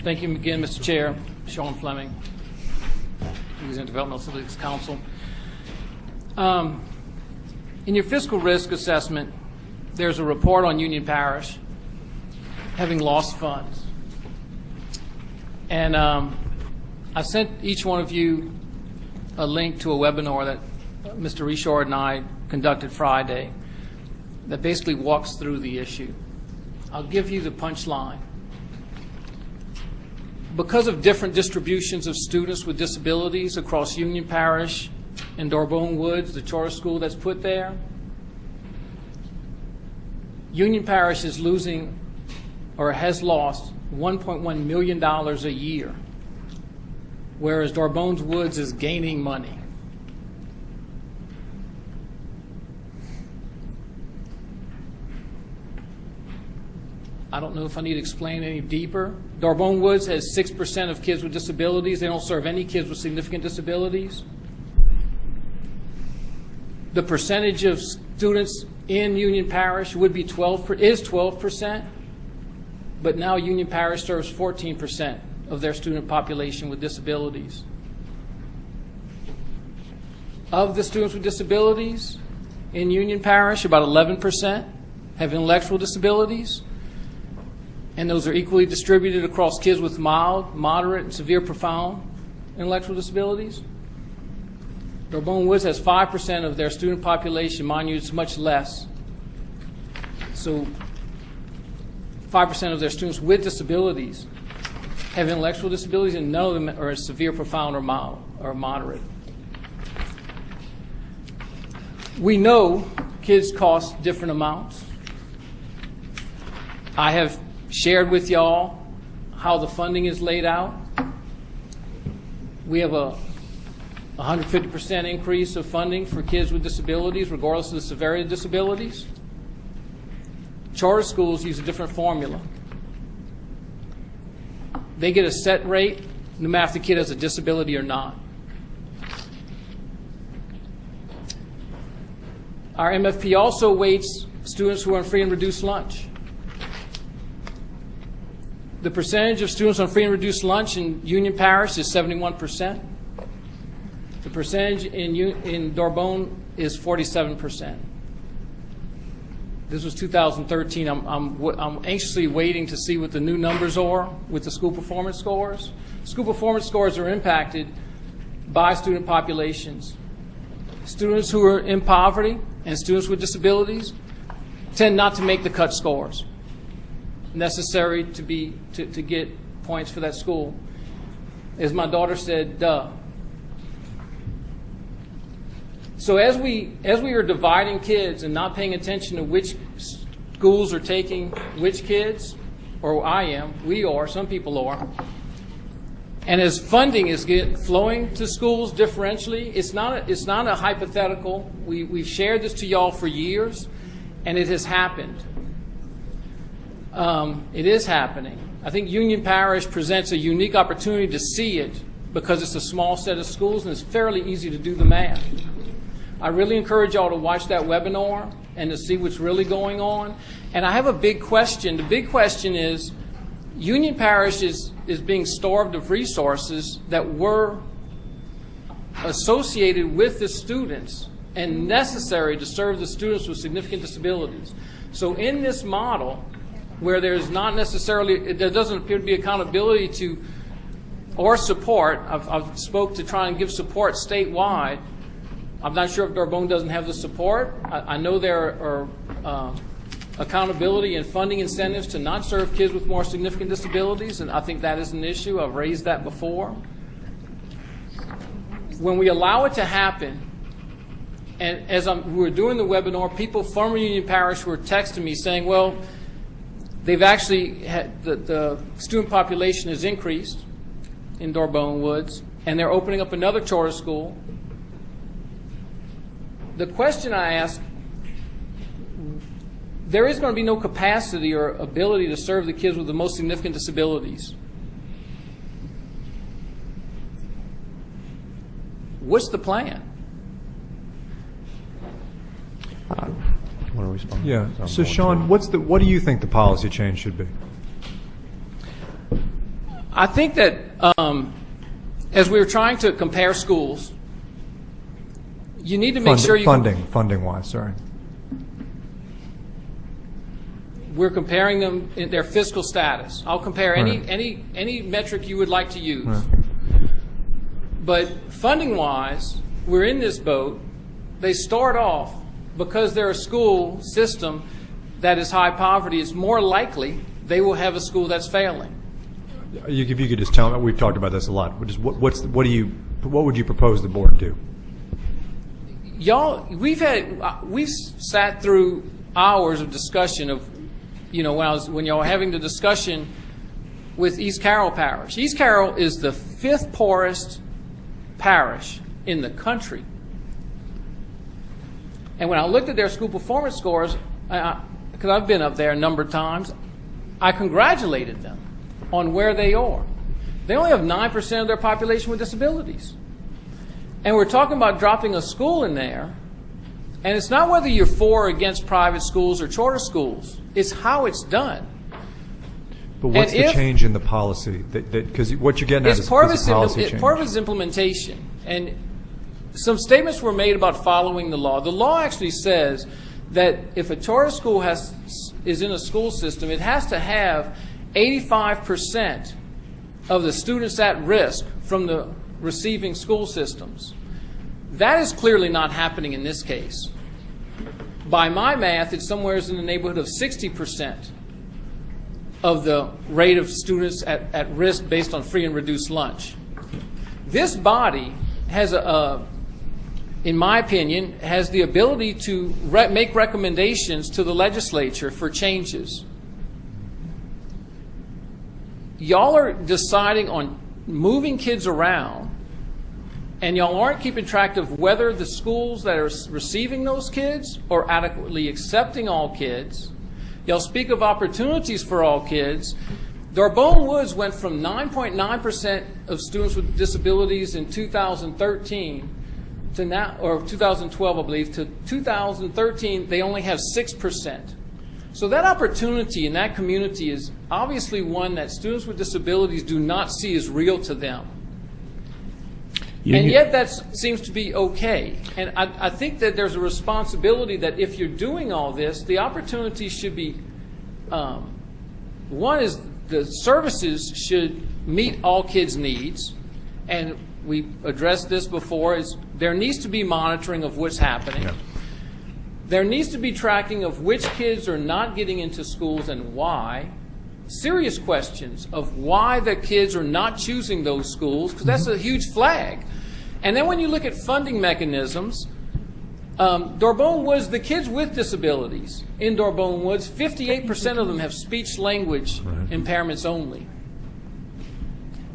Speaker 3: Thank you again, Mr. Chair. Sean Fleming, Louisiana Developmental Civics Council. In your fiscal risk assessment, there's a report on Union Parish having lost funds. And I sent each one of you a link to a webinar that Mr. Richard and I conducted Friday that basically walks through the issue. I'll give you the punchline. Because of different distributions of students with disabilities across Union Parish and D'Orbon Woods, the charter school that's put there, Union Parish is losing or has lost $1.1 million a year, whereas D'Orbon Woods is gaining money. I don't know if I need to explain any deeper. D'Orbon Woods has 6% of kids with disabilities. They don't serve any kids with significant disabilities. The percentage of students in Union Parish would be 12%, but now Union Parish serves 14% of their student population with disabilities. Of the students with disabilities in Union Parish, about 11% have intellectual disabilities, and those are equally distributed across kids with mild, moderate, and severe profound intellectual disabilities. D'Orbon Woods has 5% of their student population. Mind you, it's much less. So 5% of their students with disabilities have intellectual disabilities, and none of them are severe, profound, or mild or moderate. We know kids cost different amounts. I have shared with y'all how the funding is laid out. We have a 150% increase of funding for kids with disabilities, regardless of the severity of disabilities. Charter schools use a different formula. They get a set rate no matter if the kid has a disability or not. Our MFP also weights students who are on free and reduced lunch. The percentage of students on free and reduced lunch in Union Parish is 71%. The percentage in D'Orbon is 47%. This was 2013. I'm anxiously waiting to see what the new numbers are with the school performance scores. School performance scores are impacted by student populations. Students who are in poverty and students with disabilities tend not to make the cut scores necessary to get points for that school. As my daughter said, duh. So as we are dividing kids and not paying attention to which schools are taking which kids, or I am, we are, some people are. And as funding is flowing to schools differentially, it's not a hypothetical. We've shared this to y'all for years, and it has happened. It is happening. I think Union Parish presents a unique opportunity to see it because it's a small set of schools and it's fairly easy to do the math. I really encourage y'all to watch that webinar and to see what's really going on. And I have a big question. The big question is, Union Parish is being starved of resources that were associated with the students and necessary to serve the students with significant disabilities. So in this model, where there's not necessarily, there doesn't appear to be accountability to or support, I've spoke to try and give support statewide. I'm not sure if D'Orbon doesn't have the support. I know there are accountability and funding incentives to not serve kids with more significant disabilities, and I think that is an issue. I've raised that before. When we allow it to happen, and as we were doing the webinar, people from Union Parish were texting me saying, well, they've actually had, the student population has increased in D'Orbon Woods, and they're opening up another charter school. The question I ask, there is going to be no capacity or ability to serve the kids with the most significant disabilities. What's the plan?
Speaker 2: Want to respond?
Speaker 6: Yeah. So, Sean, what do you think the policy change should be?
Speaker 3: I think that as we were trying to compare schools, you need to make sure you
Speaker 6: funding-wise. Sorry.
Speaker 3: We're comparing them in their fiscal status. I'll compare any metric you would like to use. Right. But funding-wise, we're in this boat. They start off, because they're a school system that is high poverty, it's more likely they will have a school that's failing.
Speaker 6: If you could just tell me, we've talked about this a lot. What would you propose the board do?
Speaker 3: Y'all, we've sat through hours of discussion of, when y'all were having the discussion with East Carroll Parish. East Carroll is the 5th poorest parish in the country. And when I looked at their school performance scores, because I've been up there a number of times, I congratulated them on where they are. They only have 9% of their population with disabilities. And we're talking about dropping a school in there, and it's not whether you're for or against private schools or charter schools. It's how it's done.
Speaker 6: But what's the change in the policy? Because what you're getting at is policy change.
Speaker 3: Part of it is implementation. And some statements were made about following the law. The law actually says that if a charter school is in a school system, it has to have 85% of the students at risk from the receiving school systems. That is clearly not happening in this case. By my math, it's somewhere in the neighborhood of 60% of the rate of students at risk based on free and reduced lunch. This body has in my opinion, has the ability to make recommendations to the legislature for changes. Y'all are deciding on moving kids around, and y'all aren't keeping track of whether the schools that are receiving those kids are adequately accepting all kids. Y'all speak of opportunities for all kids. D'Orbon Woods went from 9.9% of students with disabilities in 2013 to now, or 2012, I believe, to 2013, they only have 6%. So that opportunity in that community is obviously one that students with disabilities do not see as real to them. And yet that seems to be okay. And I think that there's a responsibility that if you're doing all this, the opportunity should be, one is the services should meet all kids' needs. And we addressed this before, is there needs to be monitoring of what's happening. Yeah. There needs to be tracking of which kids are not getting into schools and why. Serious questions of why the kids are not choosing those schools, because that's a huge flag. And then when you look at funding mechanisms, D'Orbonne Woods, the kids with disabilities in D'Orbonne Woods, 58% of them have speech language impairments only.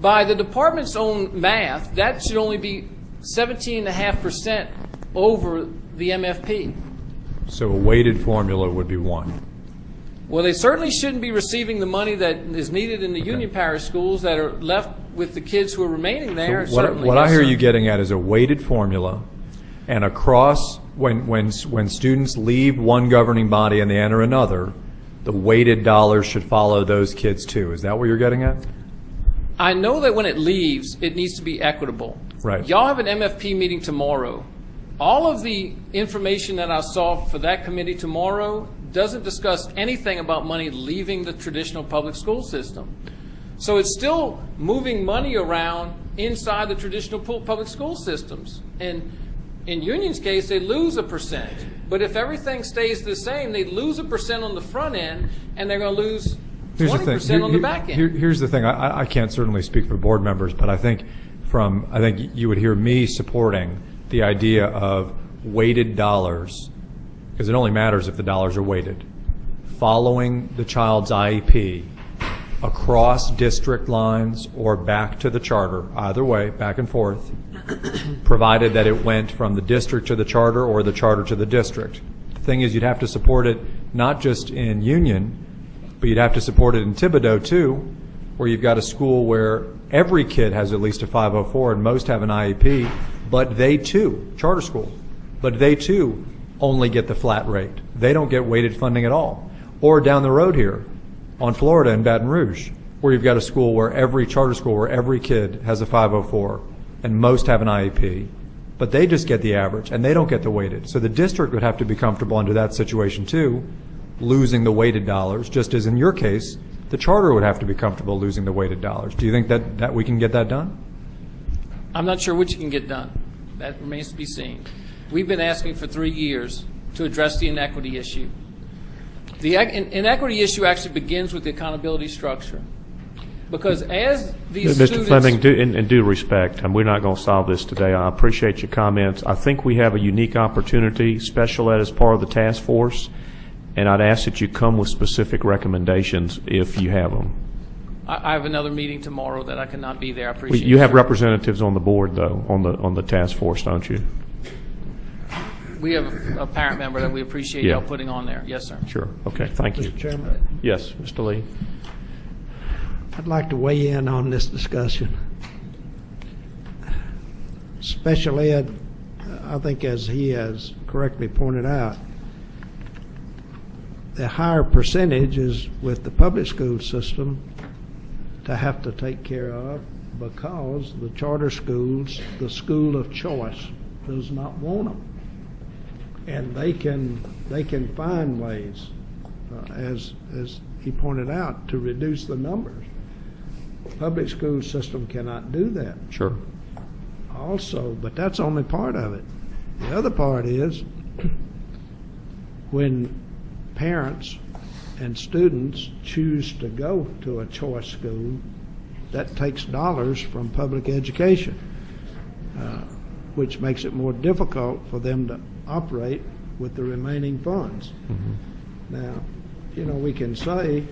Speaker 3: By the department's own math, that should only be 17.5% over the MFP.
Speaker 6: So a weighted formula would be 1.
Speaker 3: Well, they certainly shouldn't be receiving the money that is needed in the Union Parish schools that are left with the kids who are remaining there.
Speaker 6: So what I hear you getting at is a weighted formula, and across, when students leave one governing body and they enter another, the weighted dollars should follow those kids too. Is that what you're getting at?
Speaker 3: I know that when it leaves, it needs to be equitable.
Speaker 6: Right.
Speaker 3: Y'all have an MFP meeting tomorrow. All of the information that I saw for that committee tomorrow doesn't discuss anything about money leaving the traditional public school system. So it's still moving money around inside the traditional public school systems. And in Union's case, they lose 1%. But if everything stays the same, they lose 1% on the front end, and they're going to lose 20% on the back end.
Speaker 6: Here's the thing. I can't certainly speak for board members, but I think you would hear me supporting the idea of weighted dollars, because it only matters if the dollars are weighted, following the child's IEP across district lines or back to the charter, either way, back and forth, provided that it went from the district to the charter or the charter to the district. The thing is, you'd have to support it not just in Union, but you'd have to support it in Thibodaux too, where you've got a school where every kid has at least a 504 and most have an IEP, but they too, charter school, but they too only get the flat rate. They don't get weighted funding at all. Or down the road here on Florida in Baton Rouge, where you've got a school where every charter school where every kid has a 504 and most have an IEP, but they just get the average and they don't get the weighted. So the district would have to be comfortable under that situation too, losing the weighted dollars, just as in your case, the charter would have to be comfortable losing the weighted dollars. Do you think that we can get that done?
Speaker 3: I'm not sure which can get done. That remains to be seen. We've been asking for 3 years to address the inequity issue. The inequity issue actually begins with the accountability structure. Because as these
Speaker 2: Mr. Fleming, in due respect, and we're not going to solve this today. I appreciate your comments. I think we have a unique opportunity, special ed as part of the task force, and I'd ask that you come with specific recommendations if you have them.
Speaker 3: I have another meeting tomorrow that I cannot be there. I appreciate it.
Speaker 2: You have representatives on the board, though, on the task force, don't you?
Speaker 3: We have a parent member that we appreciate y'all putting on there. Yes, sir.
Speaker 2: Sure. Okay. Thank you.
Speaker 13: Mr. Chairman?
Speaker 2: Yes, Mr. Lee.
Speaker 13: I'd like to weigh in on this discussion. Special ed, I think as he has correctly pointed out, the higher percentage is with the public school system to have to take care of because the charter schools, the school of choice, does not want them. And they can find ways, as he pointed out, to reduce the numbers. Public school system cannot do that.
Speaker 2: Sure.
Speaker 13: Also, but that's only part of it. The other part is when parents and students choose to go to a choice school, that takes dollars from public education, which makes it more difficult for them to operate with the remaining funds. Mm-hmm. Now, we can say,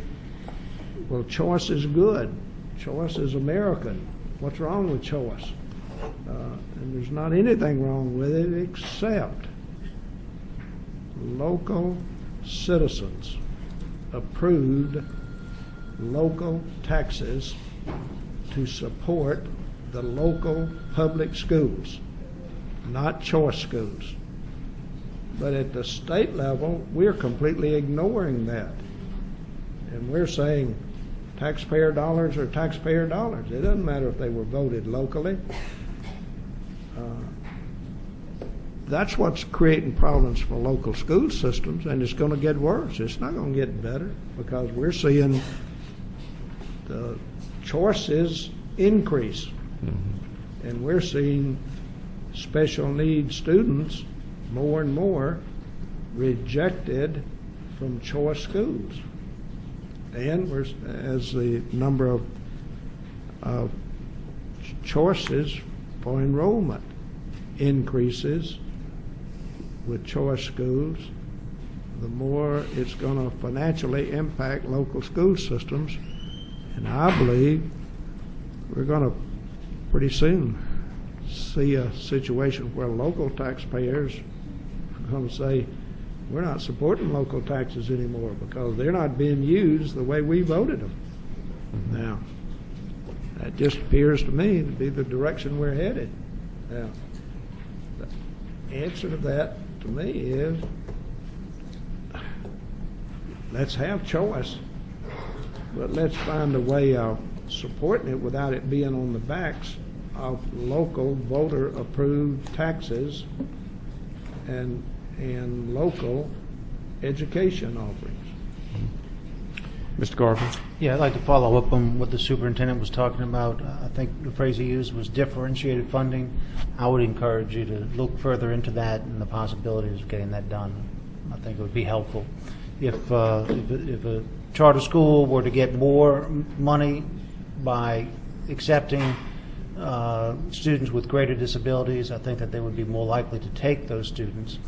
Speaker 13: well, choice is good. Choice is American. What's wrong with choice? And there's not anything wrong with it except local citizens approved local taxes to support the local public schools, not choice schools. But at the state level, we're completely ignoring that. And we're saying taxpayer dollars are taxpayer dollars. It doesn't matter if they were voted locally. That's what's creating problems for local school systems, and it's going to get worse. It's not going to get better because we're seeing the choices increase. Mm-hmm. And we're seeing special needs students more and more rejected from choice schools. And as the number of choices for enrollment increases, with choice schools, the more it's going to financially impact local school systems. And I believe we're going to pretty soon see a situation where local taxpayers are going to say, we're not supporting local taxes anymore because they're not being used the way we voted them. Now, that just appears to me to be the direction we're headed. Now, the answer to that to me is, let's have choice, but let's find a way of supporting it without it being on the backs of local voter-approved taxes and local education offerings.
Speaker 2: Mr. Garvin?
Speaker 9: Yeah, I'd like to follow up on what the superintendent was talking about. I think the phrase he used was differentiated funding. I would encourage you to look further into that and the possibilities of getting that done. I think it would be helpful. If a charter school were to get more money by accepting students with greater disabilities, I think that they would be more likely to take those students,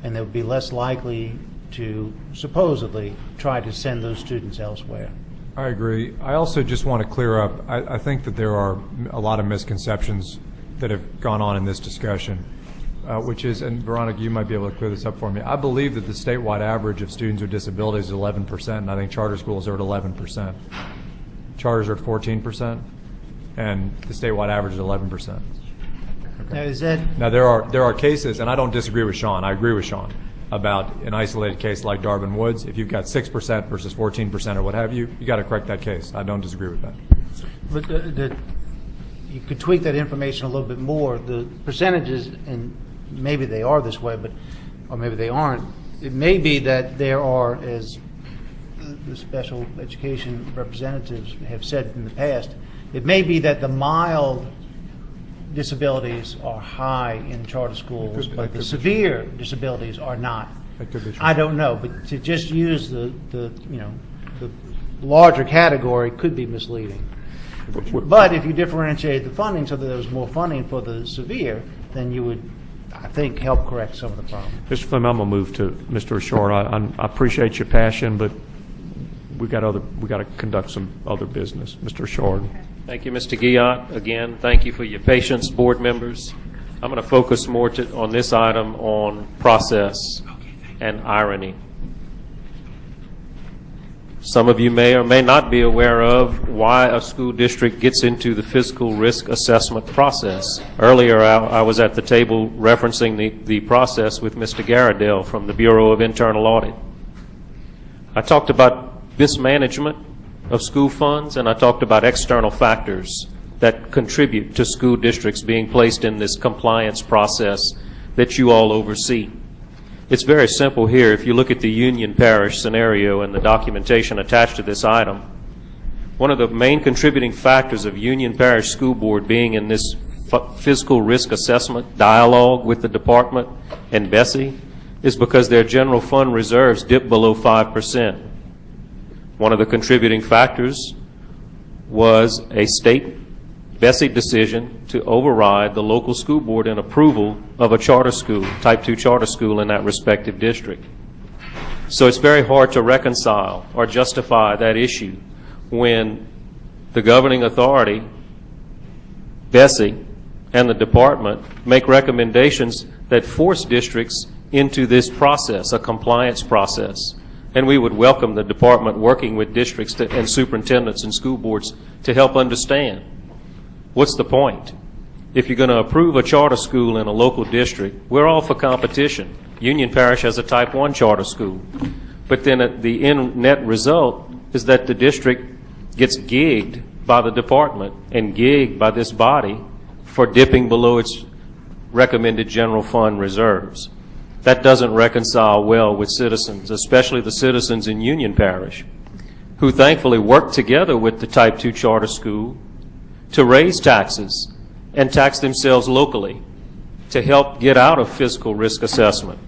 Speaker 9: and they would be less likely to supposedly try to send those students elsewhere.
Speaker 6: I agree. I also just want to clear up, I think that there are a lot of misconceptions that have gone on in this discussion, which is, and Veronica, you might be able to clear this up for me. I believe that the statewide average of students with disabilities is 11%, and I think charter schools are at 11%. Charters are at 14%, and the statewide average is 11%. Okay. Now there are cases, and I don't disagree with Sean. I agree with Sean about an isolated case like Darwin Woods. If you've got 6% versus 14% or what have you, you got to correct that case. I don't disagree with that.
Speaker 9: But you could tweak that information a little bit more. The percentages, and maybe they are this way, or maybe they aren't. It may be that there are, as the special education representatives have said in the past, it may be that the mild disabilities are high in charter schools, but the severe disabilities are not.
Speaker 6: That could be true.
Speaker 9: I don't know, but to just use the larger category could be misleading. But if you differentiate the funding so that there was more funding for the severe, then you would, I think, help correct some of the problems.
Speaker 2: Mr. Fleming, I'm going to move to Mr. Short. I appreciate your passion, but we got to conduct some other business. Mr. Short.
Speaker 20: Thank you, Mr. Guillotte. Again, thank you for your patience, board members. I'm going to focus more on this item on process and irony. Some of you may or may not be aware of why a school district gets into the fiscal risk assessment process. Earlier, I was at the table referencing the process with Mr. Garadell from the Bureau of Internal Audit. I talked about mismanagement of school funds, and I talked about external factors that contribute to school districts being placed in this compliance process that you all oversee. It's very simple here. If you look at the Union Parish scenario and the documentation attached to this item, one of the main contributing factors of Union Parish School Board being in this fiscal risk assessment dialogue with the department and BESE is because their general fund reserves dipped below 5%. One of the contributing factors was a state BESE decision to override the local school board in approval of a charter school, type 2 charter school in that respective district. So it's very hard to reconcile or justify that issue when the governing authority, BESE, and the department make recommendations that force districts into this process, a compliance process. And we would welcome the department working with districts and superintendents and school boards to help understand what's the point. If you're going to approve a charter school in a local district, we're all for competition. Union Parish has a type 1 charter school. But then the end net result is that the district gets gigged by the department and gigged by this body for dipping below its recommended general fund reserves. That doesn't reconcile well with citizens, especially the citizens in Union Parish, who thankfully worked together with the type 2 charter school to raise taxes and tax themselves locally to help get out of fiscal risk assessment.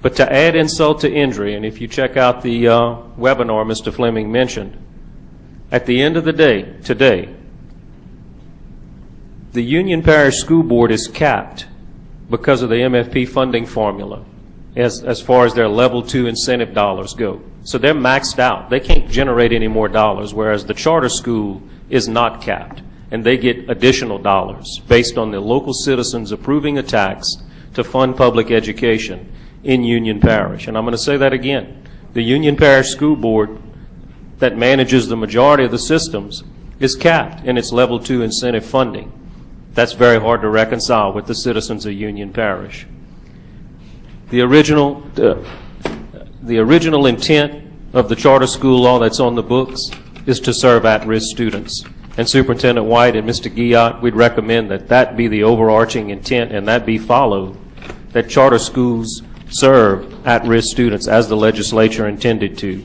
Speaker 20: But to add insult to injury, and if you check out the webinar Mr. Fleming mentioned, at the end of the day, today, the Union Parish School Board is capped because of the MFP funding formula as far as their level 2 incentive dollars go. So they're maxed out. They can't generate any more dollars, whereas the charter school is not capped, and they get additional dollars based on the local citizens approving a tax to fund public education in Union Parish. And I'm going to say that again. The Union Parish School Board that manages the majority of the systems is capped in its level 2 incentive funding. That's very hard to reconcile with the citizens of Union Parish. The original intent of the charter school law that's on the books is to serve at-risk students. And Superintendent White and Mr. Guillot, we'd recommend that that be the overarching intent and that be followed, that charter schools serve at-risk students as the legislature intended to.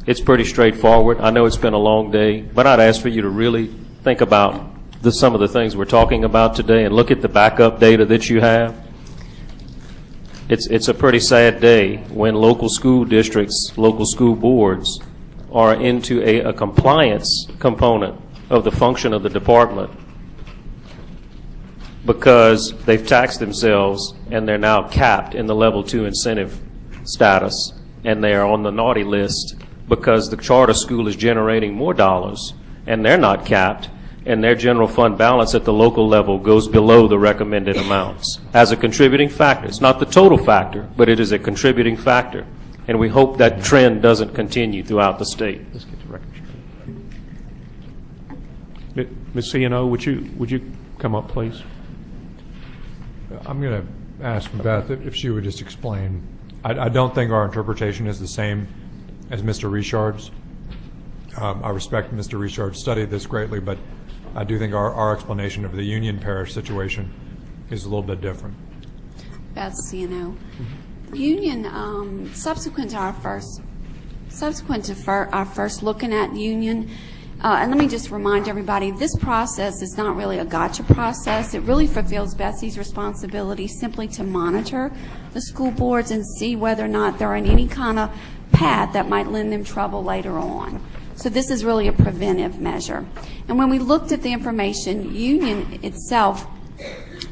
Speaker 20: It's pretty straightforward. I know it's been a long day, but I'd ask for you to really think about some of the things we're talking about today and look at the backup data that you have. It's a pretty sad day when local school districts, local school boards are into a compliance component of the function of the department because they've taxed themselves and they're now capped in the level 2 incentive status, and they are on the naughty list because the charter school is generating more dollars and they're not capped, and their general fund balance at the local level goes below the recommended amounts as a contributing factor. It's not the total factor, but it is a contributing factor. And we hope that trend doesn't continue throughout the state.
Speaker 2: Let's get the record straight. Ms. C&O, would you come up, please?
Speaker 6: I'm going to ask Beth if she would just explain. I don't think our interpretation is the same as Mr. Richard's. I respect Mr. Richard's studied this greatly, but I do think our explanation of the Union Parish situation is a little bit different.
Speaker 18: Beth C&O. Union, subsequent to our first looking at Union, and let me just remind everybody, this process is not really a gotcha process. It really fulfills BESE's responsibility simply to monitor the school boards and see whether or not they're on any kind of path that might lend them trouble later on. So this is really a preventive measure. And when we looked at the information, Union itself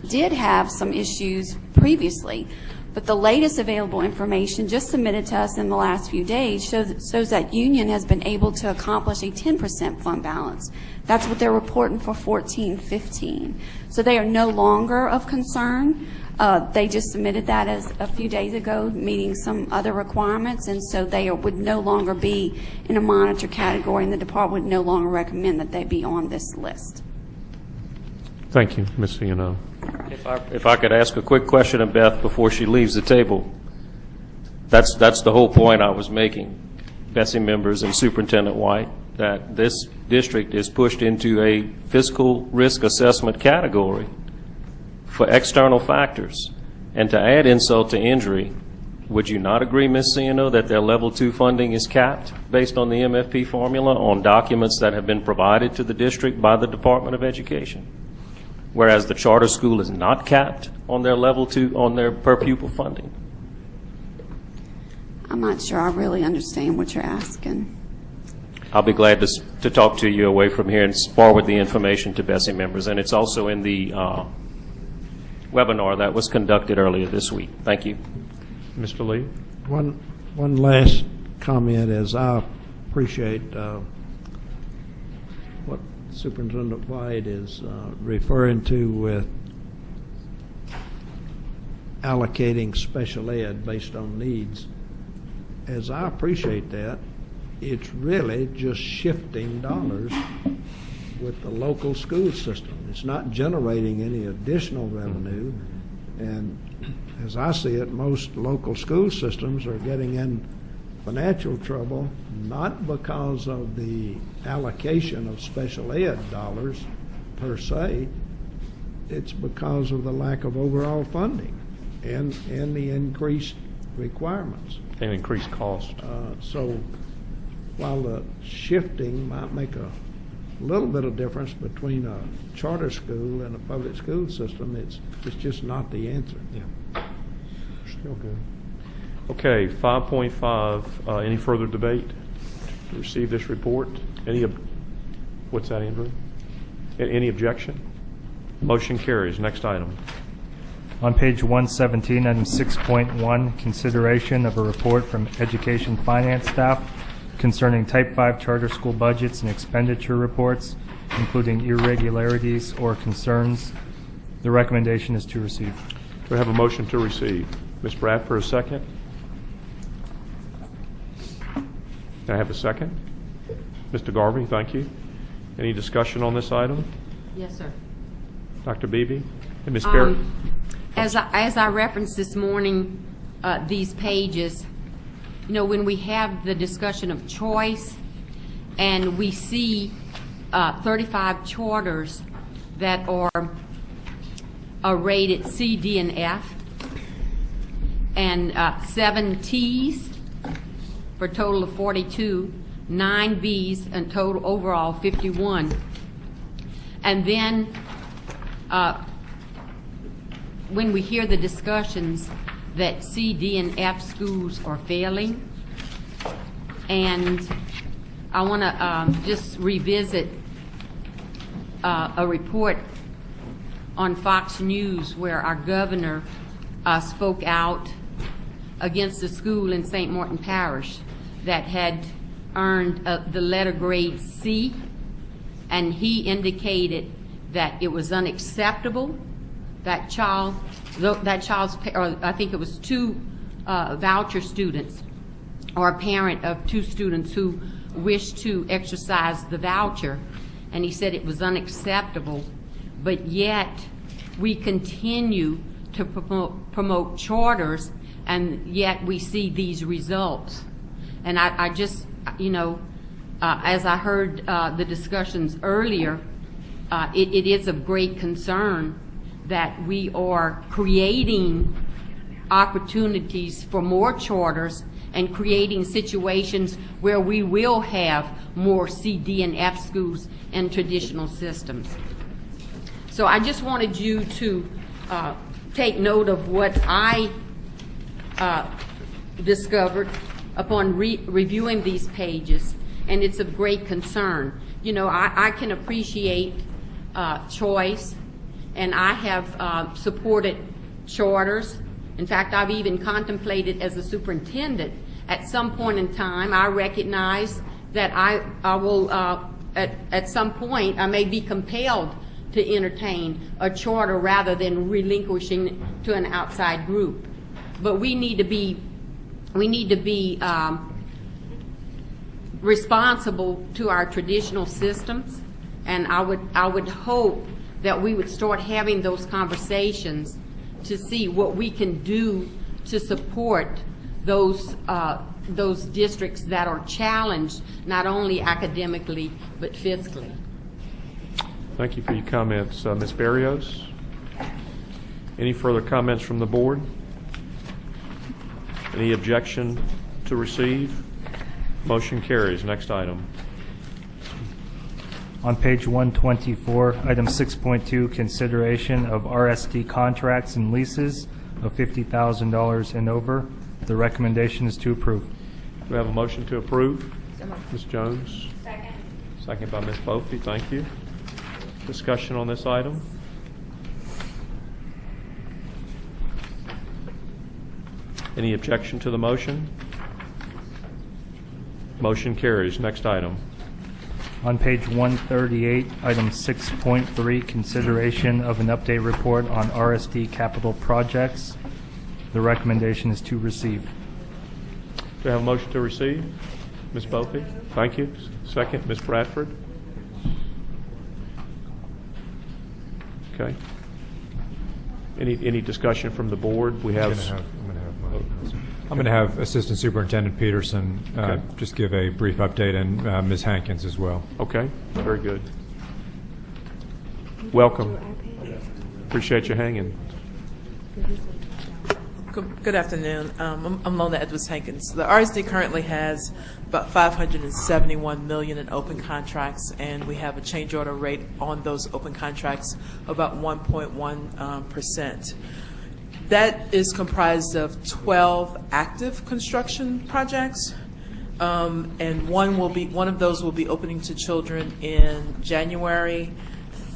Speaker 18: did have some issues previously, but the latest available information just submitted to us in the last few days shows that Union has been able to accomplish a 10% fund balance. That's what they're reporting for 14-15. So they are no longer of concern. They just submitted that as a few days ago, meeting some other requirements, and so they would no longer be in a monitor category, and the department would no longer recommend that they be on this list.
Speaker 2: Thank you, Ms. C&O.
Speaker 20: If I could ask a quick question of Beth before she leaves the table. That's the whole point I was making, BESE members and Superintendent White, that this district is pushed into a fiscal risk assessment category for external factors. And to add insult to injury, would you not agree, Ms. C&O, that their level 2 funding is capped based on the MFP formula on documents that have been provided to the district by the Department of Education? Whereas the charter school is not capped on their level 2, on their per pupil funding.
Speaker 18: I'm not sure I really understand what you're asking.
Speaker 20: I'll be glad to talk to you away from here and forward the information to BESE members. And it's also in the webinar that was conducted earlier this week. Thank you.
Speaker 2: Mr. Lee?
Speaker 13: One last comment is I appreciate what Superintendent White is referring to with allocating special ed based on needs. As I appreciate that, it's really just shifting dollars with the local school system. It's not generating any additional revenue. And as I see it, most local school systems are getting in financial trouble, not because of the allocation of special ed dollars per se. It's because of the lack of overall funding and the increased requirements.
Speaker 2: And increased cost.
Speaker 13: So while the shifting might make a little bit of difference between a charter school and a public school system, it's just not the answer.
Speaker 2: Yeah. Still good. Okay, 5.5, any further debate to receive this report? What's that, Andrew? Any objection? Motion carries. Next item.
Speaker 5: On page 117, item 6.1, consideration of a report from education finance staff concerning Type 5 charter school budgets and expenditure reports, including irregularities or concerns. The recommendation is to receive.
Speaker 2: Do we have a motion to receive? Ms. Bradford, a second? Can I have a second? Mr. Garvey, thank you. Any discussion on this item?
Speaker 7: Yes, sir.
Speaker 2: Dr. Beebe? And Ms. Perry?
Speaker 7: As I referenced this morning, these pages, you know, when we have the discussion of choice and we see 35 charters that are rated C, D, and F, and 7 T's for a total of 42, 9 B's, and total overall 51. And then when we hear the discussions that C, D, and F schools are failing, and I want to just revisit a report on Fox News where our governor spoke out against a school in St. Martin Parish that had earned the letter grade C, and he indicated that it was unacceptable that child's, or I think it was 2 voucher students, or a parent of 2 students who wished to exercise the voucher, and he said it was unacceptable, but yet we continue to promote charters, and yet we see these results. And I just, you know, as I heard the discussions earlier, it is of great concern that we are creating opportunities for more charters and creating situations where we will have more C, D, and F schools in traditional systems. So I just wanted you to take note of what I discovered upon reviewing these pages, and it's of great concern. You know, I can appreciate choice, and I have supported charters. In fact, I've even contemplated as a superintendent at some point in time. I recognize that I will, at some point, I may be compelled to entertain a charter rather than relinquishing to an outside group. But we need to be responsible to our traditional systems, and I would hope that we would start having those conversations to see what we can do to support those districts that are challenged not only academically but fiscally.
Speaker 2: Thank you for your comments. Ms. Berrios? Any further comments from the board? Any objection to receive? Motion carries. Next item.
Speaker 5: On page 124, item 6.2, consideration of RSD contracts and leases of $50,000 and over. The recommendation is to approve.
Speaker 2: Do we have a motion to approve? Ms. Jones?
Speaker 10: Second.
Speaker 2: Second by Ms. Bophy. Thank you. Discussion on this item? Any objection to the motion? Motion carries. Next item.
Speaker 5: On page 138, item 6.3, consideration of an update report on RSD capital projects. The recommendation is to receive.
Speaker 2: Do we have a motion to receive? Ms. Bophy? Thank you. Second, Ms. Bradford? Okay. Any discussion from the board? We have.
Speaker 6: I'm going to have Assistant Superintendent Peterson just give a brief update, and Ms. Hankins as well.
Speaker 2: Okay. Very good. Welcome. Appreciate you hanging.
Speaker 15: Good afternoon. I'm Lona Edwards-Hankins. The RSD currently has about $571 million in open contracts, and we have a change order rate on those open contracts of about 1.1%. That is comprised of 12 active construction projects, and one of those will be opening to children in January.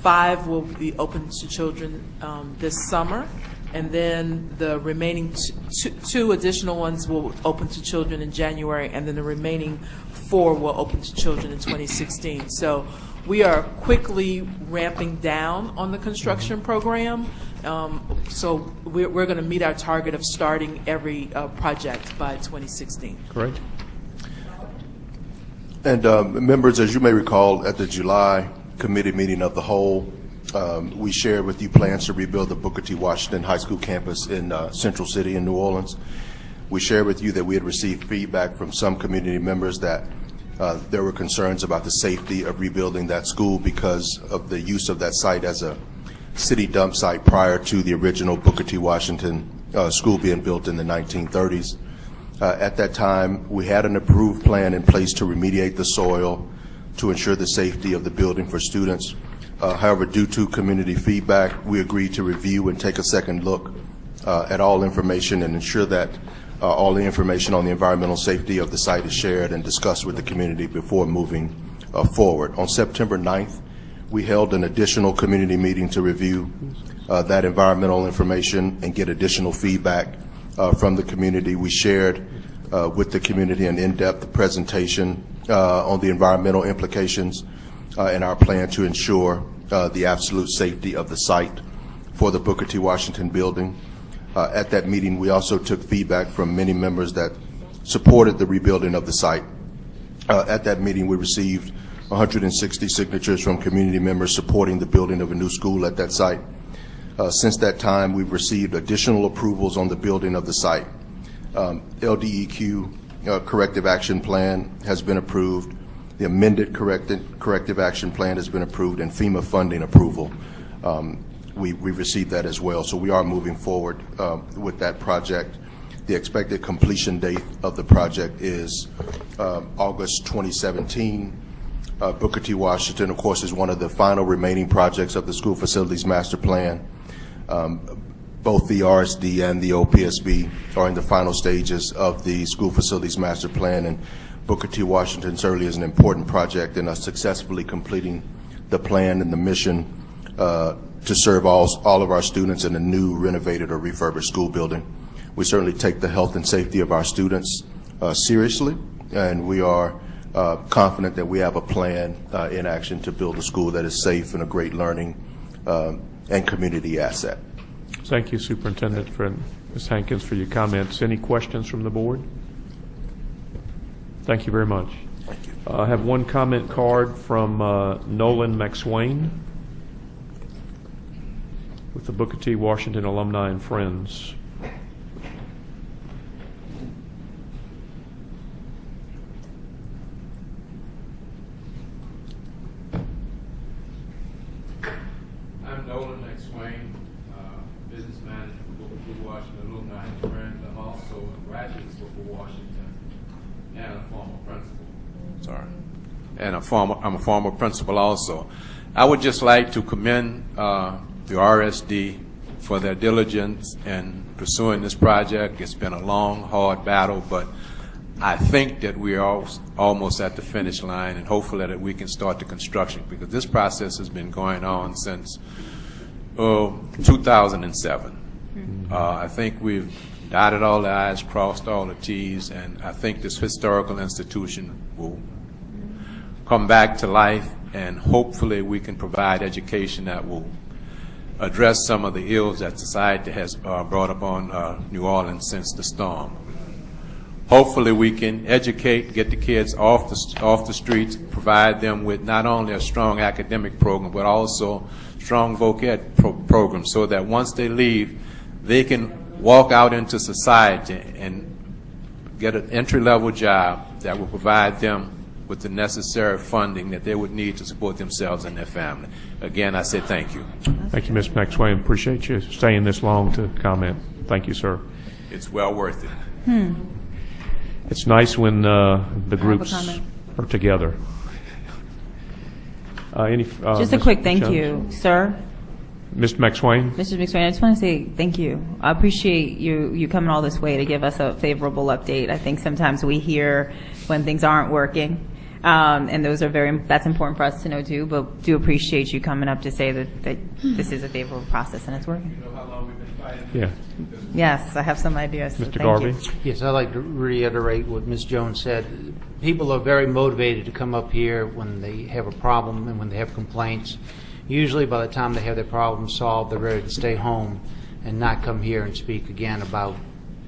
Speaker 15: 5 will be open to children this summer, and then the remaining two additional ones will open to children in January, and then the remaining 4 will open to children in 2016. So we are quickly ramping down on the construction program. So we're going to meet our target of starting every project by 2016.
Speaker 2: Great.
Speaker 1: And members, as you may recall, at the July committee meeting of the whole, we shared with you plans to rebuild the Booker T. Washington High School campus in Central City in New Orleans. We shared with you that we had received feedback from some community members that there were concerns about the safety of rebuilding that school because of the use of that site as a city dump site prior to the original Booker T. Washington school being built in the 1930s. At that time, we had an approved plan in place to remediate the soil to ensure the safety of the building for students. However, due to community feedback, we agreed to review and take a second look at all information and ensure that all the information on the environmental safety of the site is shared and discussed with the community before moving forward. On September 9th, we held an additional community meeting to review that environmental information and get additional feedback from the community. We shared with the community an in-depth presentation on the environmental implications and our plan to ensure the absolute safety of the site for the Booker T. Washington building. At that meeting, we also took feedback from many members that supported the rebuilding of the site. At that meeting, we received 160 signatures from community members supporting the building of a new school at that site. Since that time, we've received additional approvals on the building of the site. LDEQ corrective action plan has been approved. The amended corrective action plan has been approved, and FEMA funding approval. We've received that as well. So we are moving forward with that project. The expected completion date of the project is August 2017. Booker T. Washington, of course, is one of the final remaining projects of the School Facilities Master Plan. Both the RSD and the OPSB are in the final stages of the School Facilities Master Plan, and Booker T. Washington certainly is an important project in us successfully completing the plan and the mission to serve all of our students in a new, renovated, or refurbished school building. We certainly take the health and safety of our students seriously, and we are confident that we have a plan in action to build a school that is safe and a great learning and community asset.
Speaker 2: Thank you, Superintendent Ms. Hankins, for your comments. Any questions from the board? Thank you very much.
Speaker 1: Thank you.
Speaker 2: I have one comment card from Nolan McSwain with the Booker T. Washington Alumni and Friends.
Speaker 19: I'm Nolan McSwain, business manager for Booker T. Washington Alumni and Friends. I'm also a graduate of Booker Washington and a former principal. Sorry. And I'm a former principal also. I would just like to commend the RSD for their diligence in pursuing this project. It's been a long, hard battle, but I think that we are almost at the finish line, and hopefully that we can start the construction, because this process has been going on since 2007. I think we've dotted all the I's, crossed all the T's, and I think this historical institution will come back to life, and hopefully we can provide education that will address some of the ills that society has brought upon New Orleans since the storm. Hopefully we can educate, get the kids off the streets, provide them with not only a strong academic program, but also strong voc ed program, so that once they leave, they can walk out into society and get an entry-level job that will provide them with the necessary funding that they would need to support themselves and their family. Again, I say thank you.
Speaker 2: Thank you, Mr. McSwain. Appreciate you staying this long to comment. Thank you, sir.
Speaker 19: It's well worth it.
Speaker 2: It's nice when the groups are together.
Speaker 23: Just a quick thank you, sir.
Speaker 2: Mr. McSwain.
Speaker 23: Mr. McSwain, I just want to say thank you. I appreciate you coming all this way to give us a favorable update. I think sometimes we hear when things aren't working. And that's important for us to know too, but do appreciate you coming up to say that this is a favorable process and it's working.
Speaker 19: You know how long we've been fighting?
Speaker 2: Yeah.
Speaker 23: Yes, I have some ideas. So
Speaker 2: Mr.
Speaker 23: thank
Speaker 2: Garvey?
Speaker 23: you.
Speaker 9: Yes, I'd like to reiterate what Ms. Jones said. People are very motivated to come up here when they have a problem and when they have complaints. Usually by the time they have their problem solved, they're ready to stay home and not come here and speak again about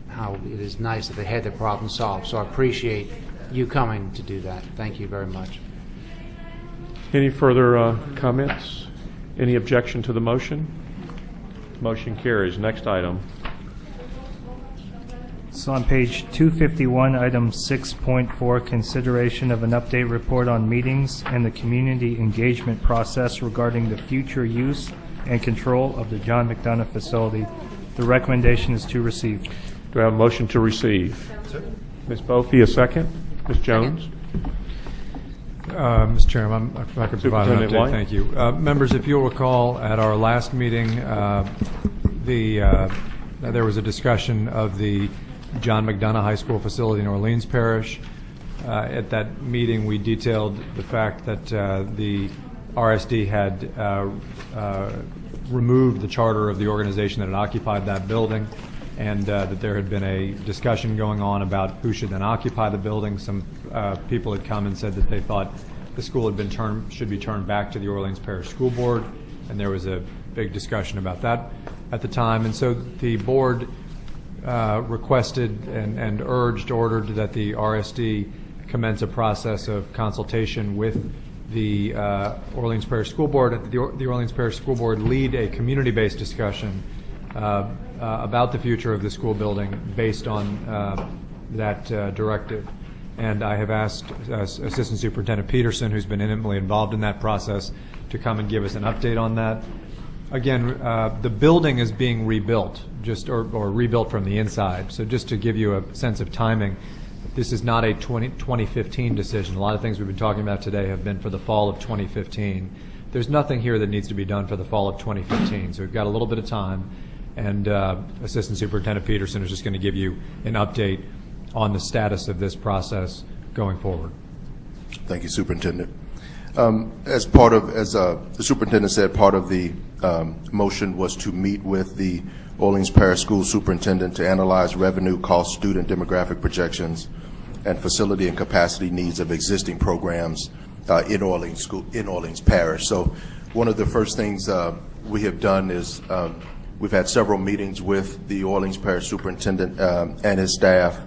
Speaker 9: how it is nice that they had their problem solved. So I appreciate you coming to do that. Thank you very much.
Speaker 2: Any further comments? Any objection to the motion? Motion carries. Next item.
Speaker 5: So on page 251, item 6.4, consideration of an update report on meetings and the community engagement process regarding the future use and control of the John McDonough facility. The recommendation is to receive.
Speaker 2: Do I have a motion to receive? Ms. Bofi, a second. Ms. Jones?
Speaker 6: Mr. Chairman, if I could provide an
Speaker 2: Superintendent
Speaker 6: update,
Speaker 2: White?
Speaker 6: thank you. Members, if you'll recall, at our last meeting, there was a discussion of the John McDonough High School facility in Orleans Parish. At that meeting, we detailed the fact that the RSD had removed the charter of the organization that had occupied that building, and that there had been a discussion going on about who should then occupy the building. Some people had come and said that they thought the school should be turned back to the Orleans Parish School Board, and there was a big discussion about that at the time. And so the board requested and ordered that the RSD commence a process of consultation with the Orleans Parish School Board, and the Orleans Parish School Board lead a community-based discussion about the future of the school building based on that directive. And I have asked Assistant Superintendent Peterson, who's been intimately involved in that process, to come and give us an update on that. Again, the building is being rebuilt, or rebuilt from the inside. So just to give you a sense of timing, this is not a 2015 decision. A lot of things we've been talking about today have been for the fall of 2015. There's nothing here that needs to be done for the fall of 2015. So we've got a little bit of time. And Assistant Superintendent Peterson is just going to give you an update on the status of this process going forward.
Speaker 1: Thank you, Superintendent. As the Superintendent said, part of the motion was to meet with the Orleans Parish School Superintendent to analyze revenue, cost, student demographic projections, and facility and capacity needs of existing programs in Orleans Parish. So one of the first things we have done is we've had several meetings with the Orleans Parish Superintendent and his staff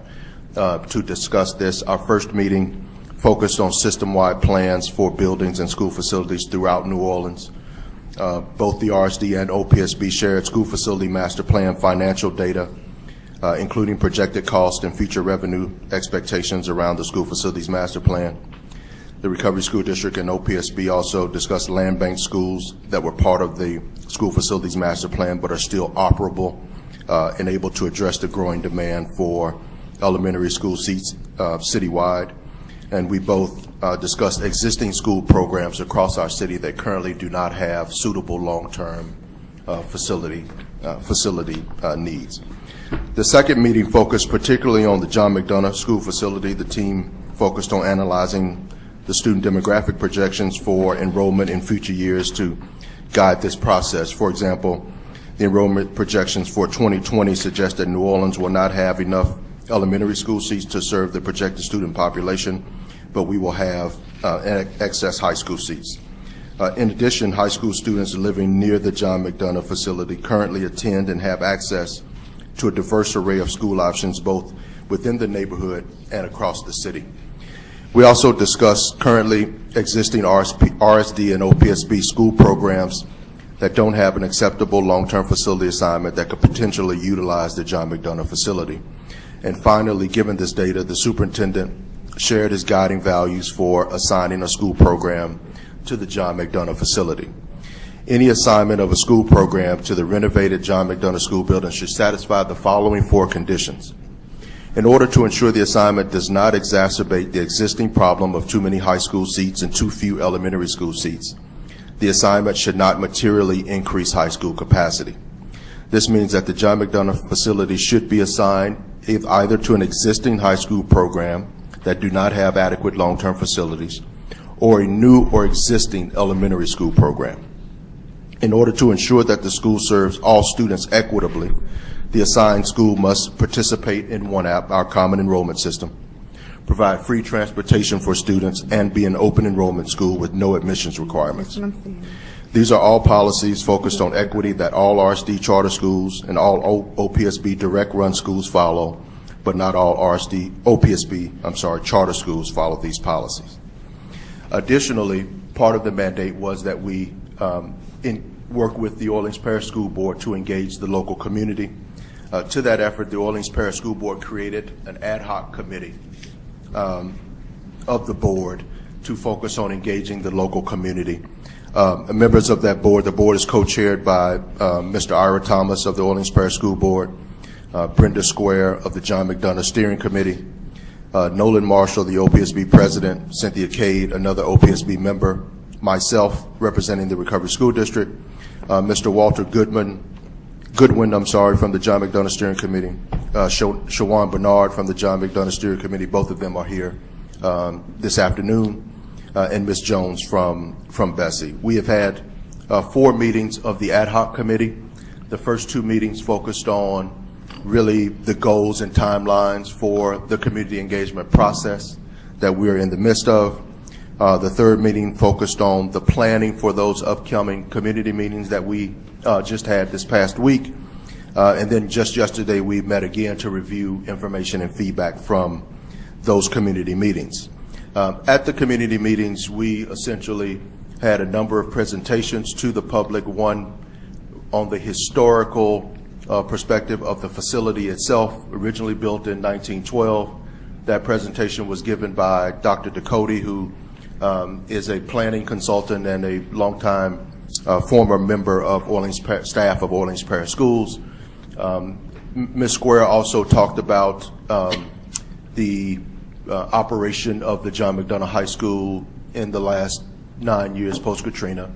Speaker 1: to discuss this. Our first meeting focused on system-wide plans for buildings and school facilities throughout New Orleans. Both the RSD and OPSB shared school facility master plan financial data, including projected cost and future revenue expectations around the school facilities master plan. The Recovery School District and OPSB also discussed land bank schools that were part of the school facilities master plan but are still operable and able to address the growing demand for elementary school seats citywide. And we both discussed existing school programs across our city that currently do not have suitable long-term facility needs. The second meeting focused particularly on the John McDonough School facility. The team focused on analyzing the student demographic projections for enrollment in future years to guide this process. For example, the enrollment projections for 2020 suggest that New Orleans will not have enough elementary school seats to serve the projected student population, but we will have excess high school seats. In addition, high school students living near the John McDonough facility currently attend and have access to a diverse array of school options both within the neighborhood and across the city. We also discussed currently existing RSD and OPSB school programs that don't have an acceptable long-term facility assignment that could potentially utilize the John McDonough facility. And finally, given this data, the superintendent shared his guiding values for assigning a school program to the John McDonough facility. Any assignment of a school program to the renovated John McDonough School building should satisfy the following 4 conditions. In order to ensure the assignment does not exacerbate the existing problem of too many high school seats and too few elementary school seats, the assignment should not materially increase high school capacity. This means that the John McDonough facility should be assigned either to an existing high school program that do not have adequate long-term facilities, or a new or existing elementary school program. In order to ensure that the school serves all students equitably, the assigned school must participate in one app, our common enrollment system, provide free transportation for students, and be an open enrollment school with no admissions requirements. These are all policies focused on equity that all RSD charter schools and all OPSB direct run schools follow, but not all OPSB charter schools follow these policies. Additionally, part of the mandate was that we work with the Orleans Parish School Board to engage the local community. To that effort, the Orleans Parish School Board created an ad hoc committee of the board to focus on engaging the local community. Members of that board, the board is co-chaired by Mr. Ira Thomas of the Orleans Parish School Board, Brenda Square of the John McDonough Steering Committee, Nolan Marshall, the OPSB president, Cynthia Cade, another OPSB member, myself representing the Recovery School District, Mr. Walter Goodwin, from the John McDonough Steering Committee, Shawan Bernard from the John McDonough Steering Committee. Both of them are here this afternoon, and Ms. Jones from BESE. We have had 4 meetings of the ad hoc committee. The first 2 meetings focused on really the goals and timelines for the community engagement process that we're in the midst of. The third meeting focused on the planning for those upcoming community meetings that we just had this past week. And then just yesterday we met again to review information and feedback from those community meetings. At the community meetings, we essentially had a number of presentations to the public, one on the historical perspective of the facility itself, originally built in 1912. That presentation was given by Dr. Ducote, who is a planning consultant and a longtime former member of staff of Orleans Parish Schools. Ms. Square also talked about the operation of the John McDonough High School in the last 9 years post-Katrina.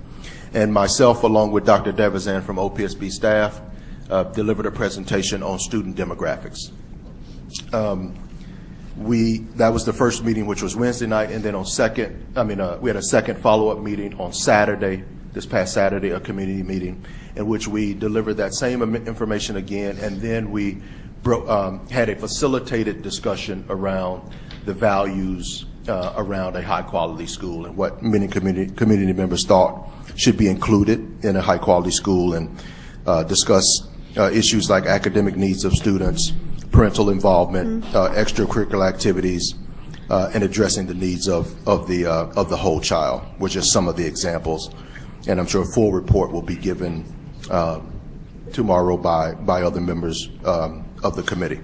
Speaker 1: And myself, along with Dr. Devizan from OPSB staff, delivered a presentation on student demographics. That was the first meeting, which was Wednesday night, and then we had a second follow-up meeting on Saturday, this past Saturday, a community meeting, in which we delivered that same information again, and then we had a facilitated discussion around the values around a high-quality school and what many community members thought should be included in a high-quality school, and discuss issues like academic needs of students, parental involvement, extracurricular activities, and addressing the needs of the whole child, which are some of the examples. And I'm sure a full report will be given tomorrow by other members of the committee.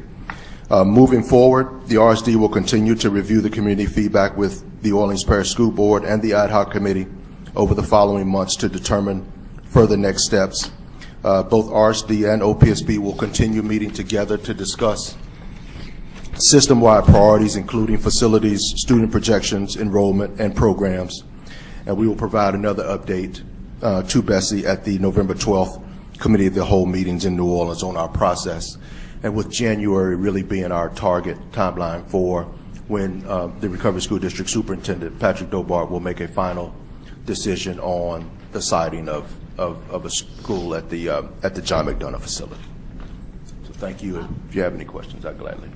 Speaker 1: Moving forward, the RSD will continue to review the community feedback with the Orleans Parish School Board and the ad hoc committee over the following months to determine further next steps. Both RSD and OPSB will continue meeting together to discuss system-wide priorities, including facilities, student projections, enrollment, and programs. And we will provide another update to BESE at the November 12th Committee of the Whole meetings in New Orleans on our process, and with January really being our target timeline for when the Recovery School District Superintendent, Patrick Dobart, will make a final decision on the siting of a school at the John McDonough facility. So thank you. If you have any questions, I'd gladly.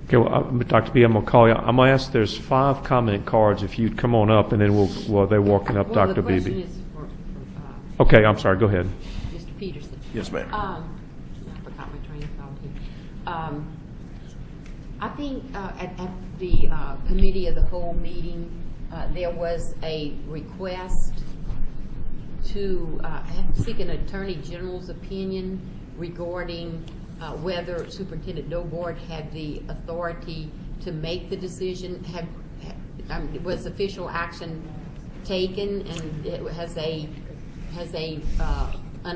Speaker 2: Okay, well, Dr. B, I'm going to call you. I'm going to ask, there's 5 comment cards. If you'd come on up, and then they're walking up,
Speaker 7: Well,
Speaker 2: Dr.
Speaker 7: the question
Speaker 2: Beebe.
Speaker 7: is
Speaker 2: Okay, I'm sorry. Go ahead.
Speaker 7: Mr. Peterson.
Speaker 1: Yes, ma'am.
Speaker 7: I forgot my train of thought here. I think at the Committee of the Whole meeting, there was a request to seek an Attorney General's opinion regarding whether Superintendent Dobart had the authority to make the decision. Was official action taken, and has an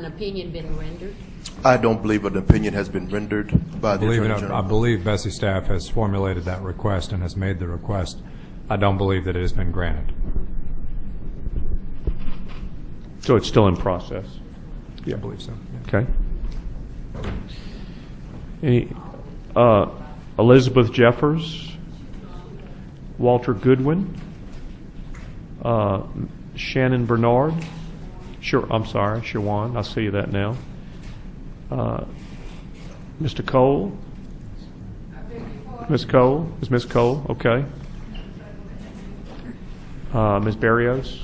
Speaker 7: opinion been rendered?
Speaker 1: I don't believe an opinion has been rendered by the Attorney General.
Speaker 6: I believe BESE staff has formulated that request and has made the request. I don't believe that it has been granted.
Speaker 2: So it's still in process?
Speaker 6: Yeah, I believe so.
Speaker 2: Okay. Elizabeth Jeffers Walter Goodwin, Shannon Bernard, Shawan, I see that now. Mr. Cole. Ms. Cole, is Ms. Cole, okay. Ms. Barrios.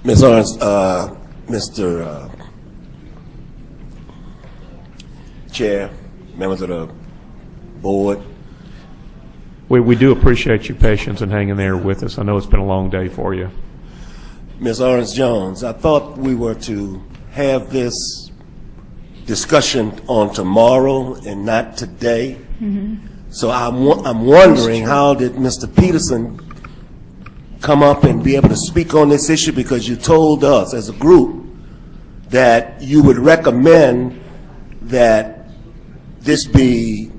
Speaker 8: Ms. Owens, Mr. Chair, members of the board.
Speaker 2: We do appreciate your patience and hanging there with us. I know it's been a long day for you.
Speaker 8: Ms. Orange Jones, I thought we were to have this discussion on tomorrow and not today. So I'm wondering, how did Mr. Peterson come up and be able to speak on this issue, because you told us as a group that you would recommend that this be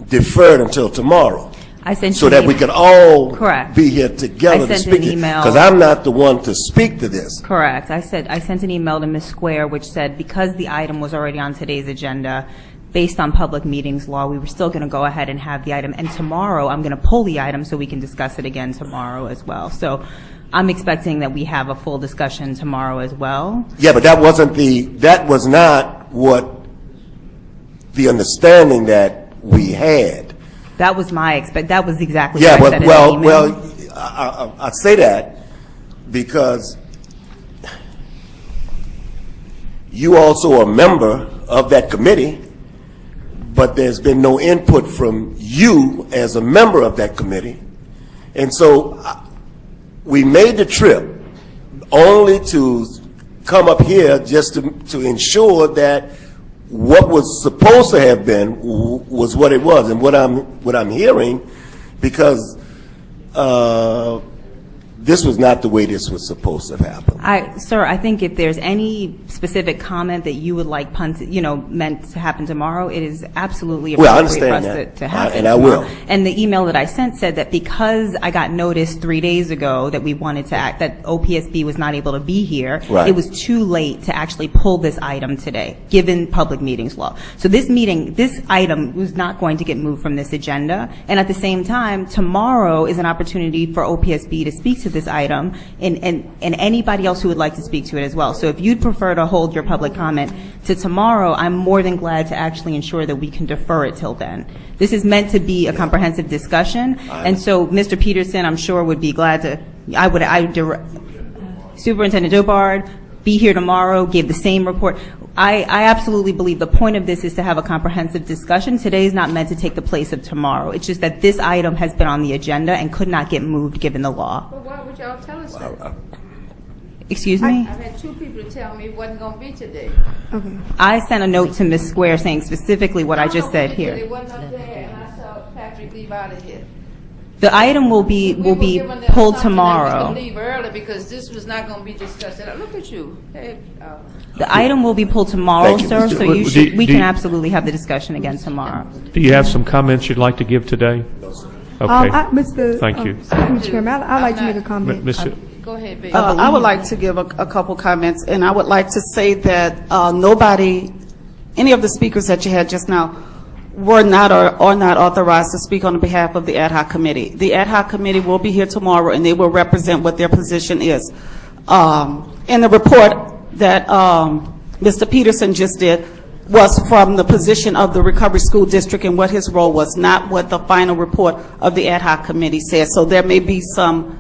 Speaker 8: deferred until tomorrow.
Speaker 23: I sent
Speaker 8: so
Speaker 23: you
Speaker 8: that
Speaker 23: an
Speaker 8: we could all
Speaker 23: Correct.
Speaker 8: be here together to
Speaker 23: I sent
Speaker 8: speak
Speaker 23: an email.
Speaker 8: because I'm not the one to speak to this.
Speaker 23: Correct. I sent an email to Ms. Square which said because the item was already on today's agenda, based on public meetings law, we were still going to go ahead and have the item. And tomorrow, I'm going to pull the item so we can discuss it again tomorrow as well. So I'm expecting that we have a full discussion tomorrow as well.
Speaker 8: Yeah, but that was not what the understanding that we had.
Speaker 23: That was that was exactly
Speaker 8: Yeah,
Speaker 23: what I said in the email.
Speaker 8: I say that because you also are a member of that committee, but there's been no input from you as a member of that committee. And so we made the trip only to come up here just to ensure that what was supposed to have been was what it was. And what I'm hearing, because this was not the way this was supposed to have happened.
Speaker 23: Sir, I think if there's any specific comment that you would like meant to happen tomorrow, it is absolutely appropriate for us to happen.
Speaker 8: And I will.
Speaker 23: And the email that I sent said that because I got notice 3 days ago that we wanted to act, that OPSB was not able to be here,
Speaker 8: right.
Speaker 23: It was too late to actually pull this item today, given public meetings law. So this item was not going to get moved from this agenda. And at the same time, tomorrow is an opportunity for OPSB to speak to this item and anybody else who would like to speak to it as well. So if you'd prefer to hold your public comment to tomorrow, I'm more than glad to actually ensure that we can defer it till then. This is meant to be a comprehensive discussion, and so Mr. Peterson, I'm sure, would be glad to, Superintendent Dobard, be here tomorrow, give the same report. I absolutely believe the point of this is to have a comprehensive discussion. Today is not meant to take the place of tomorrow. It's just that this item has been on the agenda and could not get moved given the law.
Speaker 21: But why would y'all tell us that?
Speaker 23: Excuse me?
Speaker 21: I've had 2 people tell me it wasn't going to be today.
Speaker 22: Okay.
Speaker 23: I sent a note to Ms. Square saying specifically what I just said here.
Speaker 21: It wasn't up there, and I saw Patrick leave out of here.
Speaker 23: The item will be pulled tomorrow.
Speaker 21: We leave early because this was not going to be discussed. Look at you. Hey,
Speaker 23: The item will be pulled tomorrow,
Speaker 2: Thank you,
Speaker 23: sir,
Speaker 2: Mr.
Speaker 23: so we
Speaker 2: Do
Speaker 23: can
Speaker 2: you-
Speaker 23: absolutely have the discussion again tomorrow.
Speaker 2: Do you have some comments you'd like to give today? Okay. Thank you.
Speaker 22: Mr. Chairman, I'd like to make a comment.
Speaker 21: Go ahead, baby.
Speaker 11: I would like to give a couple comments, and I would like to say that any of the speakers that you had just now were not or are not authorized to speak on behalf of the ad hoc committee. The ad hoc committee will be here tomorrow, and they will represent what their position is. In the report that Mr. Peterson just did was from the position of the Recovery School District and what his role was, not what the final report of the ad hoc committee says. So there may be some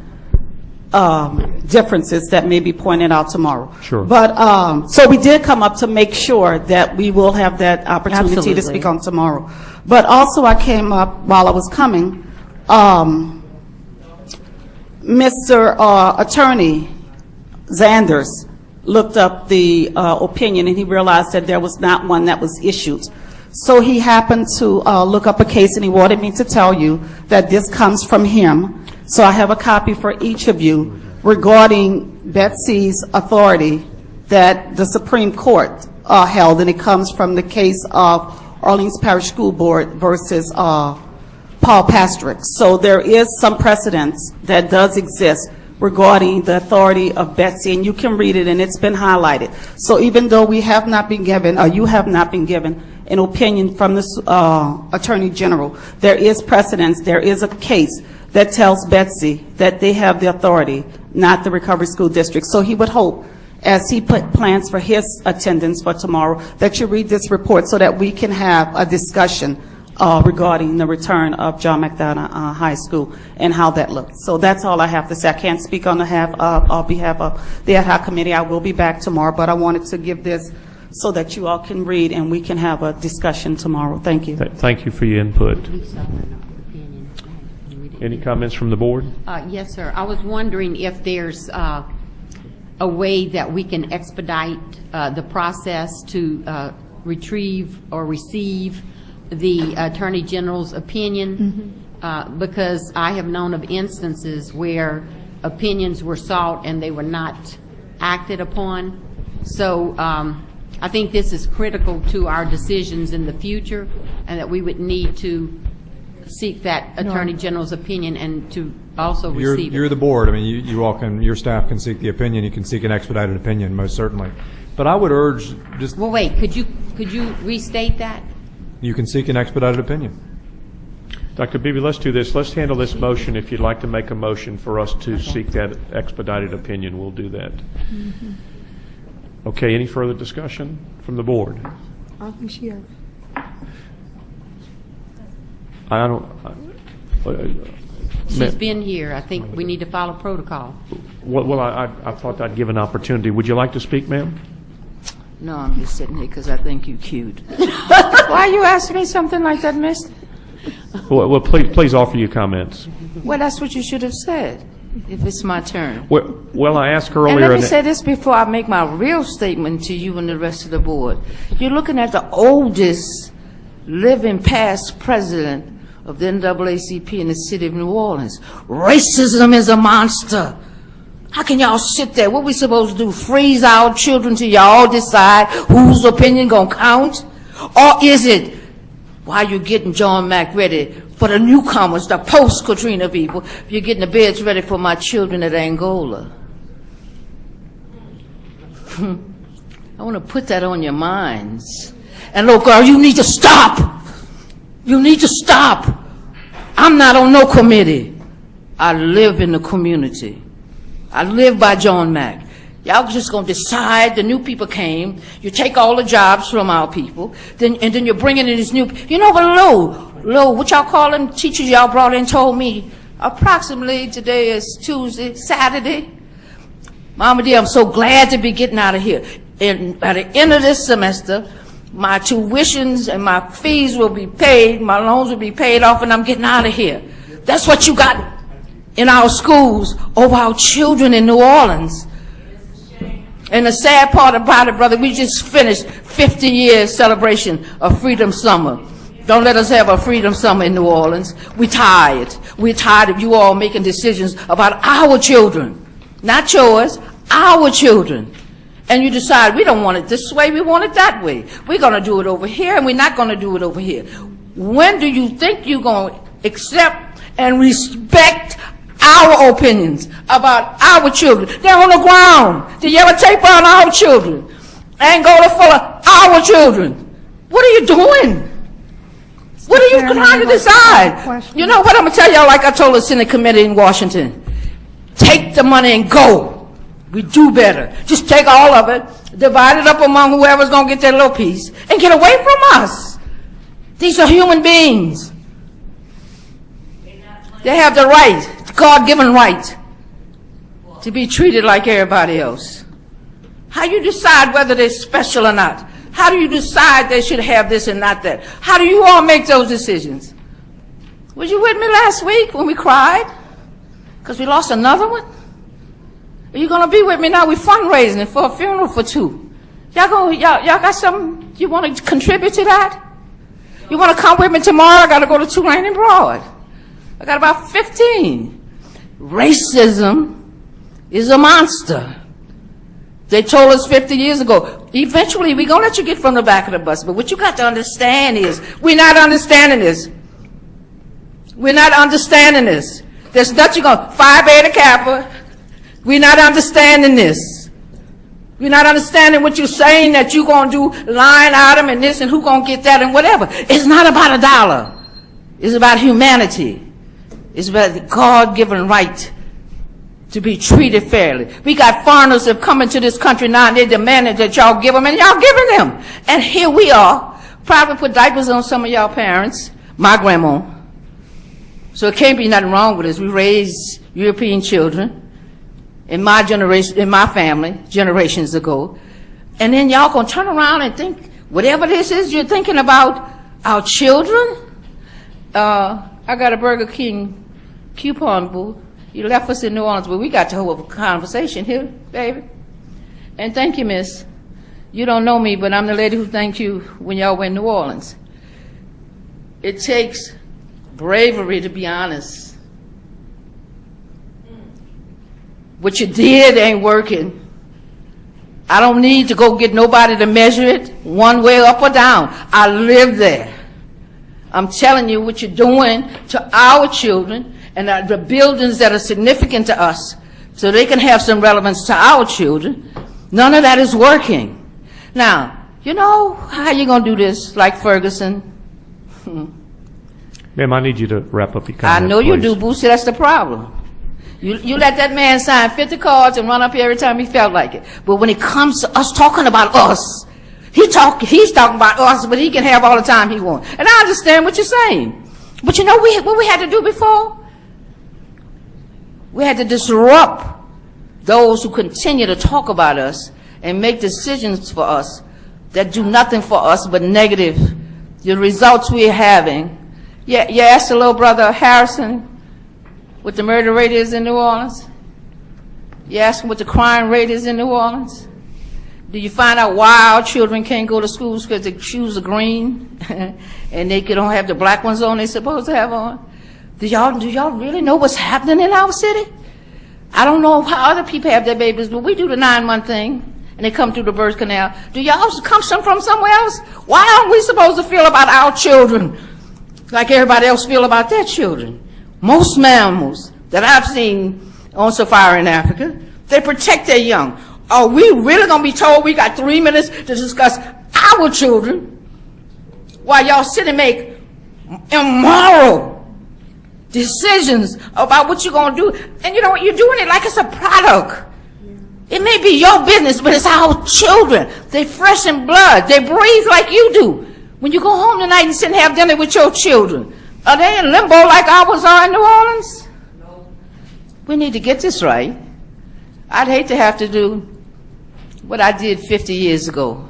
Speaker 11: differences that may be pointed out tomorrow.
Speaker 2: Sure.
Speaker 11: But so we did come up to make sure that we will have that opportunity
Speaker 23: Absolutely.
Speaker 11: to speak on tomorrow. But also I came up while I was coming, Mr. Attorney Zanders looked up the opinion and he realized that there was not one that was issued. So he happened to look up a case and he wanted me to tell you that this comes from him. So I have a copy for each of you regarding BESE's authority that the Supreme Court held, and it comes from the case of Orleans Parish School Board versus Paul Pastrick. So there is some precedence that does exist regarding the authority of BESE, and you can read it, and it's been highlighted. So even though we have not been given, or you have not been given, an opinion from the Attorney General. There is precedence, there is a case that tells Betsy that they have the authority, not the Recovery School District. So he would hope, as he put plans for his attendance for tomorrow, that you read this report so that we can have a discussion regarding the return of John McDonough High School and how that looks. So that's all I have to say. I can't speak on behalf of the ad hoc committee. I will be back tomorrow, but I wanted to give this so that you all can read and we can have a discussion tomorrow. Thank you.
Speaker 2: Thank you for your input. Any comments from the board?
Speaker 7: Yes, sir. I was wondering if there's a way that we can expedite the process to retrieve or receive the Attorney General's opinion, because I have known of instances where opinions were sought and they were not acted upon. So I think this is critical to our decisions in the future, and that we would need to seek that Attorney General's opinion and to also receive it.
Speaker 6: You're the board. I mean, you all can, your staff can seek the opinion. You can seek an expedited opinion, most certainly. But I would urge just...
Speaker 7: Well, wait, could you restate that?
Speaker 6: You can seek an expedited opinion.
Speaker 2: Dr. Beebe, let's do this. Let's handle this motion. If you'd like to make a motion for us to seek that expedited opinion, we'll do that. Okay, any further discussion from the board?
Speaker 22: I think she has.
Speaker 2: I don't...
Speaker 7: She's been here. I think we need to follow protocol.
Speaker 2: Well, I thought I'd give an opportunity. Would you like to speak, ma'am?
Speaker 12: No, I'm just sitting here because I think you're cute. Why are you asking me something like that, mister?
Speaker 2: Well, please offer your comments.
Speaker 12: Well, that's what you should have said, if it's my turn.
Speaker 2: Well, I asked earlier...
Speaker 12: And let me say this before I make my real statement to you and the rest of the board. You're looking at the oldest living past president of the NAACP in the city of New Orleans. Racism is a monster. How can y'all sit there? What we supposed to do? Freeze our children till y'all decide whose opinion gonna count? Or is it, while you're getting John Mack ready for the newcomers, the post-Katrina people, you're getting the beds ready for my children at Angola? I want to put that on your minds. And look, girl, you need to stop. You need to stop. I'm not on no committee. I live in the community. I live by John Mack. Y'all just gonna decide the new people came, you take all the jobs from our people, and then you're bringing in these new, you know what, Lou, what y'all call them teachers y'all brought in told me approximately today is Tuesday, Saturday. Mama dear, I'm so glad to be getting out of here. And by the end of this semester, my tuitions and my fees will be paid, my loans will be paid off, and I'm getting out of here. That's what you got in our schools over our children in New Orleans. And the sad part about it, brother, we just finished 50-year celebration of Freedom Summer. Don't let us have a Freedom Summer in New Orleans. We're tired. We're tired of you all making decisions about our children. Not yours, our children. And you decide, we don't want it this way, we want it that way. We're going to do it over here, and we're not going to do it over here. When do you think you're going to accept and respect our opinions about our children? They're on the ground. The yellow tape on our children. Angola full of our children. What are you doing? What are you trying to decide? You know what I'm going to tell y'all, like I told the Senate committee in Washington? Take the money and go. We do better. Just take all of it, divide it up among whoever's going to get their little piece, and get away from us. These are human beings. They have the right, the God-given right, to be treated like everybody else. How do you decide whether they're special or not? How do you decide they should have this and not that? How do you all make those decisions? Was you with me last week when we cried? Because we lost another one? Are you going to be with me now? We're fundraising for a funeral for 2. Y'all got something you want to contribute to that? You want to come with me tomorrow? I got to go to Tulane and Broad. I got about 15. Racism is a monster. They told us 50 years ago, eventually we're going to let you get from the back of the bus. But what you got to understand is, we're not understanding this. We're not understanding this. There's nothing going, Phi Beta Kappa. We're not understanding this. We're not understanding what you're saying, that you're going to do line item and this and who going to get that and whatever. It's not about $1. It's about humanity. It's about the God-given right to be treated fairly. We got foreigners that have come into this country now and they demanding that y'all give them, and y'all giving them. And here we are, probably put diapers on some of y'all parents, my grandma. So it can't be nothing wrong with us. We raised European children in my generation, in my family, generations ago. And then y'all gonna turn around and think whatever this is you're thinking about our children. I got a Burger King coupon, boo. You left us in New Orleans, but we got to hold a conversation here, baby. And thank you, miss. You don't know me, but I'm the lady who thanked you when y'all were in New Orleans. It takes bravery to be honest. What you did ain't working. I don't need to go get nobody to measure it one way up or down. I live there. I'm telling you what you're doing to our children and the buildings that are significant to us so they can have some relevance to our children. None of that is working. Now, you know how you going to do this like Ferguson?
Speaker 2: Ma'am, I need you to wrap up your
Speaker 12: I
Speaker 2: comments,
Speaker 12: know you
Speaker 2: please.
Speaker 12: do, Boosie. That's the problem. You let that man sign 50 cards and run up here every time he felt like it. But when it comes to us talking about us, he's talking about us, but he can have all the time he wants. And I understand what you're saying. But you know what we had to do before? We had to disrupt those who continue to talk about us and make decisions for us that do nothing for us but negative. The results we're having. You asked the little brother Harrison what the murder rate is in New Orleans? You ask him what the crime rate is in New Orleans? Do you find out why our children can't go to schools because their shoes are green and they don't have the black ones on they're supposed to have on? Do y'all really know what's happening in our city? I don't know how other people have their babies, but we do the 9-month thing and they come through the birth canal. Do y'all come from somewhere else? Why aren't we supposed to feel about our children like everybody else feel about their children? Most mammals that I've seen on safari in Africa, they protect their young. Are we really going to be told we got 3 minutes to discuss our children while y'all sit and make immoral decisions about what you're going to do? And you know what? You're doing it like it's a product. It may be your business, but it's our children. They're fresh in blood. They breathe like you do. When you go home tonight and sit and have dinner with your children, are they in limbo like ours are in New Orleans? No. We need to get this right. I'd hate to have to do what I did 50 years ago.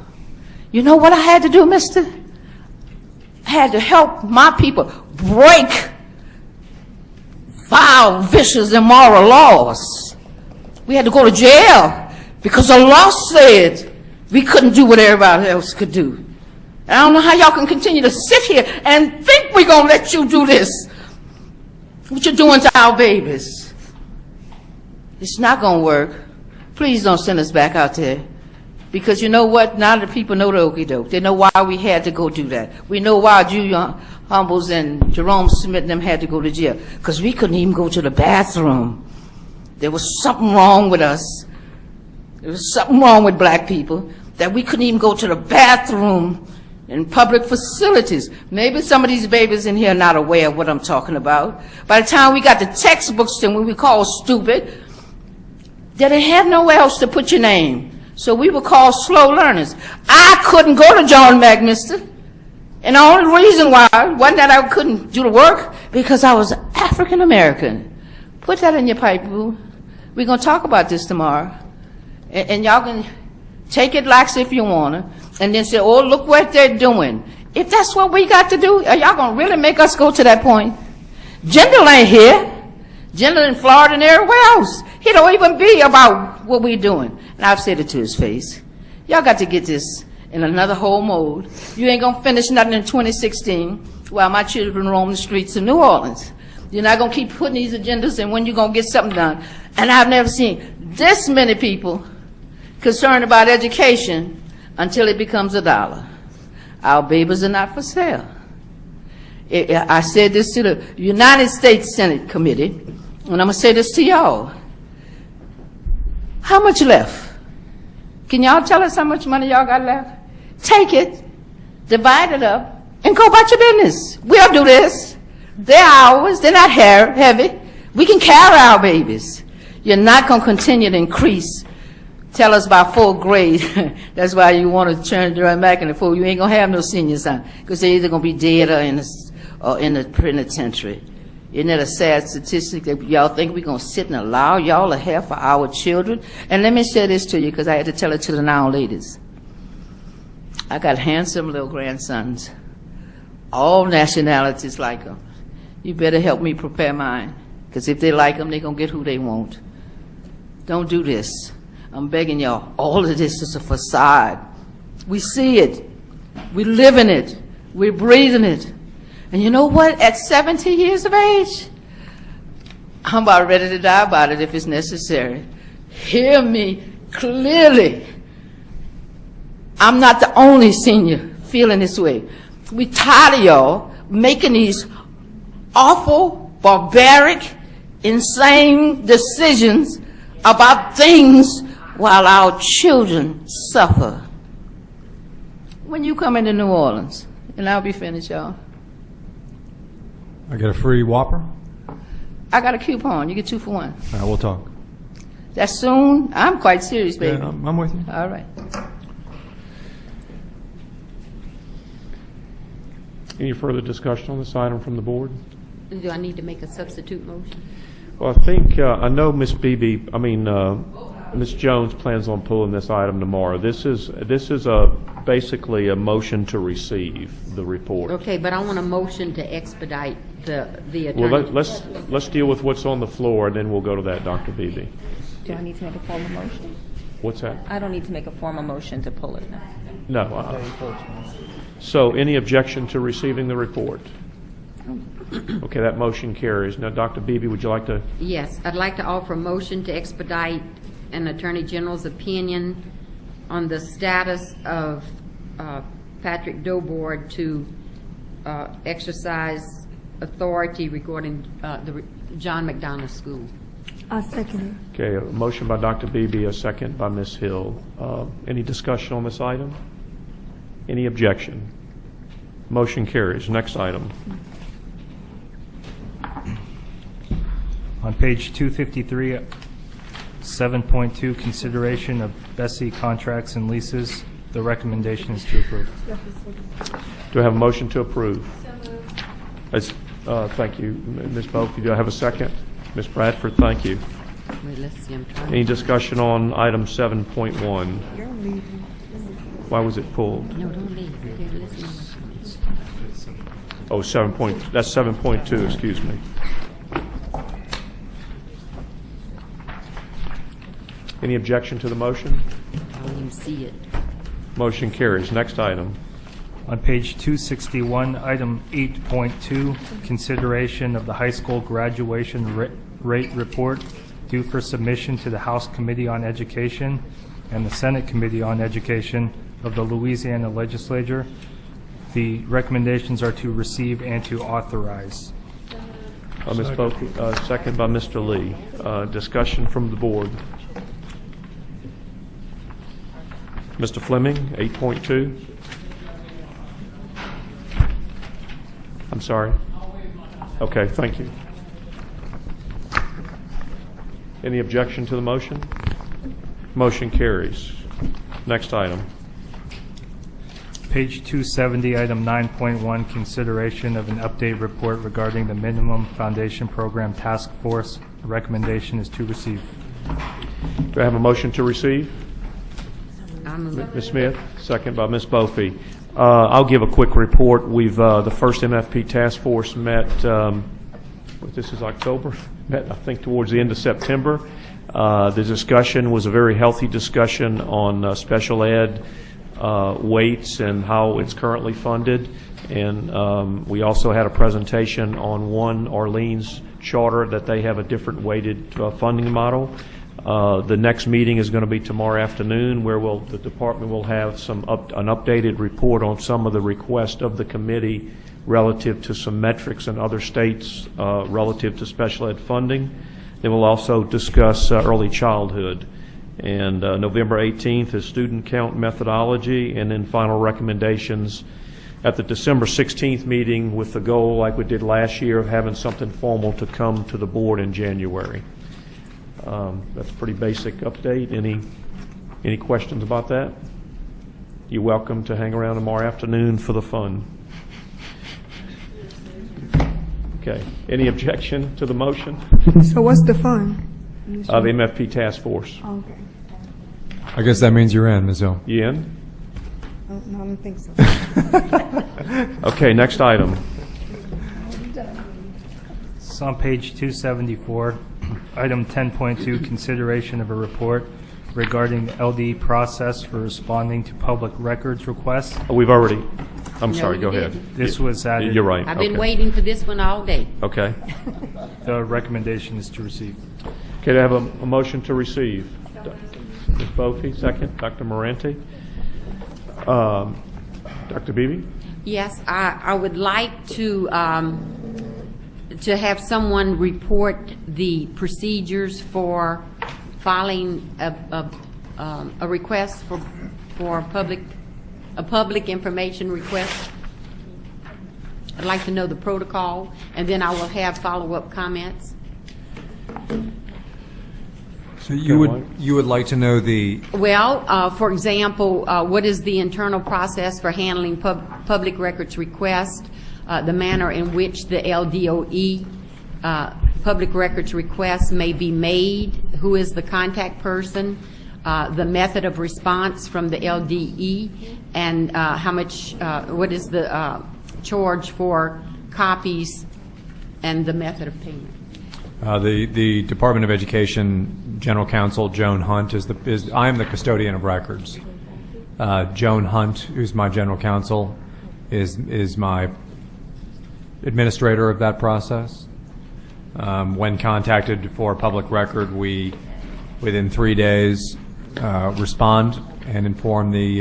Speaker 12: You know what I had to do, mister? I had to help my people break vile, vicious, immoral laws. We had to go to jail because the law said we couldn't do what everybody else could do. I don't know how y'all can continue to sit here and think we're going to let you do this. What you're doing to our babies. It's not going to work. Please don't send us back out there. Because you know what? Now the people know the okie doke. They know why we had to go do that. We know why Julian Humbles and Jerome Smith and them had to go to jail. Because we couldn't even go to the bathroom. There was something wrong with us. There was something wrong with black people that we couldn't even go to the bathroom in public facilities. Maybe some of these babies in here are not aware of what I'm talking about. By the time we got the textbooks to what we call stupid, they didn't have nowhere else to put your name. So we were called slow learners. I couldn't go to John Magnister. And the only reason why wasn't that I couldn't do the work, because I was African American. Put that in your pipe, boo. We're going to talk about this tomorrow. And y'all can take it lax if you want to. And then say, oh, look what they're doing. If that's what we got to do, are y'all going to really make us go to that point? Gender ain't here. Gender in Florida and everywhere else. He don't even be about what we doing. And I've said it to his face. Y'all got to get this in another whole mode. You ain't going to finish nothing in 2016 while my children roam the streets of New Orleans. You're not going to keep putting these agendas and when you're going to get something done. And I've never seen this many people concerned about education until it becomes $1. Our babies are not for sale. I said this to the United States Senate Committee, and I'm going to say this to y'all. How much left? Can y'all tell us how much money y'all got left? Take it, divide it up, and go about your business. We'll do this. They're ours. They're not heavy. We can carry our babies. You're not going to continue to increase. Tell us about 4th grade. That's why you want to turn back in the 4th. You ain't going to have no seniors on because they're either going to be dead or in the penitentiary. Isn't that a sad statistic that y'all think we're going to sit and allow y'all to have for our children? And let me say this to you because I had to tell it to the now ladies. I got handsome little grandsons. All nationalities like them. You better help me prepare mine because if they like them, they're going to get who they want. Don't do this. I'm begging y'all. All of this is a facade. We see it. We live in it. We're breathing it. And you know what? At 70 years of age, I'm about ready to die about it if it's necessary. Hear me clearly. I'm not the only senior feeling this way. We tired of y'all making these awful, barbaric, insane decisions about things while our children suffer. When you come into New Orleans, and I'll be finished, y'all.
Speaker 6: I get a free Whopper?
Speaker 12: I got a coupon. You get 2 for 1.
Speaker 6: All right, we'll talk.
Speaker 12: That's soon. I'm quite serious, baby.
Speaker 6: Yeah, I'm with you.
Speaker 12: All right.
Speaker 2: Any further discussion on this item from the board?
Speaker 7: Do I need to make a substitute motion?
Speaker 2: Well, I think, I know Ms. Ms. Jones plans on pulling this item tomorrow. This is basically a motion to receive the report.
Speaker 7: Okay, but I want a motion to expedite the attorney.
Speaker 2: Well, let's deal with what's on the floor, and then we'll go to that, Dr. Beebe.
Speaker 23: Do I need to make a formal motion?
Speaker 2: What's that?
Speaker 23: I don't need to make a formal motion to pull it now.
Speaker 2: No. So, any objection to receiving the report? Okay, that motion carries. Now, Dr. Beebe, would you like to?
Speaker 7: Yes, I'd like to offer a motion to expedite an Attorney General's opinion on the status of Patrick Dobord to exercise authority regarding the John McDonough School.
Speaker 22: I second it.
Speaker 2: Okay, a motion by Dr. Beebe, a second by Ms. Hill. Any discussion on this item? Any objection? Motion carries. Next item.
Speaker 5: On page 253, 7.2, consideration of BESE contracts and leases. The recommendation is to approve.
Speaker 2: Do I have a motion to approve? Thank you, Ms. Boke. Do I have a second? Ms. Bradford, thank you.
Speaker 7: Wait, let's see, I'm trying.
Speaker 2: Any discussion on item 7.1?
Speaker 22: You're leaving.
Speaker 2: Why was it pulled?
Speaker 7: No, don't leave. Okay, listen.
Speaker 2: Oh, that's 7.2, excuse me. Any objection to the motion?
Speaker 7: I don't even see it.
Speaker 2: Motion carries. Next item.
Speaker 5: On page 261, item 8.2, consideration of the high school graduation rate report due for submission to the House Committee on Education and the Senate Committee on Education of the Louisiana Legislature. The recommendations are to receive and to authorize.
Speaker 2: Ms. Boke, second by Mr. Lee. Discussion from the board. Mr. Fleming, 8.2. I'm sorry. Okay, thank you. Any objection to the motion? Motion carries. Next item.
Speaker 5: Page 270, item 9.1, consideration of an update report regarding the Minimum Foundation Program Task Force. The recommendation is to receive.
Speaker 2: Do I have a motion to receive?
Speaker 7: I'm
Speaker 2: Ms. Smith, second by Ms. Bofi. I'll give a quick report. We've the first MFP task force met. This is October. Met, I think, towards the end of September. The discussion was a very healthy discussion on special ed weights and how it's currently funded. And we also had a presentation on One Orleans charter that they have a different weighted funding model. The next meeting is going to be tomorrow afternoon, where the department will have an updated report on some of the requests of the committee relative to some metrics in other states relative to special ed funding. Then we'll also discuss early childhood. And November 18th is student count methodology, and then final recommendations at the December 16th meeting, with the goal, like we did last year, of having something formal to come to the board in January. That's a pretty basic update. Any questions about that? You're welcome to hang around tomorrow afternoon for the fun. Okay. Any objection to the motion?
Speaker 22: So what's the fund?
Speaker 2: The MFP task force.
Speaker 22: Okay.
Speaker 6: I guess that means you're in, Ms. Hill.
Speaker 2: You in?
Speaker 22: No, I don't think so.
Speaker 2: Okay, next item.
Speaker 5: It's on page 274, item 10.2, consideration of a report regarding LD process for responding to public records requests.
Speaker 2: We've already, I'm
Speaker 7: No,
Speaker 2: sorry,
Speaker 7: you
Speaker 2: go ahead.
Speaker 7: didn't.
Speaker 5: This was added.
Speaker 2: You're right.
Speaker 7: I've been
Speaker 2: Okay.
Speaker 7: waiting for this one all day.
Speaker 2: Okay.
Speaker 5: The recommendation is to receive.
Speaker 2: Okay, to have a motion to receive. Ms. Bofi, second. Dr. Moranti. Dr. Beebe?
Speaker 7: Yes, I would like to have someone report the procedures for filing a request for a public information request. I'd like to know the protocol, and then I will have follow-up comments.
Speaker 6: So you would like to know the
Speaker 7: Well, for example, what is the internal process for handling public records requests, the manner in which the LDOE public records requests may be made, who is the contact person, the method of response from the LDE, and how much, what is the charge for copies, and the method of payment.
Speaker 6: The Department of Education General Counsel Joan Hunt I am the custodian of records. Joan Hunt, who's my general counsel, is my administrator of that process. When contacted for a public record, we, within 3 days, respond and inform the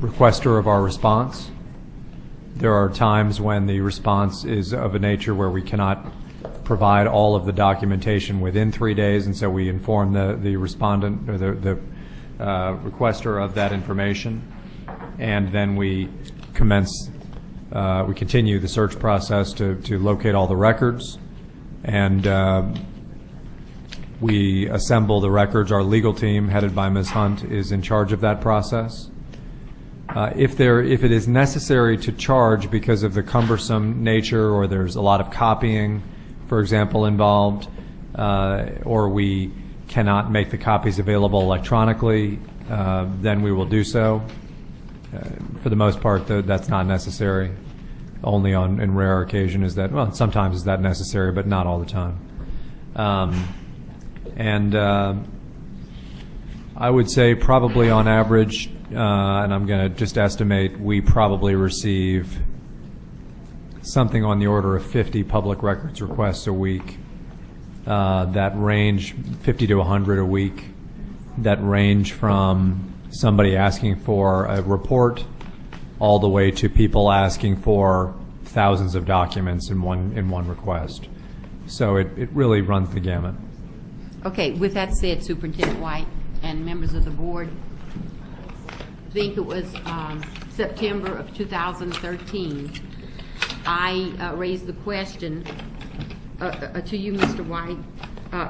Speaker 6: requester of our response. There are times when the response is of a nature where we cannot provide all of the documentation within 3 days, and so we inform the respondent or the requester of that information, and then we continue the search process to locate all the records, and we assemble the records. Our legal team, headed by Ms. Hunt, is in charge of that process. If it is necessary to charge because of the cumbersome nature, or there's a lot of copying, for example, involved, or we cannot make the copies available electronically, then we will do so. For the most part, that's not necessary. Only in rare occasion is that, well, sometimes is that necessary, but not all the time. I would say probably on average, and I'm going to just estimate, we probably receive something on the order of 50 public records requests a week that range 50 to 100 a week, that range from somebody asking for a report all the way to people asking for thousands of documents in one request. So it really runs the gamut.
Speaker 7: Okay, with that said, Superintendent White and members of the board, I think it was September of 2013, I raised the question to you, Mr. White,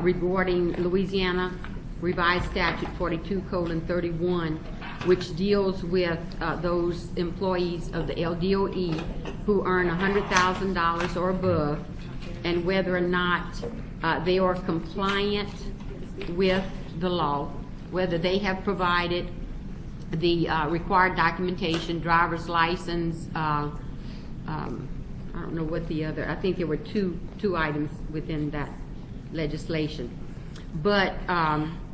Speaker 7: regarding Louisiana Revised Statute 42:31, which deals with those employees of the LDOE who earn $100,000 or above, and whether or not they are compliant with the law, whether they have provided the required documentation, driver's license, I don't know what the other, I think there were two items within that legislation. But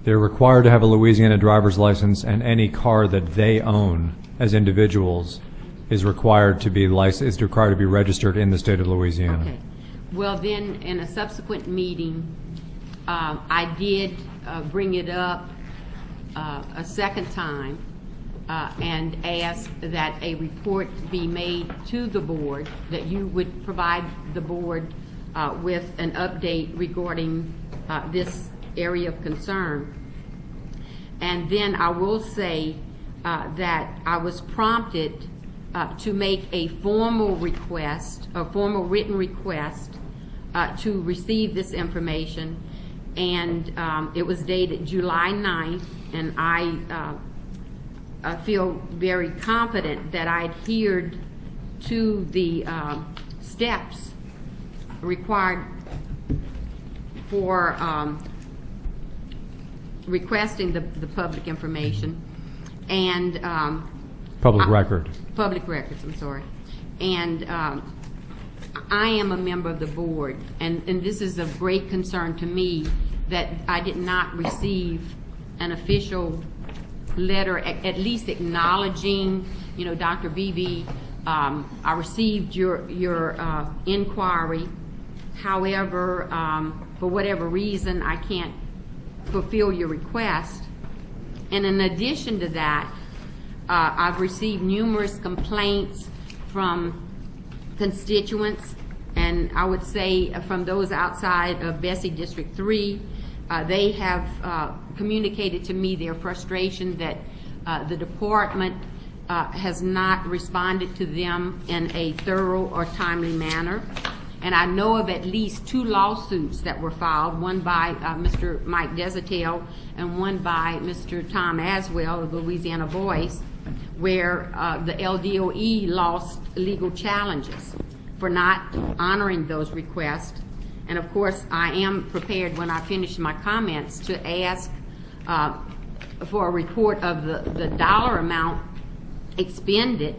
Speaker 6: they're required to have a Louisiana driver's license, and any car that they own as individuals is required to be registered in the state of Louisiana.
Speaker 7: Okay. Well, then, in a subsequent meeting, I did bring it up a second time and ask that a report be made to the board, that you would provide the board with an update regarding this area of concern. And then I will say that I was prompted to make a formal request, a formal written request to receive this information, and it was dated July 9th, and I feel very confident that I adhered to the steps required for requesting the public information and
Speaker 6: Public record.
Speaker 7: Public records, I'm sorry. And I am a member of the board, and this is of great concern to me that I did not receive an official letter, at least acknowledging, you know, Dr. Beebe, I received your inquiry. However, for whatever reason, I can't fulfill your request. And in addition to that, I've received numerous complaints from constituents, and I would say from those outside of BESE District 3. They have communicated to me their frustration that the department has not responded to them in a thorough or timely manner. And I know of at least 2 lawsuits that were filed, one by Mr. Mike Desautel and one by Mr. Tom Aswell of the Louisiana Voice, where the LDOE lost legal challenges for not honoring those requests. And of course, I am prepared when I finish my comments to ask for a report of the dollar amount expended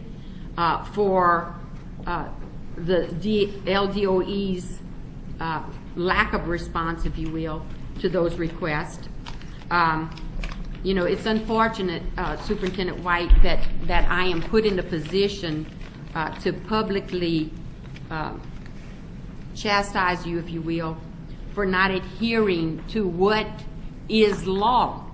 Speaker 7: for the LDOE's lack of response, if you will, to those requests. You know, it's unfortunate, Superintendent White, that I am put in a position to publicly chastise you, if you will, for not adhering to what is law.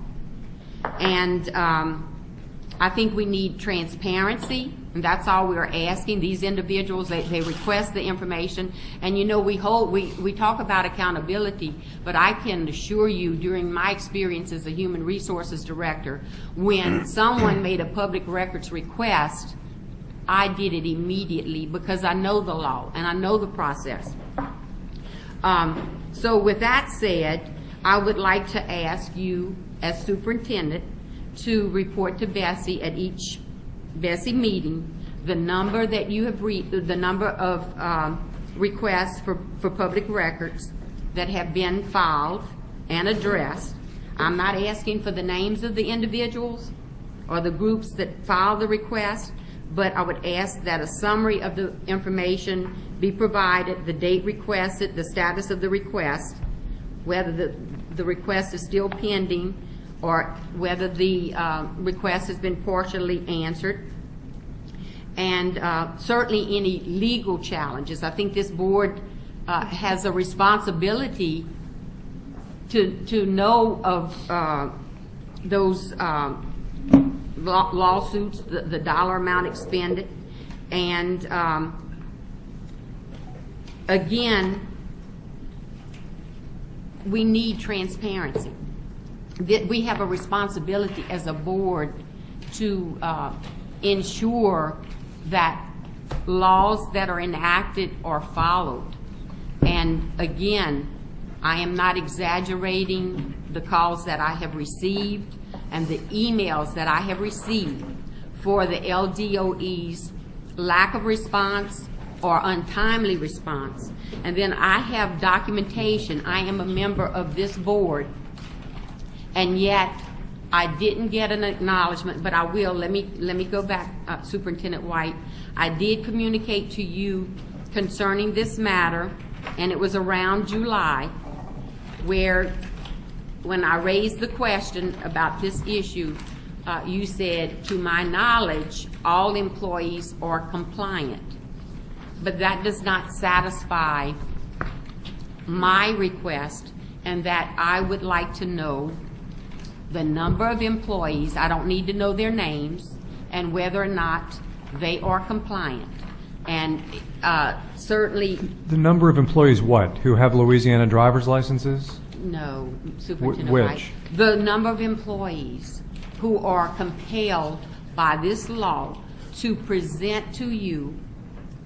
Speaker 7: And I think we need transparency, and that's all we're asking. These individuals, they request the information, and you know, we talk about accountability, but I can assure you, during my experience as a human resources director, when someone made a public records request, I did it immediately because I know the law and I know the process. So with that said, I would like to ask you as superintendent to report to BESE at each BESE meeting the number that you have the number of requests for public records that have been filed and addressed. I'm not asking for the names of the individuals or the groups that filed the request, but I would ask that a summary of the information be provided, the date requested, the status of the request, whether the request is still pending, or whether the request has been partially answered, and certainly any legal challenges. I think this board has a responsibility to know of those lawsuits, the dollar amount expended, and again, we need transparency. We have a responsibility as a board to ensure that laws that are enacted are followed. And again, I am not exaggerating the calls that I have received and the emails that I have received for the LDOE's lack of response or untimely response. And then I have documentation. I am a member of this board, and yet I didn't get an acknowledgement, but I will. Let me go back, Superintendent White. I did communicate to you concerning this matter, and it was around July, where when I raised the question about this issue, you said, to my knowledge, all employees are compliant. But that does not satisfy my request, and that I would like to know the number of employees, I don't need to know their names, and whether or not they are compliant. And certainly...
Speaker 6: The number of employees what? Who have Louisiana driver's licenses?
Speaker 7: No, Superintendent
Speaker 6: Which?
Speaker 7: White. The number of employees who are compelled by this law to present to you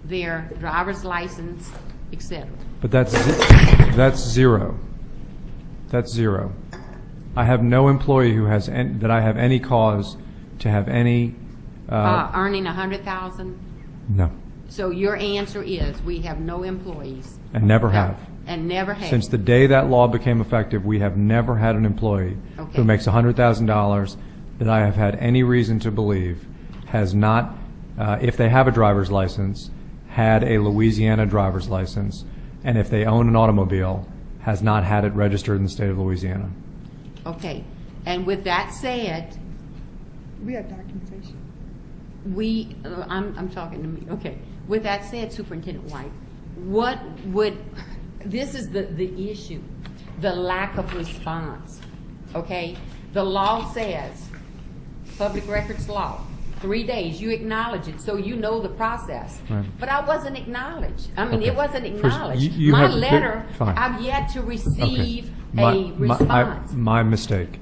Speaker 7: their driver's license, et cetera.
Speaker 6: But that's zero. That's zero. I have no employee who has that I have any cause to have any.
Speaker 7: Earning $100,000?
Speaker 6: No.
Speaker 7: So your answer is, we have no employees.
Speaker 6: And never have.
Speaker 7: And never have.
Speaker 6: Since the day that law became effective, we have never had an employee
Speaker 7: Okay.
Speaker 6: who makes $100,000 that I have had any reason to believe has not, if they have a driver's license, had a Louisiana driver's license, and if they own an automobile, has not had it registered in the state of Louisiana.
Speaker 7: Okay. And with that said,
Speaker 22: We have documentation.
Speaker 7: I'm talking to me. Okay. With that said, Superintendent White, what would, this is the issue, the lack of response. Okay? The law says, public records law, 3 days, you acknowledge it, so you know the process.
Speaker 6: Right.
Speaker 7: But I wasn't acknowledged. I mean,
Speaker 6: Okay.
Speaker 7: it wasn't
Speaker 6: First,
Speaker 7: acknowledged.
Speaker 6: you
Speaker 7: My
Speaker 6: have-
Speaker 7: letter,
Speaker 6: fine.
Speaker 7: I've yet to receive
Speaker 6: Okay.
Speaker 7: a response.
Speaker 6: My mistake.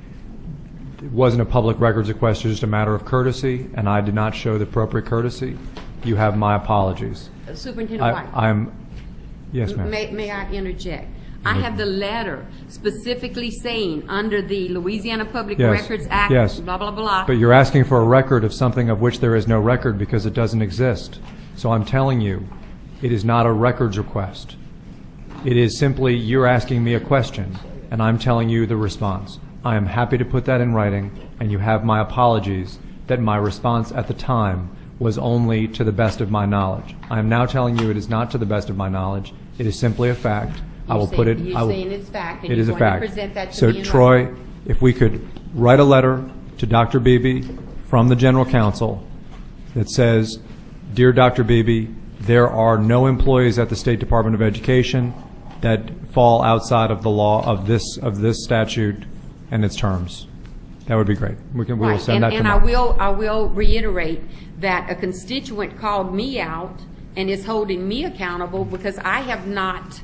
Speaker 6: It wasn't a public records request, it was just a matter of courtesy, and I did not show the appropriate courtesy. You have my apologies.
Speaker 7: Superintendent White.
Speaker 6: Yes, ma'am.
Speaker 7: May I interject? I have the letter specifically saying, under the Louisiana Public
Speaker 6: Yes,
Speaker 7: Records Act,
Speaker 6: yes.
Speaker 7: blah, blah, blah.
Speaker 6: But you're asking for a record of something of which there is no record because it doesn't exist. So I'm telling you, it is not a records request. It is simply you're asking me a question, and I'm telling you the response. I am happy to put that in writing, and you have my apologies that my response at the time was only to the best of my knowledge. I am now telling you it is not to the best of my knowledge. It is simply a fact. I will put it.
Speaker 7: You're saying it's fact, and
Speaker 6: It
Speaker 7: you're
Speaker 6: is a
Speaker 7: going to
Speaker 6: fact.
Speaker 7: present that to
Speaker 6: So
Speaker 7: me in
Speaker 6: Troy,
Speaker 7: writing.
Speaker 6: if we could write a letter to Dr. Beebe from the General Counsel that says, "Dear Dr. Beebe, there are no employees at the State Department of Education that fall outside of the law of this statute and its terms." That would be great. We will
Speaker 7: Right,
Speaker 6: send that
Speaker 7: and
Speaker 6: tomorrow.
Speaker 7: I will reiterate that a constituent called me out and is holding me accountable because I have not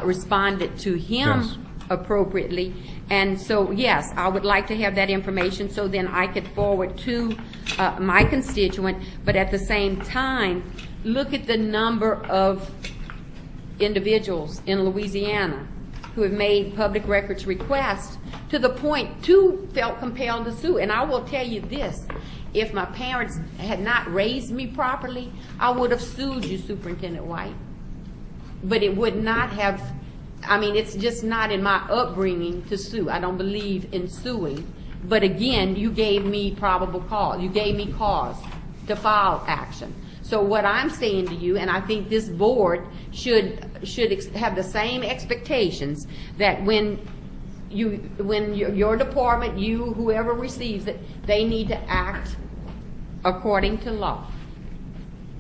Speaker 7: responded to him
Speaker 6: Yes.
Speaker 7: appropriately. And so, yes, I would like to have that information so then I could forward to my constituent, but at the same time, look at the number of individuals in Louisiana who have made public records requests to the point two felt compelled to sue. And I will tell you this, if my parents had not raised me properly, I would have sued you, Superintendent White. But it would not have, I mean, it's just not in my upbringing to sue. I don't believe in suing. But again, you gave me probable cause. You gave me cause to file action. So what I'm saying to you, and I think this board should have the same expectations, that when your department, you, whoever receives it, they need to act according to law.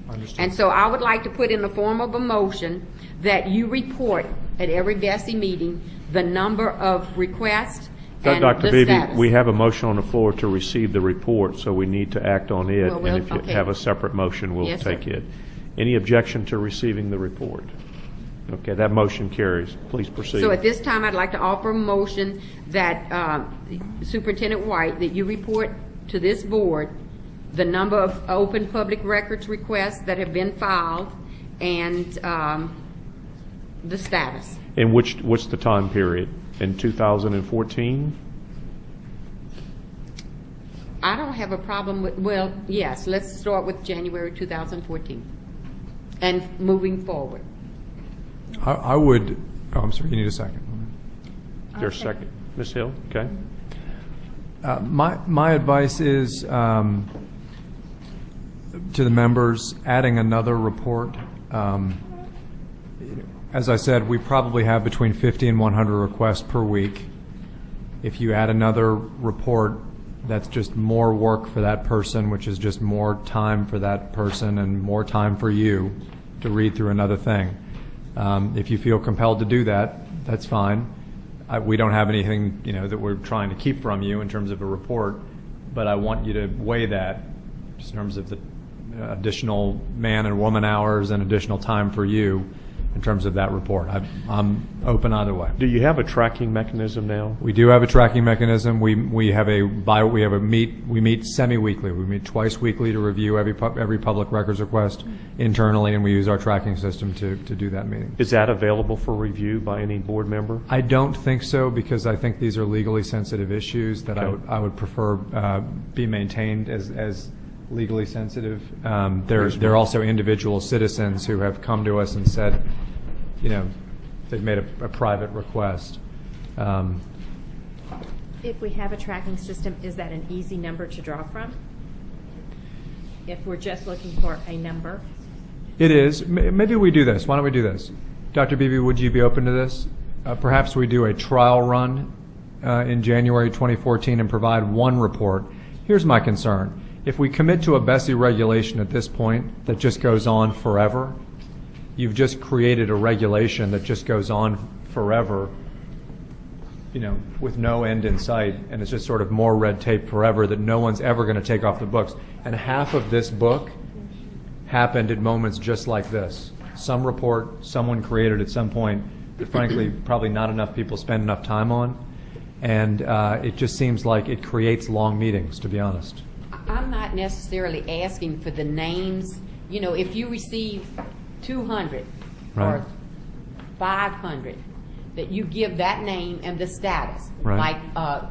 Speaker 6: Understood.
Speaker 7: And so I would like to put in the form of a motion that you report at every BESE meeting the number of requests and
Speaker 2: Dr.
Speaker 7: the
Speaker 2: Beebe,
Speaker 7: status.
Speaker 2: we have a motion on the floor to receive the report, so we need to act on it.
Speaker 7: Well,
Speaker 2: And if you
Speaker 7: okay.
Speaker 2: have a separate motion, we'll
Speaker 7: Yes, sir.
Speaker 2: take it. Any objection to receiving the report? Okay, that motion carries. Please proceed.
Speaker 7: So at this time, I'd like to offer a motion that Superintendent White, that you report to this board the number of open public records requests that have been filed and the status.
Speaker 2: And what's the time period? In 2014?
Speaker 7: I don't have a problem with, well, yes, let's start with January 2014 and moving forward.
Speaker 6: I would, oh, I'm sorry, you need a second.
Speaker 2: Is there a second? Ms. Hill, okay.
Speaker 6: My advice is to the members, adding another report. As I said, we probably have between 50 and 100 requests per week. If you add another report, that's just more work for that person, which is just more time for that person and more time for you to read through another thing. If you feel compelled to do that, that's fine. We don't have anything, that we're trying to keep from you in terms of a report, but I want you to weigh that just in terms of the additional man and woman hours and additional time for you in terms of that report. I'm open either way.
Speaker 2: Do you have a tracking mechanism now?
Speaker 6: We do have a tracking mechanism. We meet semi-weekly. We meet twice weekly to review every public records request internally, and we use our tracking system to do that meeting.
Speaker 2: Is that available for review by any board member?
Speaker 6: I don't think so, because I think these are legally sensitive issues that I would prefer be maintained as legally sensitive. There are also individual citizens who have come to us and said, they've made a private request.
Speaker 14: If we have a tracking system, is that an easy number to draw from? If we're just looking for a number?
Speaker 6: It is. Maybe we do this. Why don't we do this? Dr. Beebe, would you be open to this? Perhaps we do a trial run in January 2014 and provide one report. Here's my concern. If we commit to a BESE regulation at this point that just goes on forever, you've just created a regulation that just goes on forever, with no end in sight, and it's just sort of more red tape forever that no one's ever going to take off the books. And half of this book happened at moments just like this. Some report someone created at some point that frankly probably not enough people spend enough time on, and it just seems like it creates long meetings, to be honest.
Speaker 7: I'm not necessarily asking for the names. If you receive 200
Speaker 6: Right.
Speaker 7: or 500, that you give that name and the status.
Speaker 6: Right.
Speaker 7: Like,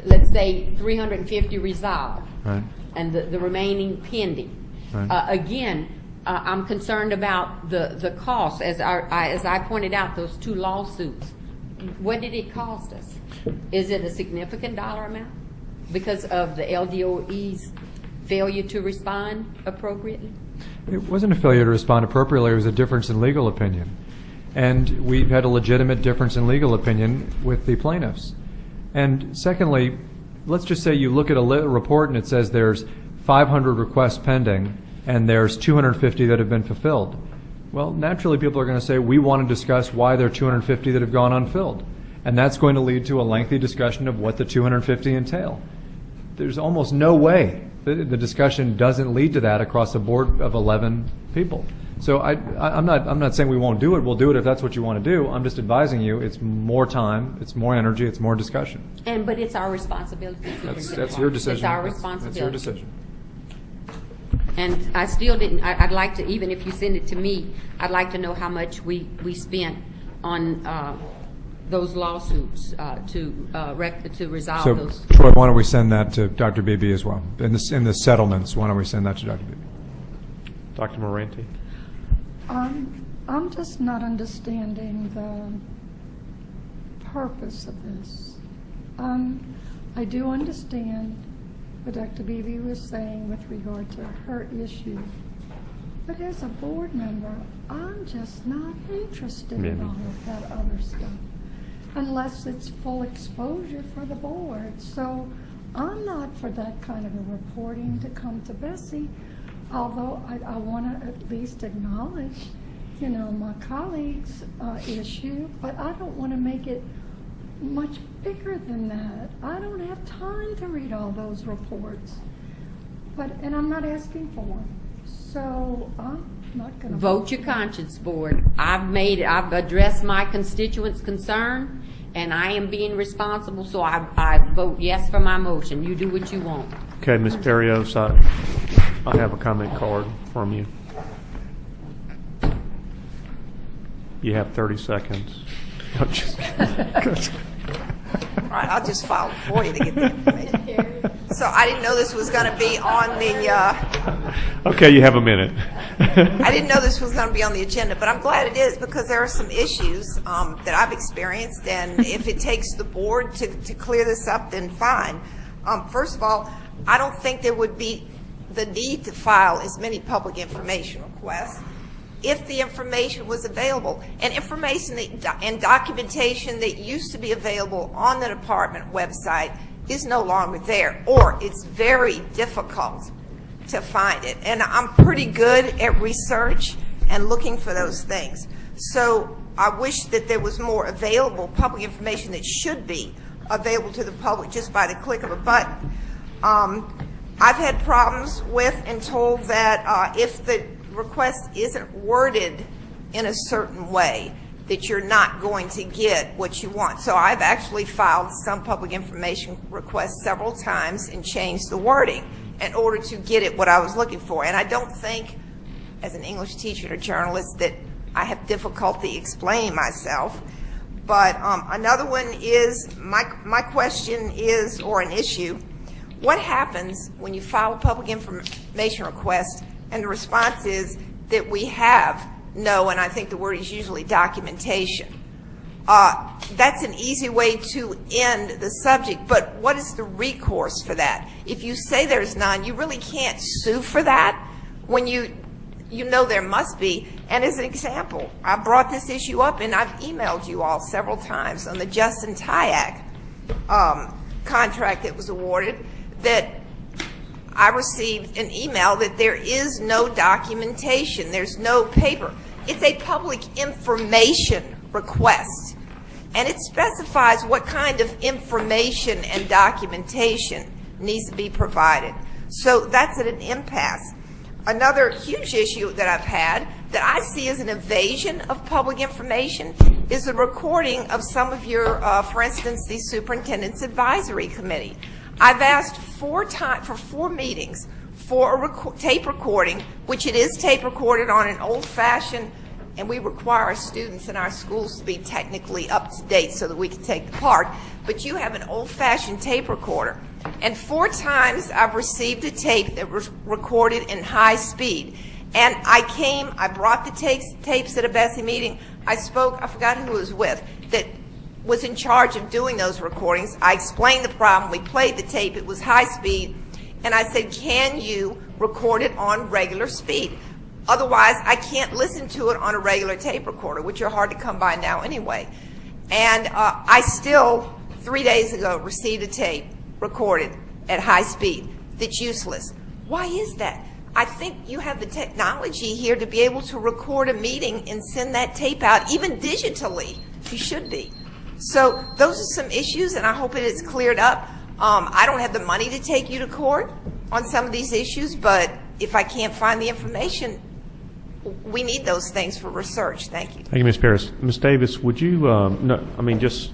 Speaker 7: let's say 350 resolved,
Speaker 6: Right.
Speaker 7: and the remaining pending.
Speaker 6: Right.
Speaker 7: Again, I'm concerned about the cost. As I pointed out, those 2 lawsuits. What did it cost us? Is it a significant dollar amount because of the LDOE's failure to respond appropriately?
Speaker 6: It wasn't a failure to respond appropriately. It was a difference in legal opinion. And we've had a legitimate difference in legal opinion with the plaintiffs. And secondly, let's just say you look at a report and it says there's 500 requests pending and there's 250 that have been fulfilled. Well, naturally people are going to say, we want to discuss why there are 250 that have gone unfilled. And that's going to lead to a lengthy discussion of what the 250 entail. There's almost no way the discussion doesn't lead to that across a board of 11 people. So I'm not saying we won't do it. We'll do it if that's what you want to do. I'm just advising you it's more time, it's more energy, it's more discussion.
Speaker 7: But it's our responsibility.
Speaker 6: That's your decision.
Speaker 7: It's our responsibility.
Speaker 6: That's your decision.
Speaker 7: And I still didn't. I'd like to, even if you send it to me, I'd like to know how much we spent on those lawsuits to resolve
Speaker 6: So,
Speaker 7: those.
Speaker 6: Troy, why don't we send that to Dr. Beebe as well? In the settlements, why don't we send that to Dr. Beebe?
Speaker 2: Dr. Moranti?
Speaker 16: I'm just not understanding the purpose of this. I do understand what Dr. Beebe was saying with regard to her issue. But as a board member, I'm just not interested in all of that other stuff unless it's full exposure for the board. So I'm not for that kind of a reporting to come to BESE, although I want to at least acknowledge, my colleagues' issue, but I don't want to make it much bigger than that. I don't have time to read all those reports. And I'm not asking for one. So I'm not going to
Speaker 7: Vote your conscience, board. I've addressed my constituents' concern, and I am being responsible, so I vote yes for my motion. You do what you want.
Speaker 2: Okay, Ms. Perrios, I have a comment card from you. You have 30 seconds. I'm just
Speaker 17: All right, I'll just file for you to get the information. So I didn't know this was going to be on the...
Speaker 2: Okay, you have a minute.
Speaker 17: I didn't know this was going to be on the agenda, but I'm glad it is because there are some issues that I've experienced, and if it takes the board to clear this up, then fine. First of all, I don't think there would be the need to file as many public information requests if the information was available. And information and documentation that used to be available on the department website is no longer there, or it's very difficult to find it. And I'm pretty good at research and looking for those things. So I wish that there was more available public information that should be available to the public just by the click of a button. I've had problems with and told that if the request isn't worded in a certain way, that you're not going to get what you want. So I've actually filed some public information requests several times and changed the wording in order to get it what I was looking for. And I don't think, as an English teacher and a journalist, that I have difficulty explaining myself. But another one is, my question is, or an issue, what happens when you file a public information request and the response is that we have no, and I think the word is usually documentation? That's an easy way to end the subject, but what is the recourse for that? If you say there's none, you really can't sue for that when you know there must be. And as an example, I brought this issue up, and I've emailed you all several times on the Justin Tyak contract that was awarded, that I received an email that there is no documentation, there's no paper. It's a public information request, and it specifies what kind of information and documentation needs to be provided. So that's at an impasse. Another huge issue that I've had that I see as an evasion of public information is the recording of some of your, for instance, the Superintendent's Advisory Committee. I've asked for 4 meetings for a tape recording, which it is tape recorded on an old-fashioned, and we require our students in our schools to be technically up to date so that we can take the part, but you have an old-fashioned tape recorder. And 4 times I've received a tape that was recorded in high speed. And I brought the tapes at a BESE meeting. I forgot who it was with, that was in charge of doing those recordings. I explained the problem. We played the tape. It was high speed. And I said, can you record it on regular speed? Otherwise, I can't listen to it on a regular tape recorder, which are hard to come by now anyway. And I still, 3 days ago, received a tape recorded at high speed that's useless. Why is that? I think you have the technology here to be able to record a meeting and send that tape out, even digitally. You should be. So those are some issues, and I hope it is cleared up. I don't have the money to take you to court on some of these issues, but if I can't find the information, we need those things for research. Thank you.
Speaker 2: Thank you, Ms. Paris. Ms. Davis, would you, just...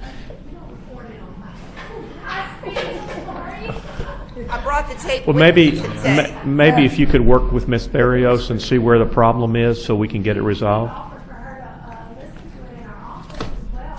Speaker 17: I brought the tape
Speaker 2: Well,
Speaker 17: with me
Speaker 2: maybe
Speaker 17: today.
Speaker 2: if you could work with Ms. Barrios and see where the problem is so we can get it resolved.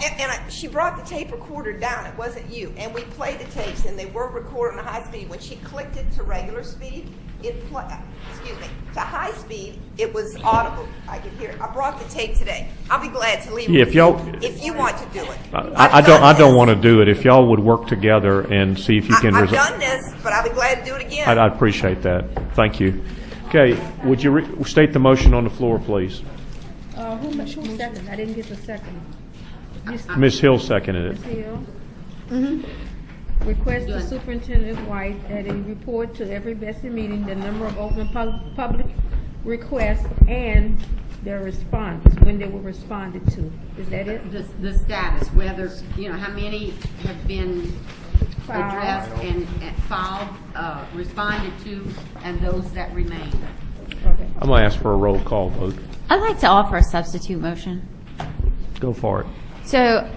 Speaker 17: And she brought the tape recorder down. It wasn't you. And we played the tapes, and they were recorded on high speed. When she clicked it to regular speed, to high speed, it was audible. I could hear it. I brought the tape today. I'll be glad to leave it with you if you want to do it.
Speaker 2: I don't want to do it. If y'all would work together and see if you can
Speaker 17: I've
Speaker 2: resolve.
Speaker 17: done this, but I'll be glad to do it again.
Speaker 2: I'd appreciate that. Thank you. Okay, would you state the motion on the floor, please?
Speaker 3: Who seconded? I didn't get the second.
Speaker 2: Ms. Hill seconded it.
Speaker 3: Ms. Hill? Mm-hmm. Request the Superintendent White that he report to every BESE meeting the number of open public requests and their response, when they were responded to. Is that it?
Speaker 7: The status, whether, how many have been addressed and filed, responded to, and those that remain.
Speaker 3: Okay.
Speaker 2: I'm going to ask for a roll call vote.
Speaker 4: I'd like to offer a substitute motion.
Speaker 2: Go for it.
Speaker 4: So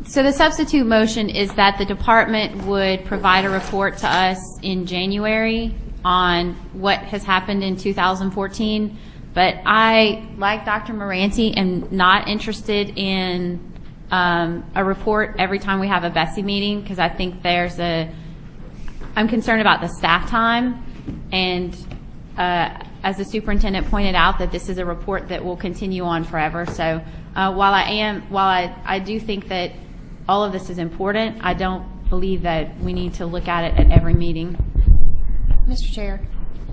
Speaker 4: the substitute motion is that the department would provide a report to us in January on what has happened in 2014. But I, like Dr. Moranti, am not interested in a report every time we have a BESE meeting, because I think I'm concerned about the staff time. And as the superintendent pointed out, that this is a report that will continue on forever. So while I do think that all of this is important, I don't believe that we need to look at it at every meeting.
Speaker 9: Mr. Chair.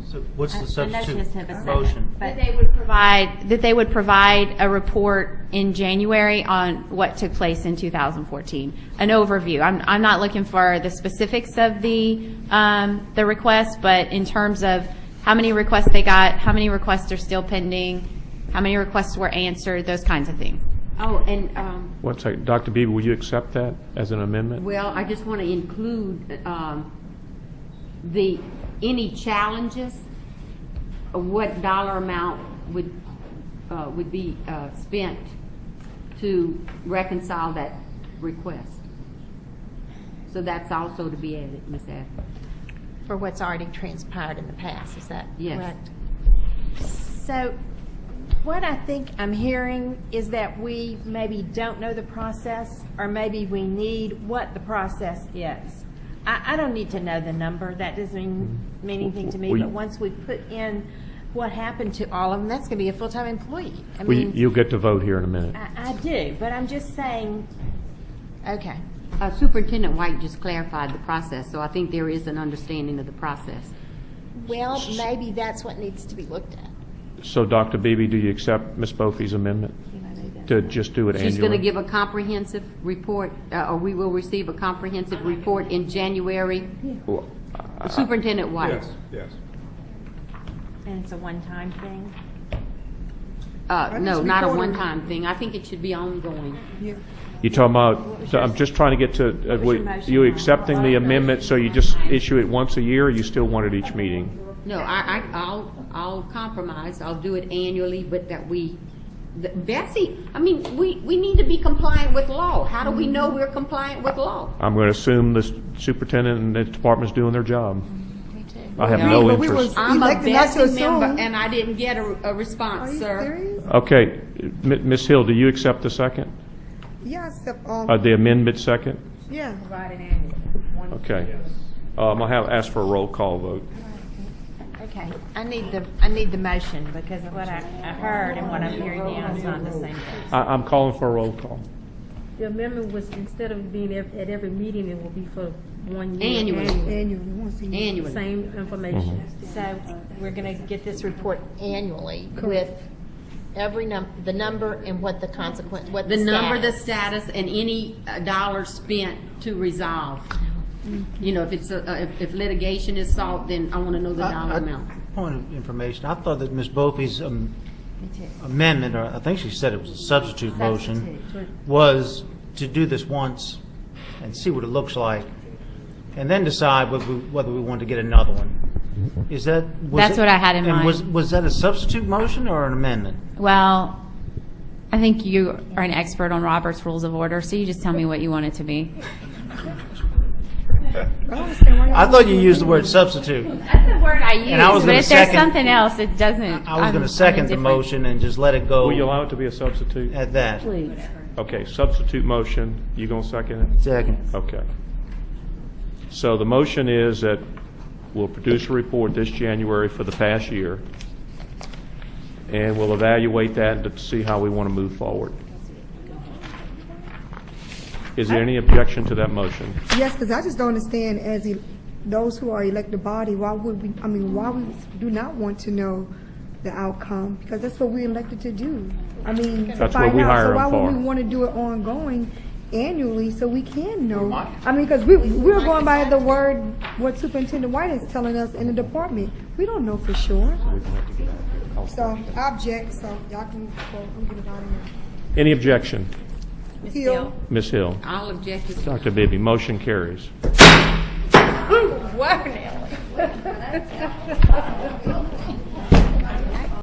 Speaker 9: So what's the substitute motion?
Speaker 4: That they would provide a report in January on what took place in 2014, an overview. I'm not looking for the specifics of the request, but in terms of how many requests they got, how many requests are still pending, how many requests were answered, those kinds of things.
Speaker 7: Oh, and
Speaker 2: One second. Dr. Beebe, will you accept that as an amendment?
Speaker 7: well, I just want to include any challenges, what dollar amount would
Speaker 21: would be spent to reconcile that request. So that's also to be added, Ms. Adams.
Speaker 14: For what's already transpired in the past, is that
Speaker 21: Yes.
Speaker 14: correct? So what I think I'm hearing is that we maybe don't know the process, or maybe we need what the process is. I don't need to know the number. That doesn't mean anything to me.
Speaker 2: We-
Speaker 14: But once we put in what happened to all of them, that's going to be a full-time employee. I
Speaker 2: Well,
Speaker 14: mean,
Speaker 2: you'll get to vote here in a minute.
Speaker 14: I do, but I'm just saying, okay.
Speaker 7: Superintendent White just clarified the process, so I think there is an understanding of the process.
Speaker 14: Well, maybe that's what needs to be looked at.
Speaker 2: So, Dr. Beebe, do you accept Ms. Bophy's amendment to just do it annually?
Speaker 7: She's going to give a comprehensive report, or we will receive a comprehensive report in January.
Speaker 2: Well,
Speaker 7: Superintendent White.
Speaker 6: Yes.
Speaker 14: And it's a one-time thing?
Speaker 7: No, not a one-time thing. I think it should be ongoing.
Speaker 2: You talking about, I'm just trying to get to, you accepting the amendment, so you just issue it once a year, or you still want it each meeting?
Speaker 7: No, I'll compromise. I'll do it annually, but that BESE, I mean, we need to be compliant with law. How do we know we're compliant with law?
Speaker 2: I'm going to assume the superintendent and the department's doing their job. I have no interest.
Speaker 7: I'm a BESE member, and I didn't get a response, sir.
Speaker 2: Okay, Ms. Hill, do you accept the second?
Speaker 22: Yeah, except,
Speaker 2: The amendment second?
Speaker 22: yeah.
Speaker 2: Okay. I'm going to ask for a roll call vote.
Speaker 14: Okay, I need the motion, because of what I heard and what I'm hearing now is not the same thing.
Speaker 2: I'm calling for a roll call.
Speaker 3: The amendment was, instead of being at every meeting, it will be for 1 year.
Speaker 7: Annually.
Speaker 22: Once a year.
Speaker 7: Annually.
Speaker 3: Same information.
Speaker 14: So we're going to get this report annually with every the number and what the consequence, what the
Speaker 7: The number, the
Speaker 14: status.
Speaker 7: status, and any dollars spent to resolve. You know, if litigation is sought, then I want to know the dollar amount.
Speaker 9: Point of information, I thought that Ms. Bophy's amendment, or I think she said it was a substitute motion, was to do this once and see what it looks like, and then decide whether we want to get another one.
Speaker 4: That's what I had in mind.
Speaker 9: Was that a substitute motion or an amendment?
Speaker 4: Well, I think you are an expert on Robert's Rules of Order, so you just tell me what you want it to be.
Speaker 9: I thought you used the word substitute.
Speaker 4: That's the word I use,
Speaker 9: And I was
Speaker 4: but
Speaker 9: gonna
Speaker 4: if there's
Speaker 9: second-
Speaker 4: something else, it doesn't.
Speaker 9: I was going to second the motion and just let it go
Speaker 2: Will you allow it to be a substitute?
Speaker 9: at that.
Speaker 7: Please.
Speaker 2: Okay, substitute motion. You going to second it?
Speaker 9: Second.
Speaker 2: Okay. So the motion is that we'll produce a report this January for the past year, and we'll evaluate that to see how we want to move forward. Is there any objection to that motion?
Speaker 22: Yes, because I just don't understand, as those who are elected body, why we do not want to know the outcome, because that's what we're elected to do. I mean, to
Speaker 2: That's what
Speaker 22: find
Speaker 2: we
Speaker 22: out.
Speaker 2: hire
Speaker 22: So why
Speaker 2: them
Speaker 22: would
Speaker 2: for.
Speaker 22: we want to do it ongoing, annually, so we can know? I mean, because we're going by the word, what Superintendent White is telling us in the department. We don't know for sure. So, I object, so y'all can, I'm getting out of here.
Speaker 2: Any objection?
Speaker 22: Hill.
Speaker 2: Ms. Hill?
Speaker 7: I'll object to
Speaker 2: Dr. Bibby, motion carries.
Speaker 14: Whoa, Nellie.